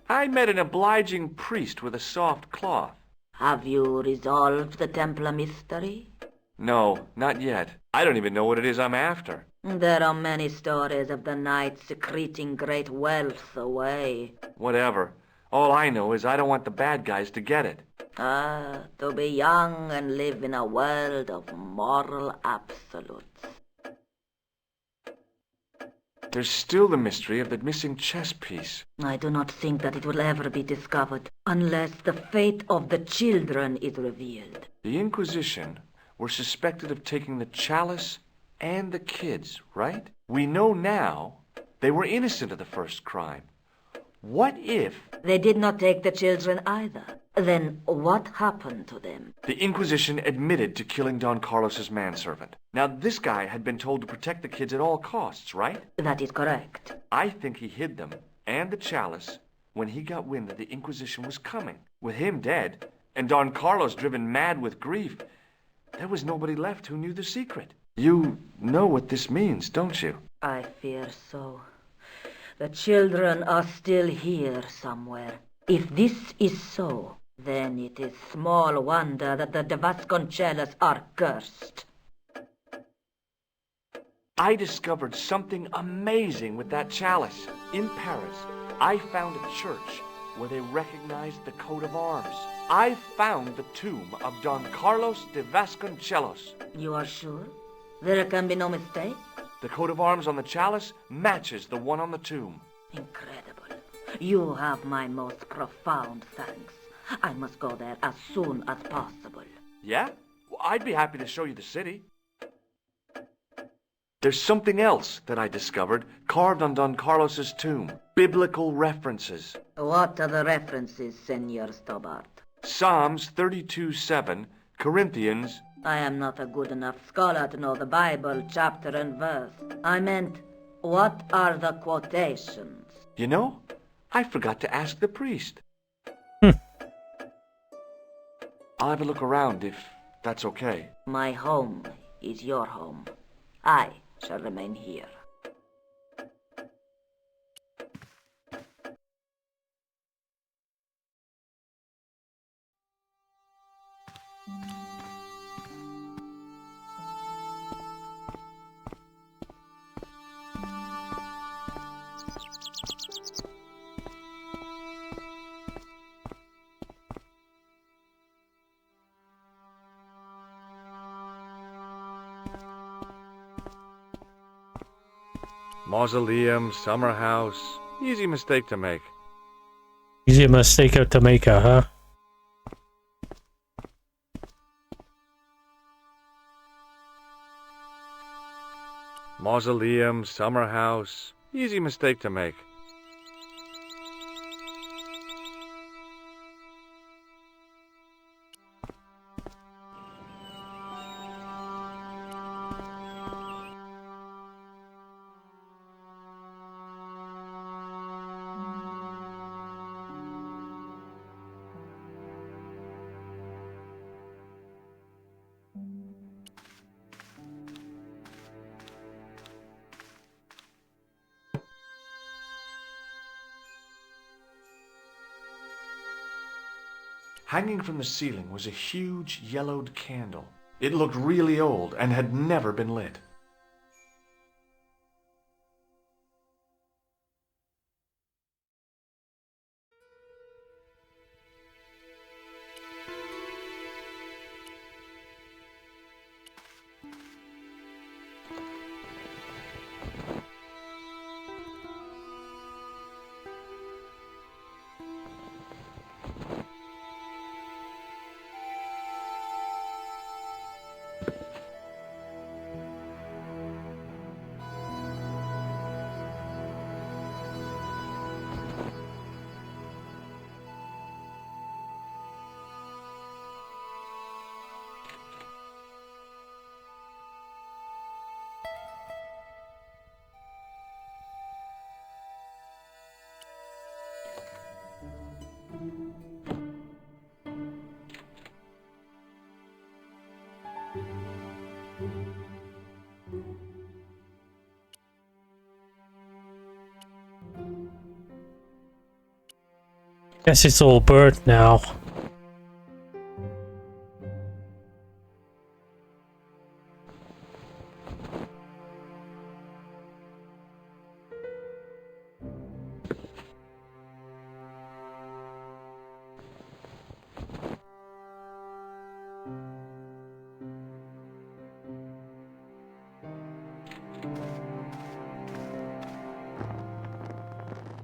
I met an obliging priest with a soft cloth. Have you resolved the Templar mystery? No, not yet. I don't even know what it is I'm after. There are many stories of the knights secreting great wealth away. Whatever. All I know is I don't want the bad guys to get it. Ah, to be young and live in a world of moral absolutes. There's still the mystery of the missing chess piece. I do not think that it will ever be discovered unless the fate of the children is revealed. The Inquisition were suspected of taking the chalice and the kids, right? We know now they were innocent of the first crime. What if... They did not take the children either. Then what happened to them? The Inquisition admitted to killing Don Carlos's manservant. Now, this guy had been told to protect the kids at all costs, right? That is correct. I think he hid them and the chalice when he got wind that the Inquisition was coming. With him dead, and Don Carlos driven mad with grief, there was nobody left who knew the secret. You know what this means, don't you? I fear so. The children are still here somewhere. If this is so, then it is small wonder that the de Vasconcellos are cursed. I discovered something amazing with that chalice. In Paris, I found a church where they recognized the coat of arms. I found the tomb of Don Carlos de Vasconcellos. You are sure? There can be no mistake? The coat of arms on the chalice matches the one on the tomb. Incredible. You have my most profound thanks. I must go there as soon as possible. Yeah? Well, I'd be happy to show you the city. There's something else that I discovered carved on Don Carlos's tomb. Biblical references. What are the references, Senor Stobart? Psalms 32:7, Corinthians... I am not a good enough scholar to know the Bible chapter and verse. I meant, what are the quotations? You know, I forgot to ask the priest. I'll have a look around if that's okay. My home is your home. I shall remain here. Mausoleum, summer house. Easy mistake to make. Easy mistake to make, huh? Mausoleum, summer house. Easy mistake to make. Hanging from the ceiling was a huge yellowed candle. It looked really old and had never been lit. Guess it's all burnt now.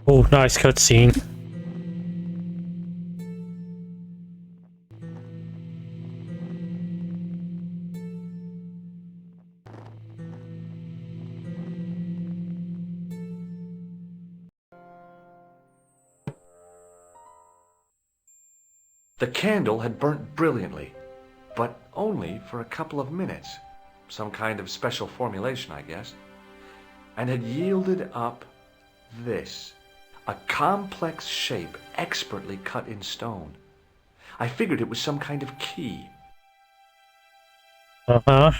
Oh, nice cutscene. The candle had burnt brilliantly, but only for a couple of minutes. Some kind of special formulation, I guess. And had yielded up this. A complex shape expertly cut in stone. I figured it was some kind of key. Uh-huh.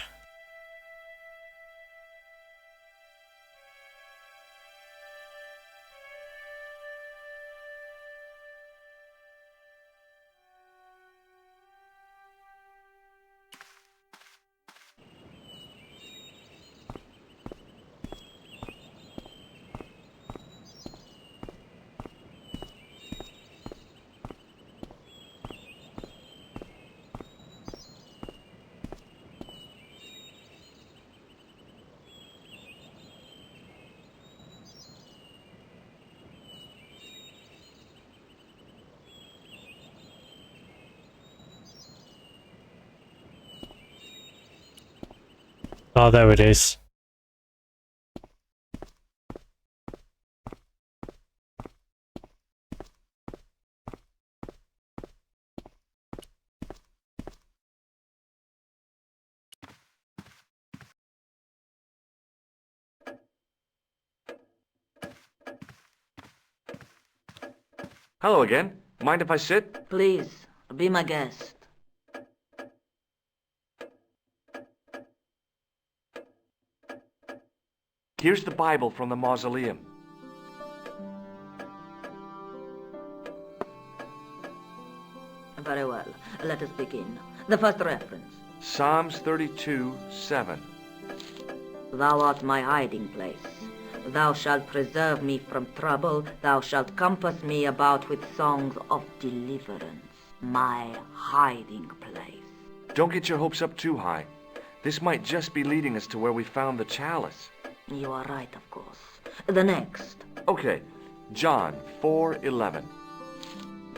Oh, there it is. Hello again. Mind if I sit? Please, be my guest. Here's the Bible from the mausoleum. Very well. Let us begin. The first reference. Psalms 32:7. Thou art my hiding place. Thou shalt preserve me from trouble. Thou shalt compass me about with songs of deliverance. My hiding place. Don't get your hopes up too high. This might just be leading us to where we found the chalice. You are right, of course. The next. Okay, John 4:11.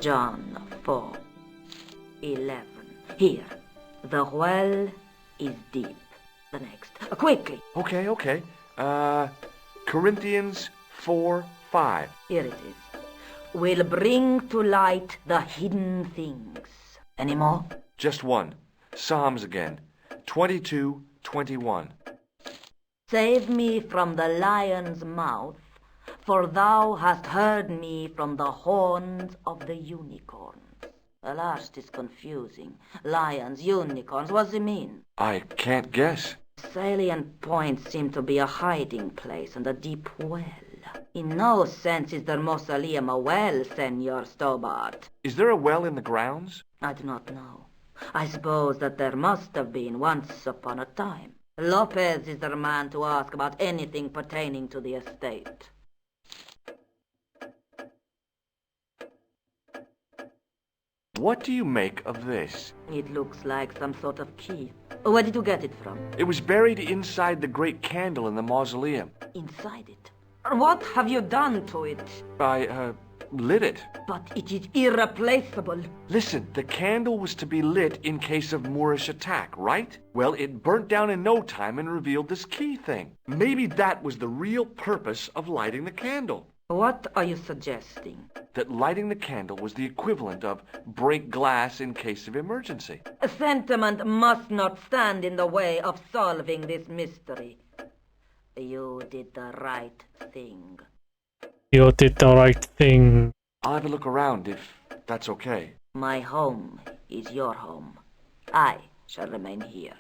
John 4:11. Here. The well is deep. The next. Quickly. Okay. Corinthians 4:5. Here it is. Will bring to light the hidden things. Any more? Just one. Psalms again. 22:21. Save me from the lion's mouth, for thou hast heard me from the horns of the unicorns. Alas, 'tis confusing. Lions, unicorns, what does it mean? I can't guess. Salient points seem to be a hiding place and a deep well. In no sense is the mausoleum a well, Senor Stobart. Is there a well in the grounds? I do not know. I suppose that there must have been once upon a time. Lopez is the man to ask about anything pertaining to the estate. What do you make of this? It looks like some sort of key. Where did you get it from? It was buried inside the great candle in the mausoleum. Inside it? What have you done to it? I, lit it. But it is irreplaceable. Listen, the candle was to be lit in case of Moorish attack, right? Well, it burnt down in no time and revealed this key thing. Maybe that was the real purpose of lighting the candle. What are you suggesting? That lighting the candle was the equivalent of break glass in case of emergency. Sentiment must not stand in the way of solving this mystery. You did the right thing. You did the right thing. I'll have a look around if that's okay. My home is your home. I shall remain here.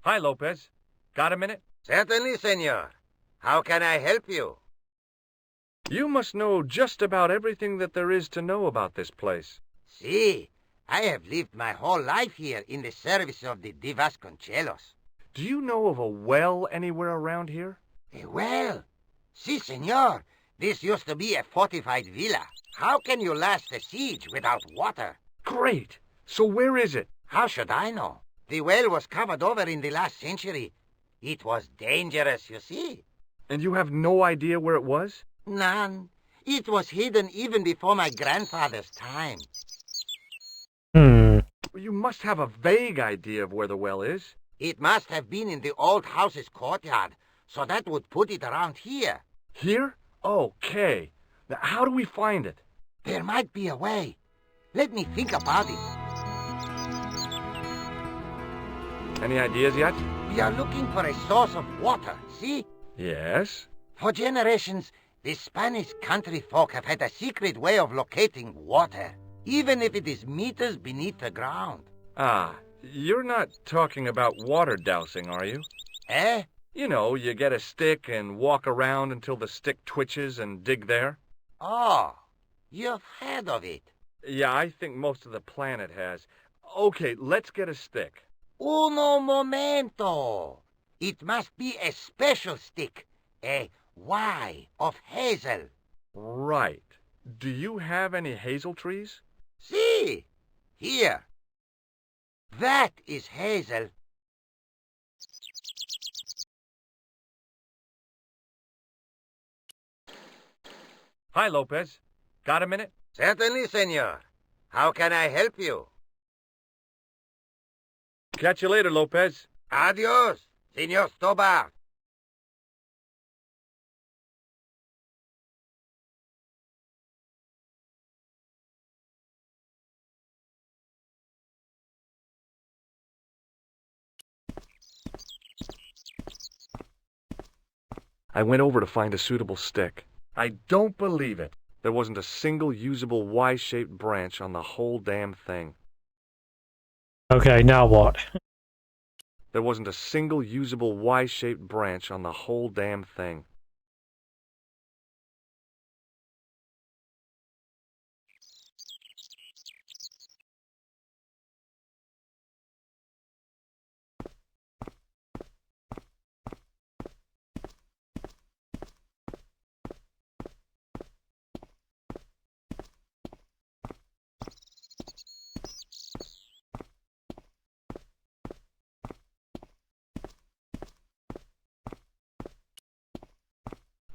Hi, Lopez. Got a minute? Certainly, senor. How can I help you? You must know just about everything that there is to know about this place. See, I have lived my whole life here in the service of the de Vasconcelos. Do you know of a well anywhere around here? A well? Si, senor. This used to be a fortified villa. How can you last a siege without water? Great! So where is it? How should I know? The well was covered over in the last century. It was dangerous, you see. And you have no idea where it was? None. It was hidden even before my grandfather's time. You must have a vague idea of where the well is. It must have been in the old house's courtyard, so that would put it around here. Here? Okay. Now, how do we find it? There might be a way. Let me think about it. Any ideas yet? We are looking for a source of water, see? Yes? For generations, the Spanish country folk have had a secret way of locating water, even if it is meters beneath the ground. Ah, you're not talking about water dousing, are you? Eh? You know, you get a stick and walk around until the stick twitches and dig there. Oh, you've heard of it. Yeah, I think most of the planet has. Okay, let's get a stick. Uno momento. It must be a special stick. A Y of hazel. Right. Do you have any hazel trees? See, here. That is hazel. Hi, Lopez. Got a minute? Certainly, senor. How can I help you? Catch you later, Lopez. Adios, senor Stobart. I went over to find a suitable stick. I don't believe it. There wasn't a single usable Y-shaped branch on the whole damn thing. Okay, now what? There wasn't a single usable Y-shaped branch on the whole damn thing.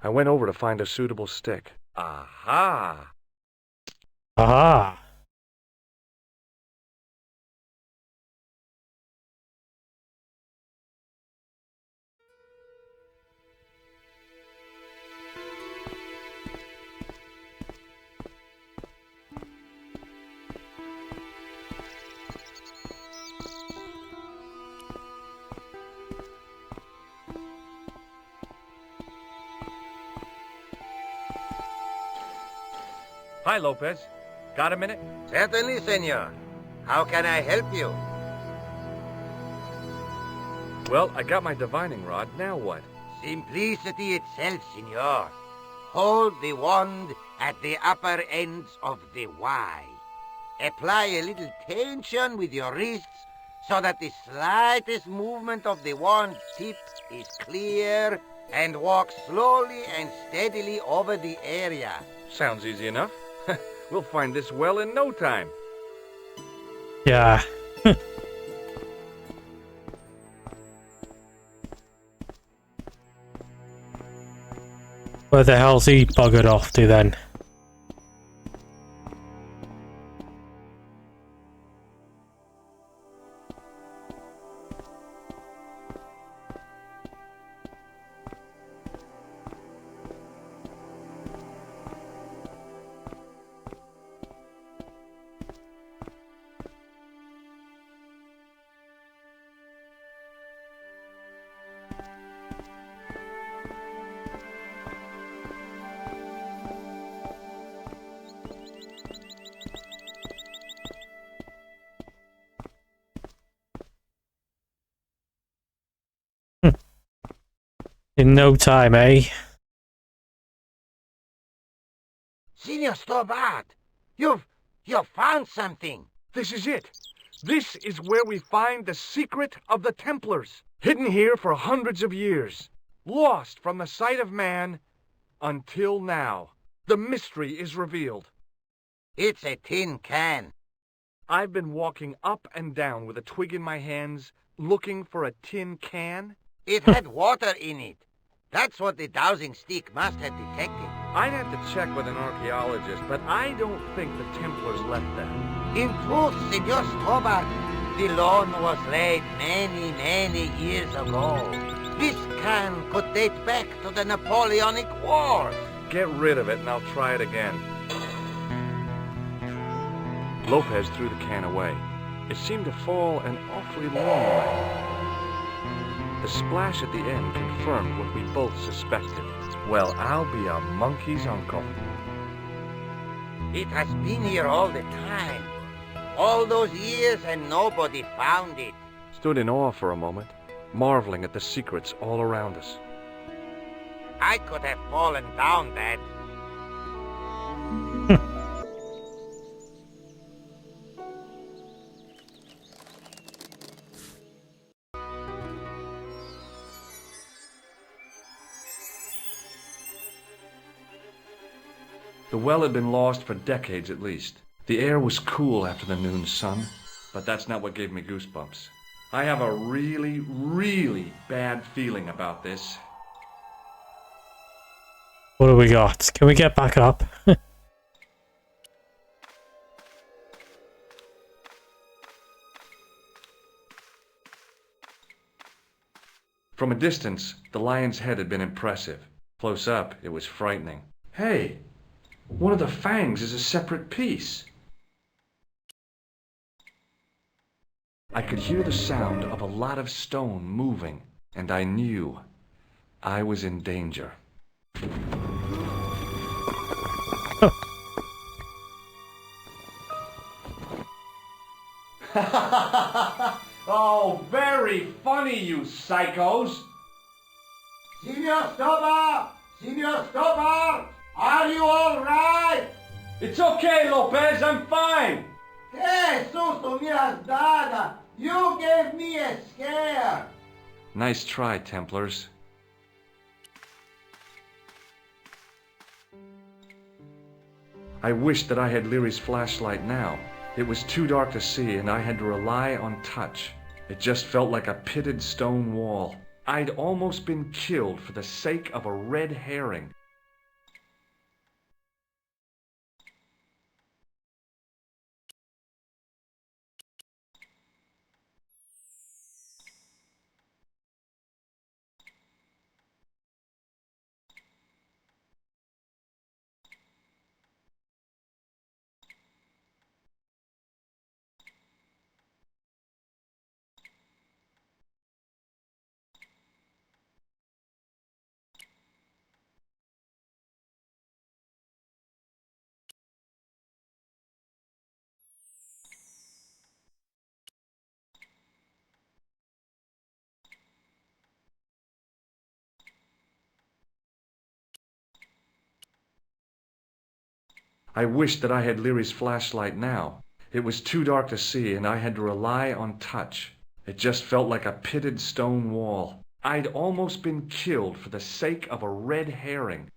I went over to find a suitable stick. Aha! Aha! Hi, Lopez. Got a minute? Certainly, senor. How can I help you? Well, I got my divining rod. Now what? Simplicity itself, senor. Hold the wand at the upper ends of the Y. Apply a little tension with your wrists so that the slightest movement of the wand tip is clear, and walk slowly and steadily over the area. Sounds easy enough. We'll find this well in no time. Yeah. Where the hell's he buggered off to then? In no time, eh? Senor Stobart, you've found something. This is it. This is where we find the secret of the Templars. Hidden here for hundreds of years. Lost from the sight of man until now. The mystery is revealed. It's a tin can. I've been walking up and down with a twig in my hands, looking for a tin can. It had water in it. That's what the dowsing stick must have detected. I'd have to check with an archaeologist, but I don't think the Templars left that. In truth, Senor Stobart, the loan was laid many, many years ago. This can could date back to the Napoleonic Wars. Get rid of it and I'll try it again. Lopez threw the can away. It seemed to fall an awfully long way. The splash at the end confirmed what we both suspected. Well, I'll be a monkey's uncle. It has been here all the time. All those years and nobody found it. Stood in awe for a moment, marveling at the secrets all around us. I could have fallen down that. The well had been lost for decades at least. The air was cool after the noon sun, but that's not what gave me goosebumps. I have a really, really bad feeling about this. What do we got? Can we get back up? From a distance, the lion's head had been impressive. Close up, it was frightening. Hey! One of the fangs is a separate piece. I could hear the sound of a lot of stone moving, and I knew I was in danger. Oh, very funny, you psychos! Senor Stobart! Senor Stobart! Are you all right? It's okay, Lopez, I'm fine! Que susto me has dado! You gave me a scare! Nice try, Templars. I wished that I had Leary's flashlight now. It was too dark to see, and I had to rely on touch. It just felt like a pitted stone wall. I'd almost been killed for the sake of a red herring. I wished that I had Leary's flashlight now. It was too dark to see, and I had to rely on touch. It just felt like a pitted stone wall. I'd almost been killed for the sake of a red herring.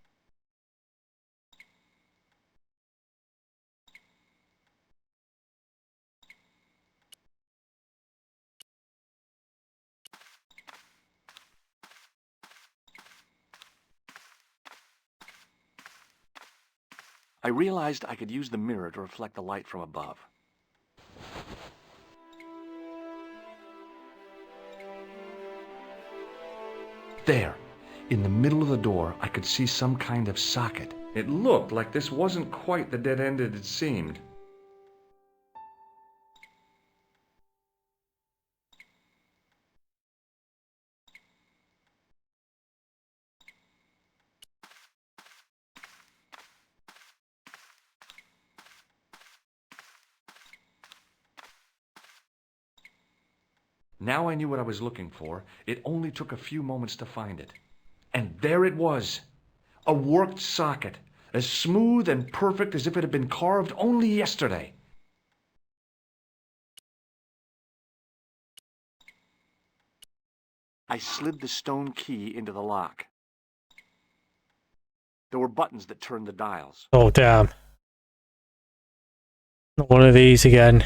I realized I could use the mirror to reflect the light from above. There, in the middle of the door, I could see some kind of socket. It looked like this wasn't quite the dead end it had seemed. Now I knew what I was looking for. It only took a few moments to find it. And there it was. A worked socket, as smooth and perfect as if it had been carved only yesterday. I slid the stone key into the lock. There were buttons that turned the dials. Oh, damn. Not one of these again.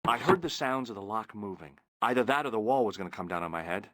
I heard the sounds of the lock moving. Either that or the wall was going to come down on my head.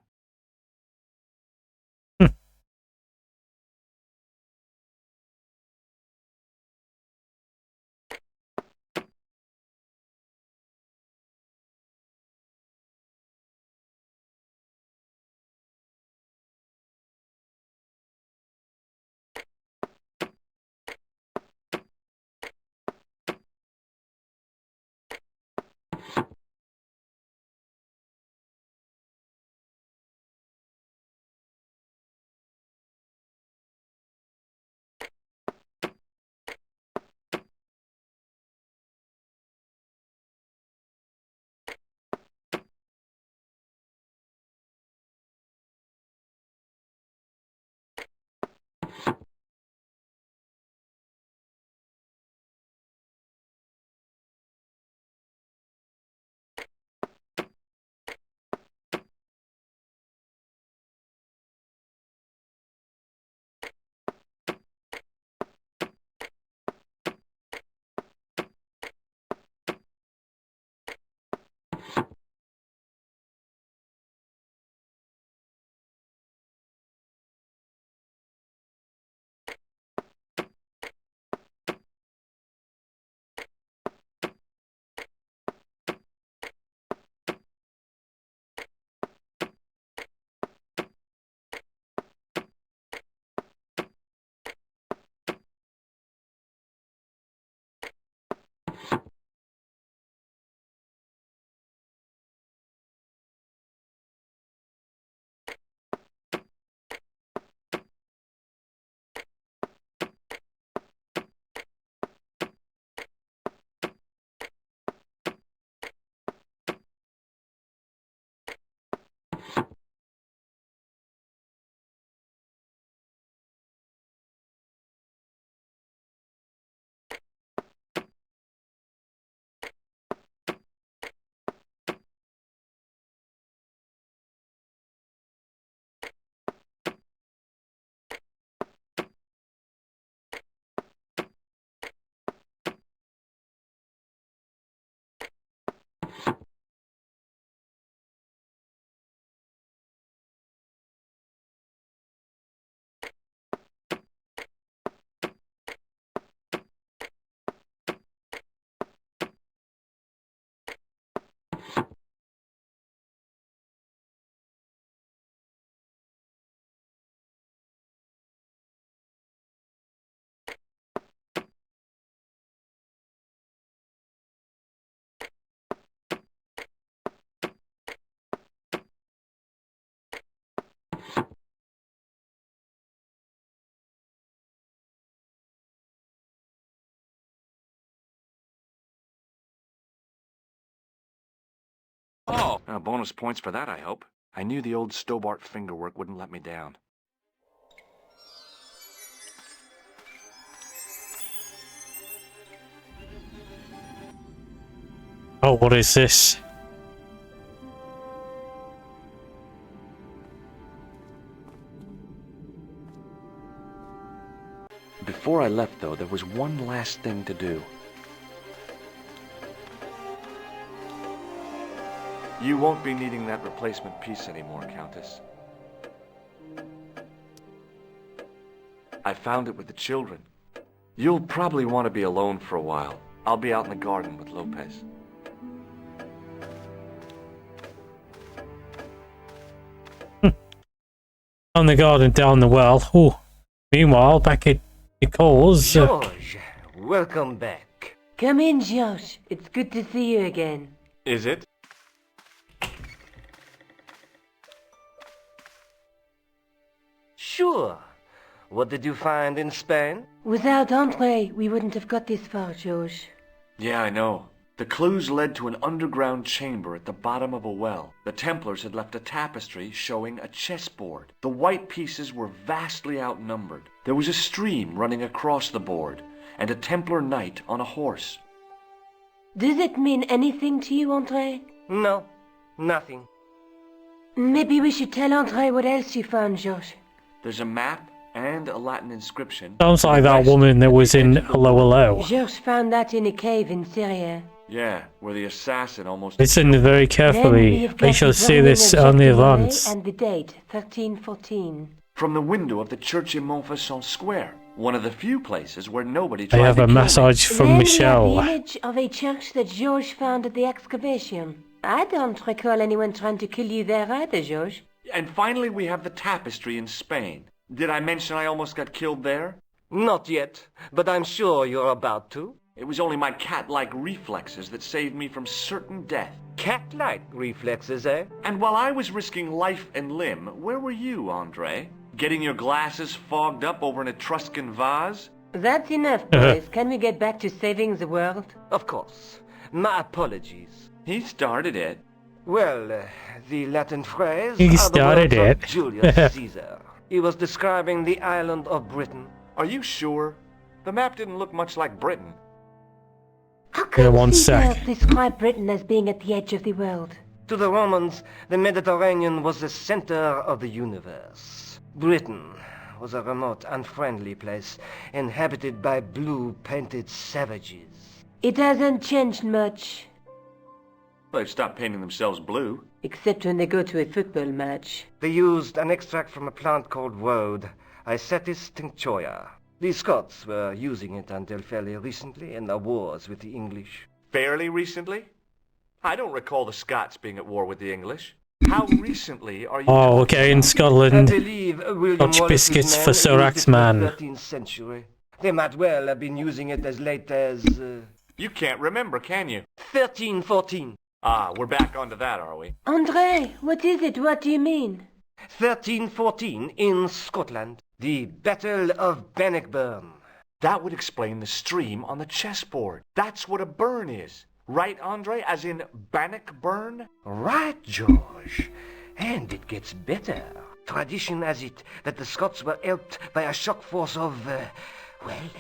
Oh! Bonus points for that, I hope. I knew the old Stobart fingerwork wouldn't let me down. Oh, what is this? Before I left, though, there was one last thing to do. You won't be needing that replacement piece anymore, Countess. I found it with the children. You'll probably want to be alone for a while. I'll be out in the garden with Lopez. On the garden, down the well. Oh, meanwhile, back at the cause. George, welcome back. Come in, Josh. It's good to see you again. Is it? Sure. What did you find in Spain? Without Andre, we wouldn't have got this far, George. Yeah, I know. The clues led to an underground chamber at the bottom of a well. The Templars had left a tapestry showing a chessboard. The white pieces were vastly outnumbered. There was a stream running across the board, and a Templar knight on a horse. Does it mean anything to you, Andre? No, nothing. Maybe we should tell Andre what else you found, Josh. There's a map and a Latin inscription. Sounds like that woman that was in Hello Hello. George found that in a cave in Syria. Yeah, where the assassin almost... Listen very carefully. We shall see this on the advance. And the date, 1314. From the window of the church in Montfaucon Square, one of the few places where nobody I tried have to a kill message me. from Then Michelle. we have the image of a church that George found at the excavation. I don't recall anyone trying to kill you there either, George. And finally we have the tapestry in Spain. Did I mention I almost got killed there? Not yet, but I'm sure you're about to. It was only my cat-like reflexes that saved me from certain death. Cat-like reflexes, eh? And while I was risking life and limb, where were you, Andre? Getting your glasses fogged up over an Etruscan vase? That's enough, boys. Can we get back to saving the world? Of course. My apologies. He started it. Well, the Latin phrase... He are the started words it. of Julius Caesar. He was describing the island of Britain. Are you sure? The map didn't look much like Britain. How come one Caesar sec. described Britain as being at the edge of the world? To the Romans, the Mediterranean was the center of the universe. Britain was a remote, unfriendly place, inhabited by blue-painted savages. It hasn't changed much. They've stopped painting themselves blue. Except when they go to a football match. They used an extract from a plant called woad, Isetis tinctoria. The Scots were using it until fairly recently in their wars with the English. Fairly recently? I don't recall the Scots being at war with the English. How recently are you... Oh, okay, in I Scotland. believe William Scotch Wallace's biscuits men for used Sir it Axeman. in the 13th century. They might well have been using it as late as... You can't remember, can you? 1314. Ah, we're back onto that, are we? Andre, what is it? What do you mean? 1314 in Scotland. The Battle of Bannockburn. That would explain the stream on the chessboard. That's what a burn is. Right, Andre? As in Bannockburn? Right, George. And it gets better. Tradition has it that the Scots were helped by a shock force of, well,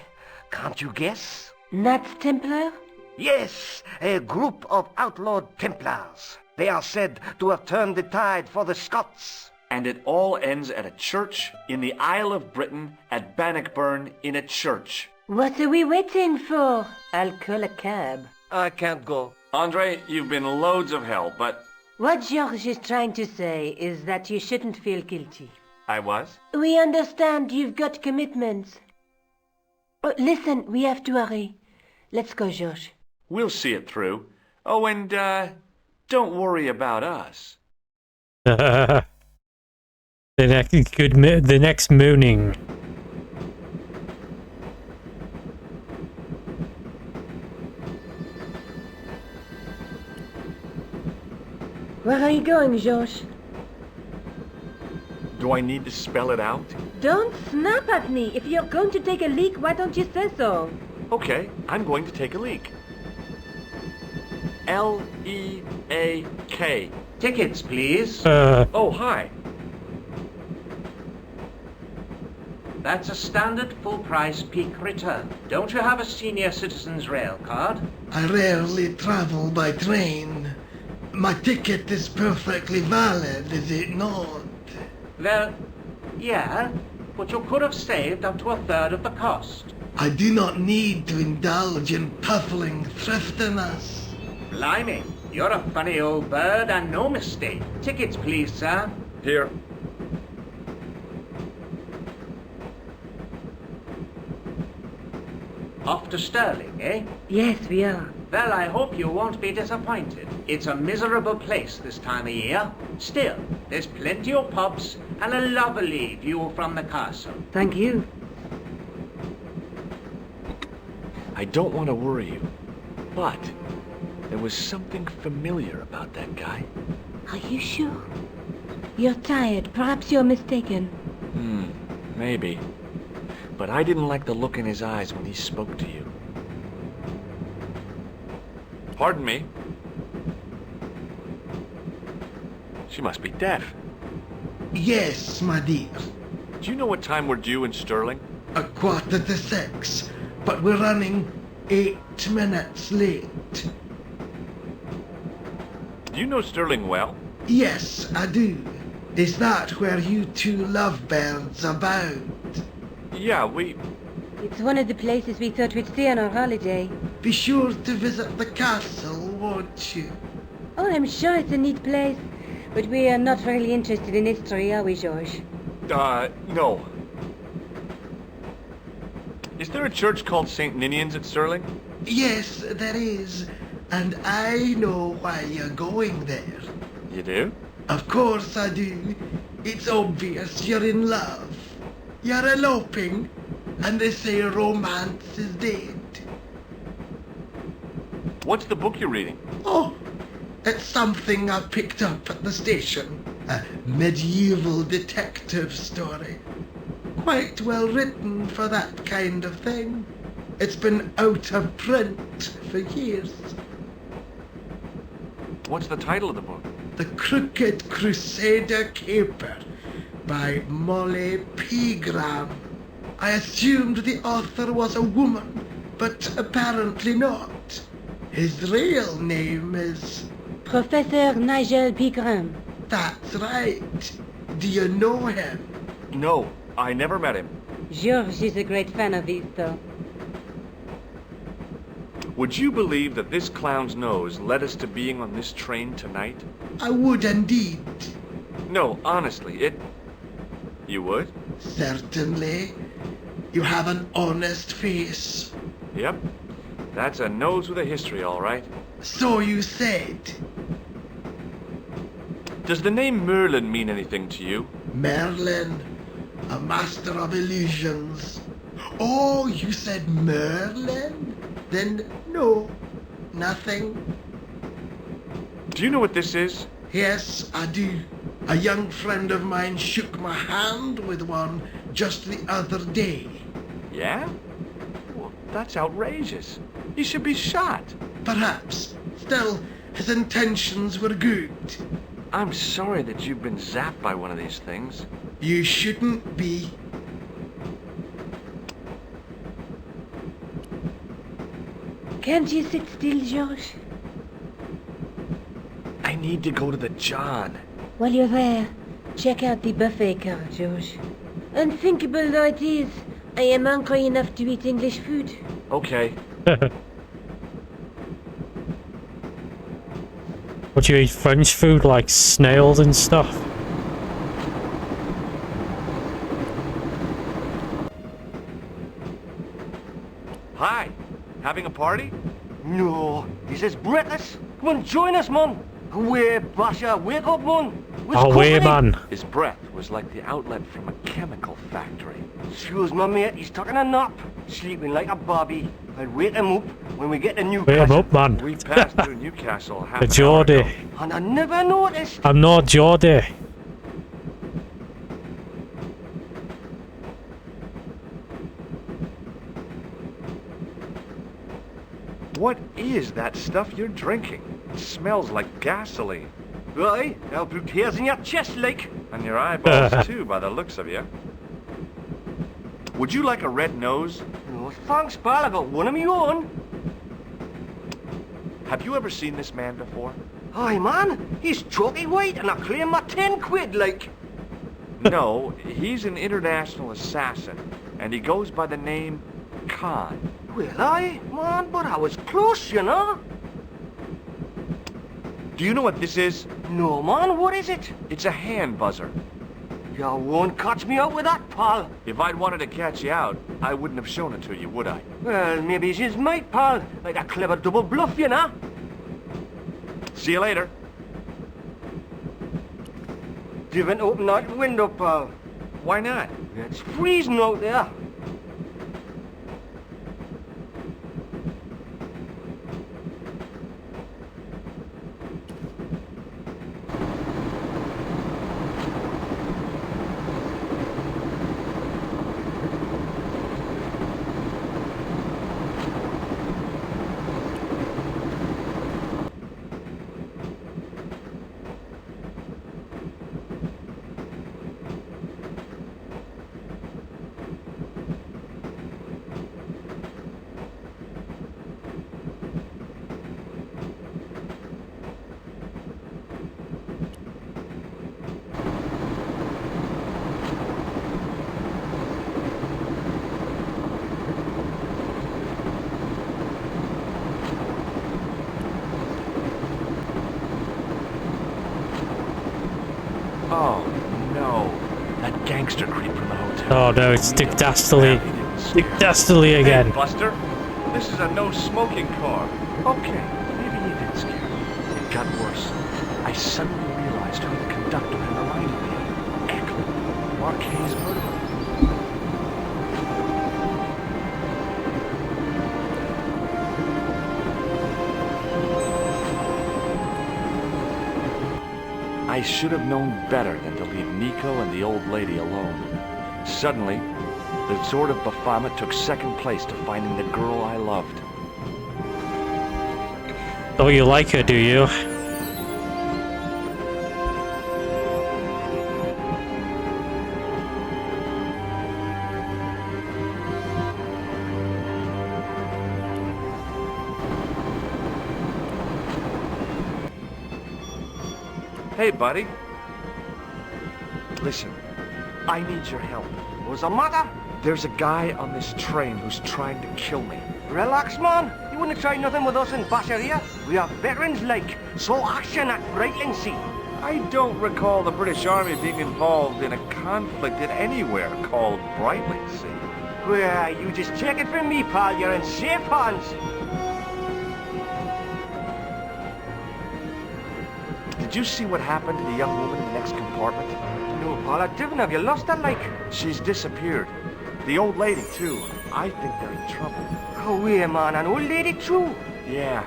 can't you guess? Knights Templar? Yes, a group of outlawed Templars. They are said to have turned the tide for the Scots. And it all ends at a church in the Isle of Britain at Bannockburn in a church. What are we waiting for? I'll call a cab. I can't go. Andre, you've been loads of help, but... What George is trying to say is that you shouldn't feel guilty. I was? We understand you've got commitments. Oh, listen, we have to hurry. Let's go, George. We'll see it through. Oh, and, don't worry about us. The next mooning. Where are you going, George? Do I need to spell it out? Don't snap at me. If you're going to take a leak, why don't you say so? Okay, I'm going to take a leak. L-E-A-K. Tickets, please. Oh, hi. That's a standard full-price peak return. Don't you have a senior citizen's rail card? I rarely travel by train. My ticket is perfectly valid, is it not? Well, yeah, but you could have saved up to a third of the cost. I do not need to indulge in puffling thriftiness. Blimey, you're a funny old bird and no mistake. Tickets, please, sir. Here. Off to Stirling, eh? Yes, we are. Well, I hope you won't be disappointed. It's a miserable place this time of year. Still, there's plenty of pubs and a lovely view from the castle. Thank you. I don't want to worry you, but there was something familiar about that guy. Are you sure? You're tired. Perhaps you're mistaken. Maybe. But I didn't like the look in his eyes when he spoke to you. Pardon me. She must be deaf. Yes, my dear. Do you know what time we're due in Stirling? 6:15, but we're running 8 minutes late. Do you know Stirling well? Yes, I do. Is that where you two lovebirds abound? Yeah, It's one of the places we thought we'd stay on our holiday. Be sure to visit the castle, won't you? Oh, I'm sure it's a neat place. But we are not really interested in history, are we, George? No. Is there a church called St. Ninian's at Stirling? Yes, there is. And I know why you're going there. You do? Of course I do. It's obvious you're in love. You're eloping, and they say romance is dead. What's the book you're reading? Oh, it's something I picked up at the station. A medieval detective story. Quite well written for that kind of thing. It's been out of print for years. What's the title of the book? The Crooked Crusader Caper by Molly Pegram. I assumed the author was a woman, but apparently not. His real name is... Professor Nigel Pegram. That's right. Do you know him? No, I never met him. George is a great fan of his, though. Would you believe that this clown's nose led us to being on this train tonight? I would indeed. No, honestly, You would? Certainly. You have an honest face. Yep. That's a nose with a history, all right. So you said. Does the name Merlin mean anything to you? Merlin, a master of illusions. Oh, you said Merlin? Then no, nothing. Do you know what this is? Yes, I do. A young friend of mine shook my hand with one just the other day. Yeah? Well, that's outrageous. He should be shot. Perhaps. Still, his intentions were good. I'm sorry that you've been zapped by one of these things. You shouldn't be. Can't you sit still, George? I need to go to the John. While you're there, check out the buffet car, George. Unthinkable though it is, I am hungry enough to eat English food. Okay. Would you eat French food like snails and stuff? Hi. Having a party? No, this is breakfast. Come on, join us, man. Away, Basha, wake up, man. Away, man. His breath was like the outlet from a chemical factory. Excuse my mate, he's taking a nap, sleeping like a bobby. I'll wake him up when we get to Newcastle. Wake him up, man. We passed through Newcastle half The an hour ago. Geordie. And I never noticed. I'm not Geordie. What is that stuff you're drinking? It smells like gasoline. Right, I'll put hairs in your chest, like. And your eyeballs, too, by the looks of you. Would you like a red nose? No, thanks, pal. I got one of my own. Have you ever seen this man before? Aye, man. He's chalky white and I claim my 10 quid, like. No, he's an international assassin, and he goes by the name Khan. Well, aye, man, but I was close, you know. Do you know what this is? No, man, what is it? It's a hand buzzer. You won't catch me out with that, pal. If I'd wanted to catch you out, I wouldn't have shown it to you, would I? Well, maybe she's might, pal. Like a clever double bluff, you know. See you later. Didn't open that window, pal. Why not? It's freezing out there. Oh, no. That gangster creep from the hotel. Oh no, it's Dick Dastardly. Dick Dastardly again. Hey, Buster. This is a no-smoking car. Okay, maybe he did scare me. It got worse. I suddenly realized who the conductor had reminded me of. Eklund, Mark Hayes' murderer. I should have known better than to leave Nico and the old lady alone. Suddenly, the sword of Baphomet took second place to finding the girl I loved. Oh, you like her, do you? Hey, buddy. Listen, I need your help. What's the matter? There's a guy on this train who's trying to kill me. Relax, man. You wouldn't try nothing with us in Basharia. We are veterans like, so action at Breitling Sea. I don't recall the British Army being involved in a conflict in anywhere called Breitling Sea. Well, you just take it from me, pal. You're in safe hands. Did you see what happened to the young woman in the next compartment? No, pal, I didn't. Have you lost her, like? She's disappeared. The old lady, too. I think they're in trouble. Oh, yeah, man. An old lady, too? Yeah.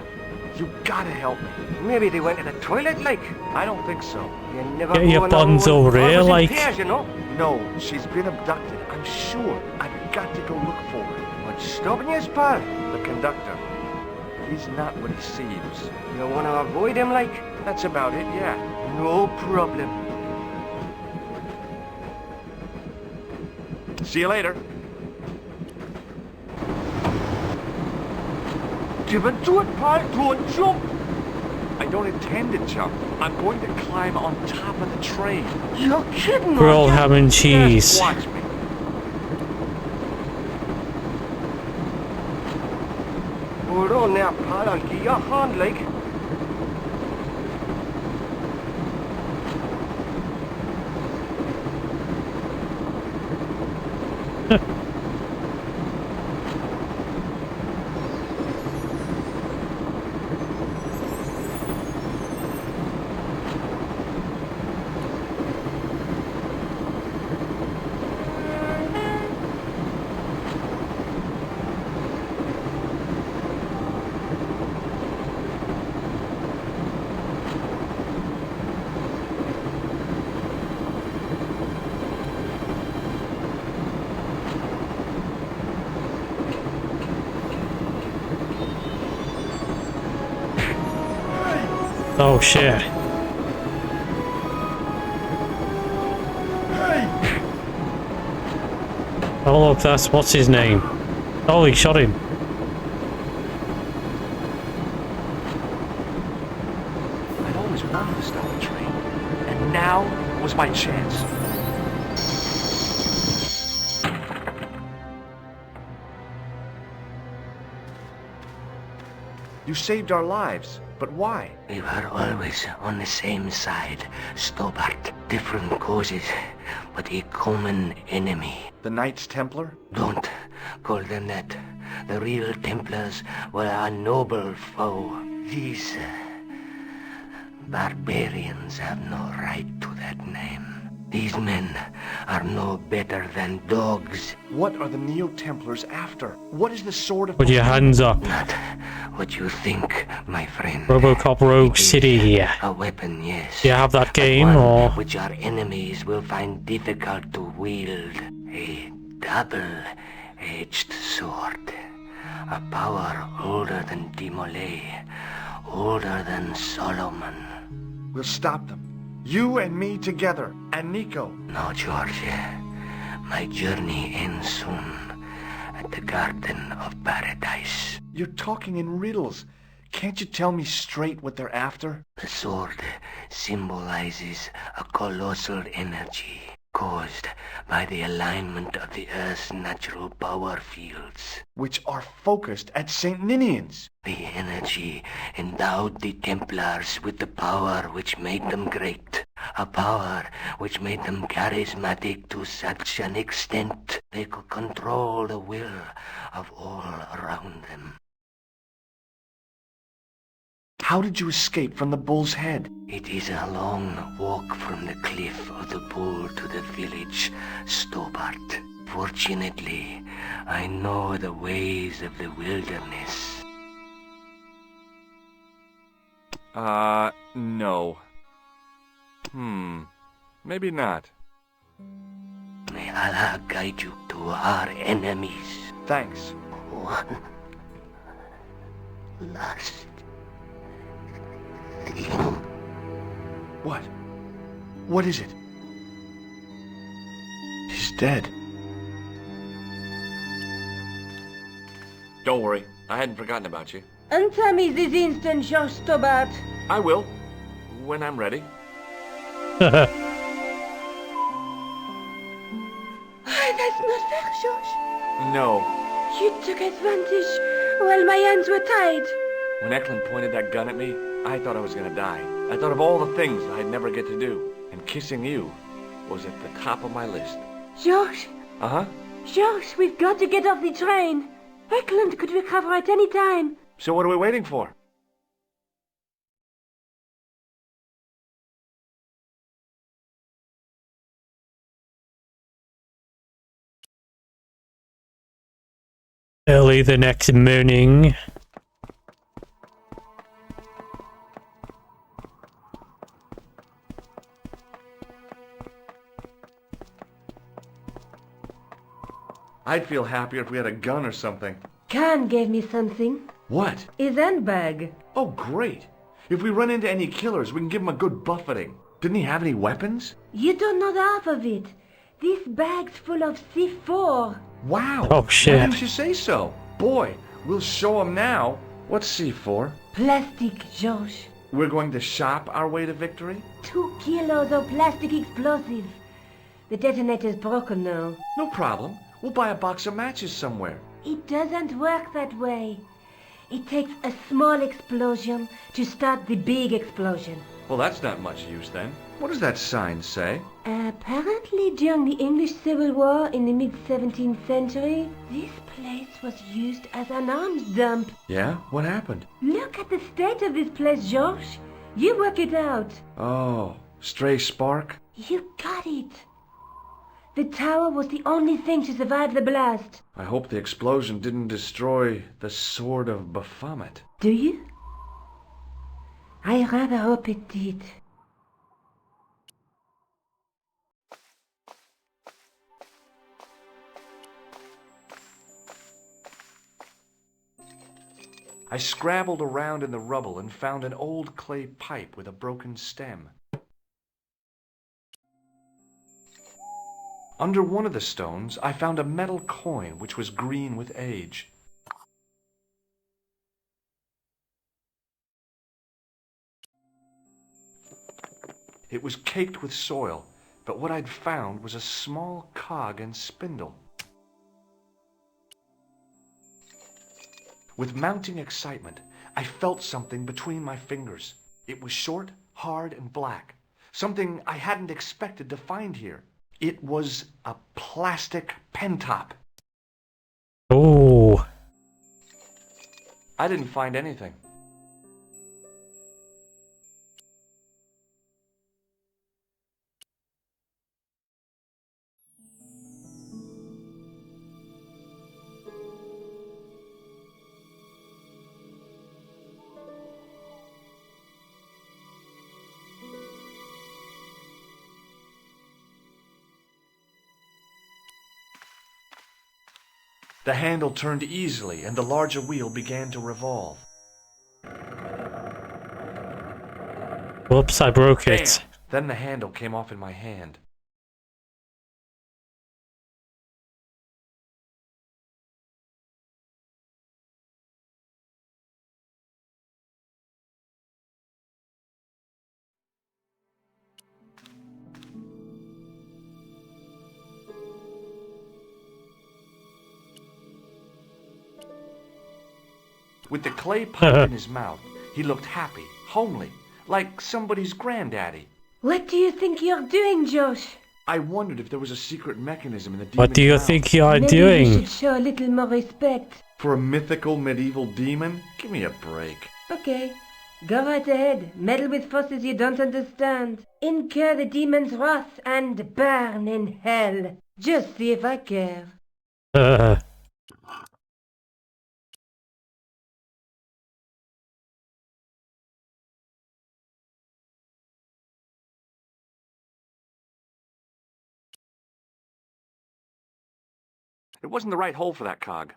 You gotta help me. Maybe they went to the toilet, like? I don't think so. You never Get your buns over here, like. Pairs, you know? No, she's been abducted. I'm sure. I've got to go look for her. What's stopping you, pal? The conductor. He's not what he seems. You want to avoid him, like? That's about it, yeah. No problem. See you later. Don't do it, pal. Don't jump. I don't intend to jump. I'm going to climb on top of the train. You're kidding, Grilled ham and cheese. Just watch me. Hold on now, pal. I'll give you a hand, like. Oh shit. Oh look, that's what's his name. Oh, he shot him. I'd always wanted to stop a train, and now was my chance. You saved our lives, but why? We were always on the same side, Stobart. Different causes, but a common enemy. The Knights Templar? Don't call them that. The real Templars were a noble foe. These barbarians have no right to that name. These men are no better than dogs. What are the Neo-Templars after? What is the sword of... Put your hands up. Not what you think, my friend. Robocop Rogue City here. A weapon, yes. Do you have that game, one or...? which our enemies will find difficult to wield. A double-edged sword. A power older than Dimolay. Older than Solomon. We'll stop them. You and me together, and Nico. No, George. My journey ends soon at the Garden of Paradise. You're talking in riddles. Can't you tell me straight what they're after? The sword symbolizes a colossal energy caused by the alignment of the Earth's natural power fields, which are focused at St. Ninian's. The energy endowed the Templars with the power which made them great, a power which made them charismatic to such an extent they could control the will of all around them. How did you escape from the Bull's Head? It is a long walk from the cliff of the Bull to the village, Stobart. Fortunately, I know the ways of the wilderness. No. Maybe not. May Allah guide you to our enemies. Thanks. One last thing. What? What is it? He's dead. Don't worry. I hadn't forgotten about you. Answer me this instant, George Stobart. I will. When I'm ready. That's not fair, George. No. You took advantage while my hands were tied. When Eklund pointed that gun at me, I thought I was gonna die. I thought of all the things I'd never get to do. And kissing you was at the top of my list. George. Uh-huh. George, we've got to get off the train. Eklund could recover at any time. So what are we waiting for? Early the next morning. I'd feel happier if we had a gun or something. Khan gave me something. What? His handbag. Oh, great. If we run into any killers, we can give them a good buffeting. Didn't he have any weapons? You don't know the half of it. This bag's full of C4. Wow. Oh, shit. Why didn't you say so? Boy, we'll show them now. What's C4? Plastic, George. We're going to shop our way to victory? 2 kilos of plastic explosive. The detonator's broken now. No problem. We'll buy a box of matches somewhere. It doesn't work that way. It takes a small explosion to start the big explosion. Well, that's not much use then. What does that sign say? Apparently during the English Civil War in the mid-17th century, this place was used as an arms dump. Yeah? What happened? Look at the state of this place, George. You work it out. Oh, stray spark? You got it. The tower was the only thing to survive the blast. I hope the explosion didn't destroy the Sword of Baphomet. Do you? I rather hope it did. I scrabbled around in the rubble and found an old clay pipe with a broken stem. Under one of the stones, I found a metal coin which was green with age. It was caked with soil, but what I'd found was a small cog and spindle. With mounting excitement, I felt something between my fingers. It was short, hard, and black. Something I hadn't expected to find here. It was a plastic pentop. Oh. I didn't find anything. The handle turned easily, and the larger wheel began to revolve. Whoops, I broke it. Then the handle came off in my hand. With the clay pipe in his mouth, he looked happy, homely, like somebody's granddaddy. What do you think you're doing, Josh? I wondered if there was a secret mechanism in the demon's What do you mouth. think you're Maybe doing? you should show a little more respect. For a mythical medieval demon? Give me a break. Okay. Go right ahead. Meddle with forces you don't understand. Incur the demon's wrath and burn in hell. Just see if I care. It wasn't the right hole for that cog.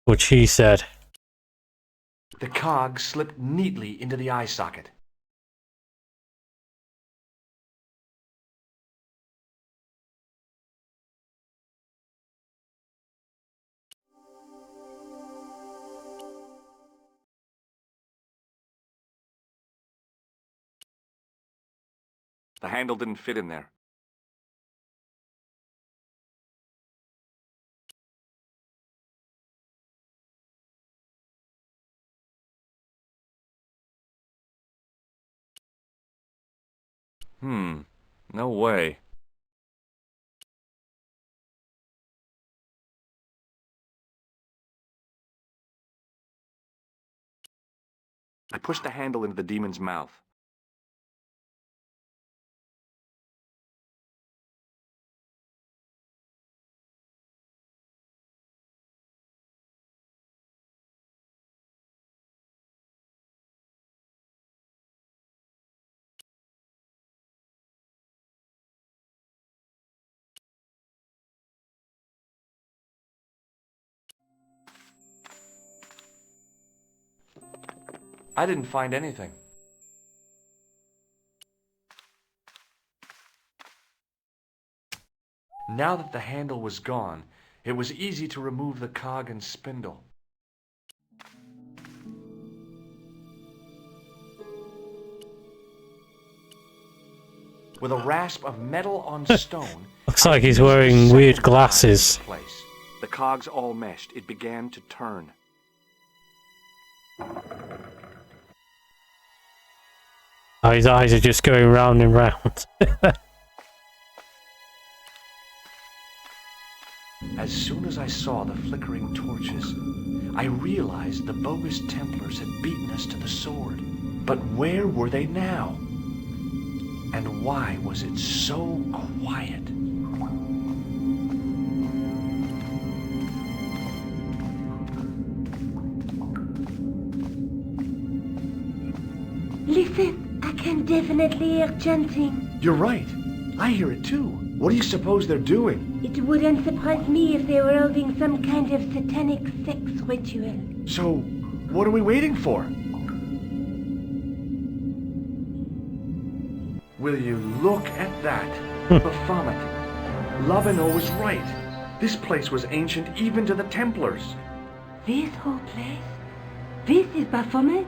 What she said. The cog slipped neatly into the eye socket. The handle didn't fit in there. No way. I pushed the handle into the demon's mouth. I didn't find anything. Now that the handle was gone, it was easy to remove the cog and spindle. With a rasp of metal on stone, Looks like he's wearing weird glasses. The cogs all meshed. It began to turn. Oh, his eyes are just going round and round. As soon as I saw the flickering torches, I realized the bogus Templars had beaten us to the sword. But where were they now? And why was it so quiet? Listen, I can definitely hear chanting. You're right. I hear it too. What do you suppose they're doing? It wouldn't surprise me if they were holding some kind of satanic sex ritual. So, what are we waiting for? Will you look at that? Baphomet. Lavino was right. This place was ancient even to the Templars. This whole place? This is Baphomet?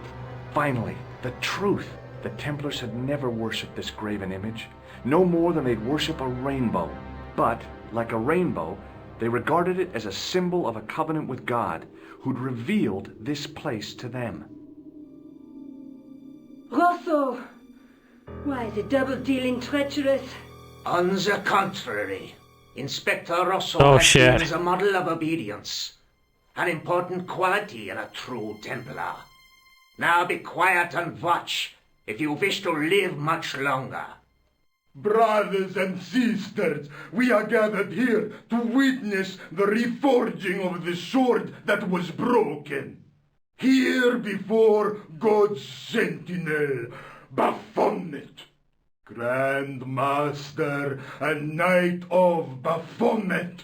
Finally, the truth. The Templars had never worshipped this graven image, no more than they'd worship a rainbow. But, like a rainbow, they regarded it as a symbol of a covenant with God, who'd revealed this place to them. Rosso! Why, the double-dealing treacherous? On the contrary, Inspector Rosso shit. is a model of obedience, an important quality in a true Templar. Now be quiet and watch, if you wish to live much longer. Brothers and sisters, we are gathered here to witness the reforging of the sword that was broken. Here before God's sentinel, Baphomet, Grand Master and Knight of Baphomet,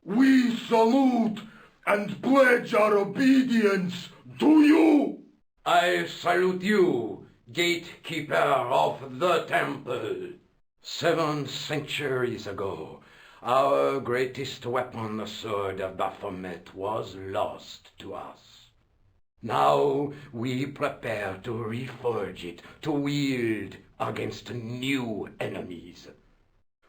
we salute and pledge our obedience to you. I salute you, gatekeeper of the temple. 7 centuries ago, our greatest weapon, the sword of Baphomet, was lost to us. Now we prepare to reforge it, to wield against new enemies.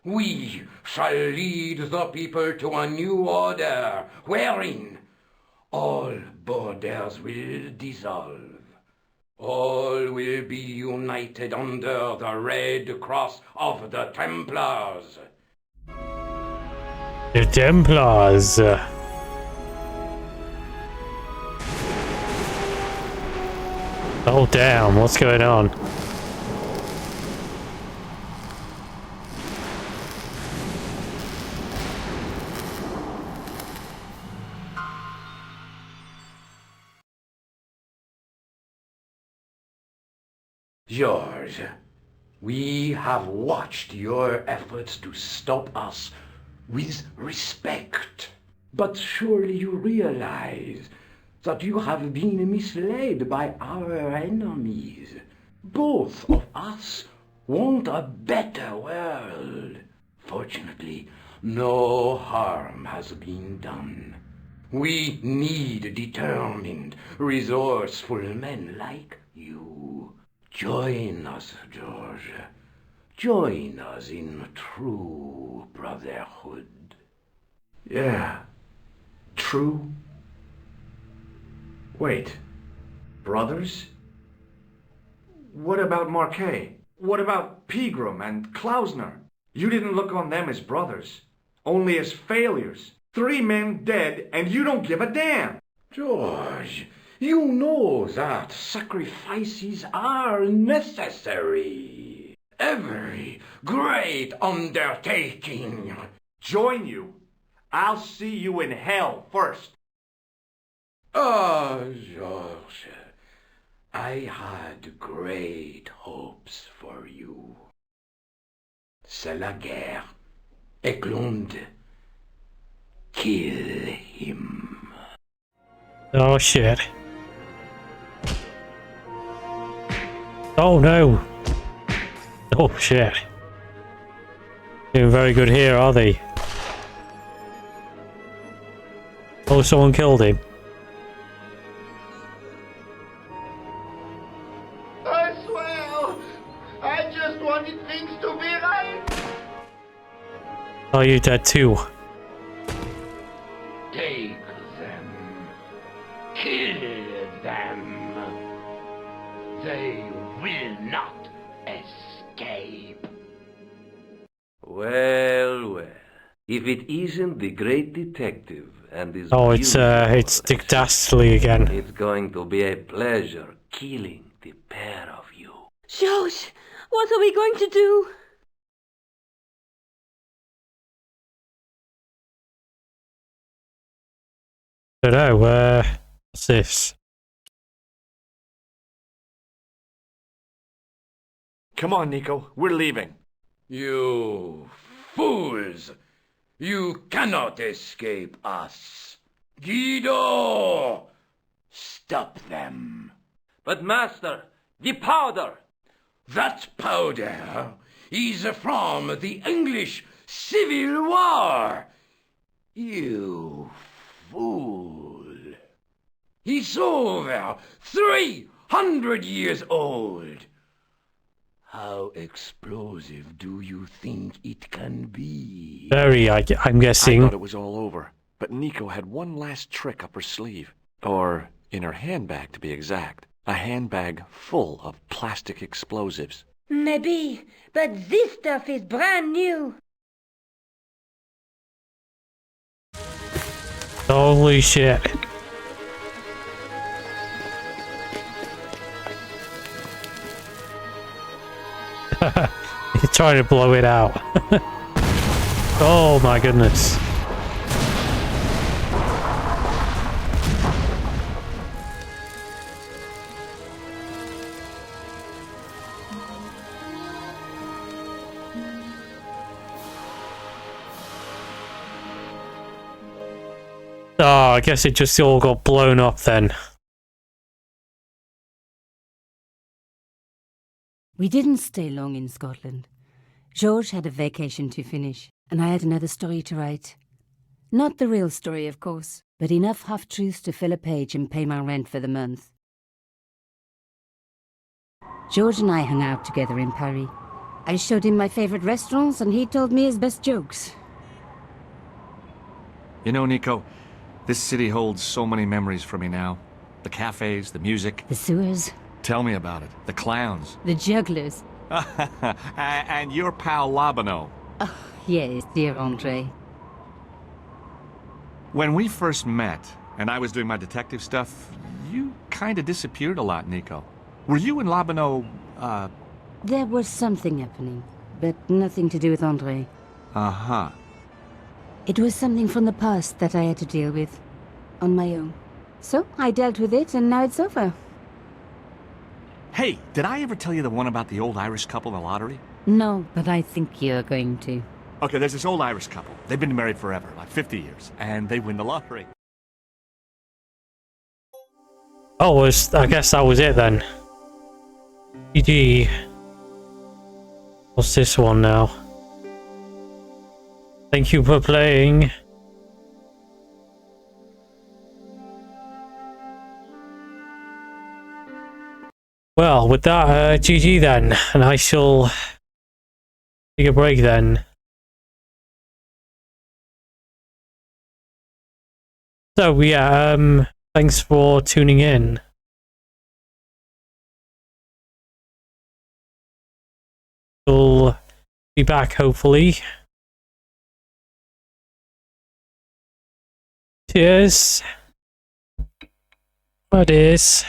We shall lead the people to a new order, wherein all borders will dissolve. All will be united under the red cross of the Templars. The Templars. Oh damn, what's going on? George, we have watched your efforts to stop us with respect. But surely you realize that you have been misled by our enemies. Both of us want a better world. Fortunately, no harm has been done. We need determined, resourceful men like you. Join us, George. Join us in true brotherhood. Yeah. True? Wait. Brothers? What about Marquet? What about Pegram and Klausner? You didn't look on them as brothers, only as failures. 3 men dead, and you don't give a damn! George, you know that sacrifices are necessary. Every great undertaking. Join you? I'll see you in hell first. Ah, George, I had great hopes for you. C'est la guerre. Eklund, kill him. Oh shit. Oh no. Oh shit. Doing very good here, are they? Oh, someone killed him. I swear, I just wanted things to be right. Oh, you dead too. Take them. Kill them. They will not escape. Well, well. If it isn't the great detective and his It's Dick Dastardly again. it's going to be a pleasure killing the pair of you. George, what are we going to do? I don't know, what's this? Come on, Nico, we're leaving. You fools! You cannot escape us. Guido! Stop them. But master, the powder! That powder is from the English Civil War. You fool. It's over 300 years old. How explosive do you think it can be? Very, I'm guessing. I thought it was all over, but Nico had one last trick up her sleeve. Or in her handbag, to be exact. A handbag full of plastic explosives. Maybe, but this stuff is brand new. Holy shit. He's trying to blow it out. Oh my goodness. Oh, I guess it just all got blown up then. We didn't stay long in Scotland. George had a vacation to finish, and I had another story to write. Not the real story, of course, but enough half-truths to fill a page and pay my rent for the month. George and I hung out together in Paris. I showed him my favorite restaurants, and he told me his best jokes. You know, Nico, this city holds so many memories for me now. The cafes, the music. The sewers. Tell me about it. The clowns. The jugglers. And your pal Labano. Oh, yes, dear Andre. When we first met, and I was doing my detective stuff, you kind of disappeared a lot, Nico. Were you and Labano, There was something happening, but nothing to do with Andre. Uh-huh. It was something from the past that I had to deal with, on my own. So, I dealt with it, and now it's over. Hey, did I ever tell you the one about the old Irish couple in the lottery? No, but I think you're going to. Okay, there's this old Irish couple. They've been married forever, like 50 years, and they win the lottery. Oh, I guess that was it then. GG. What's this one now? Thank you for playing. Well, with that, GG then, and I shall take a break then. So yeah, thanks for tuning in. We'll be back hopefully. Cheers. What is?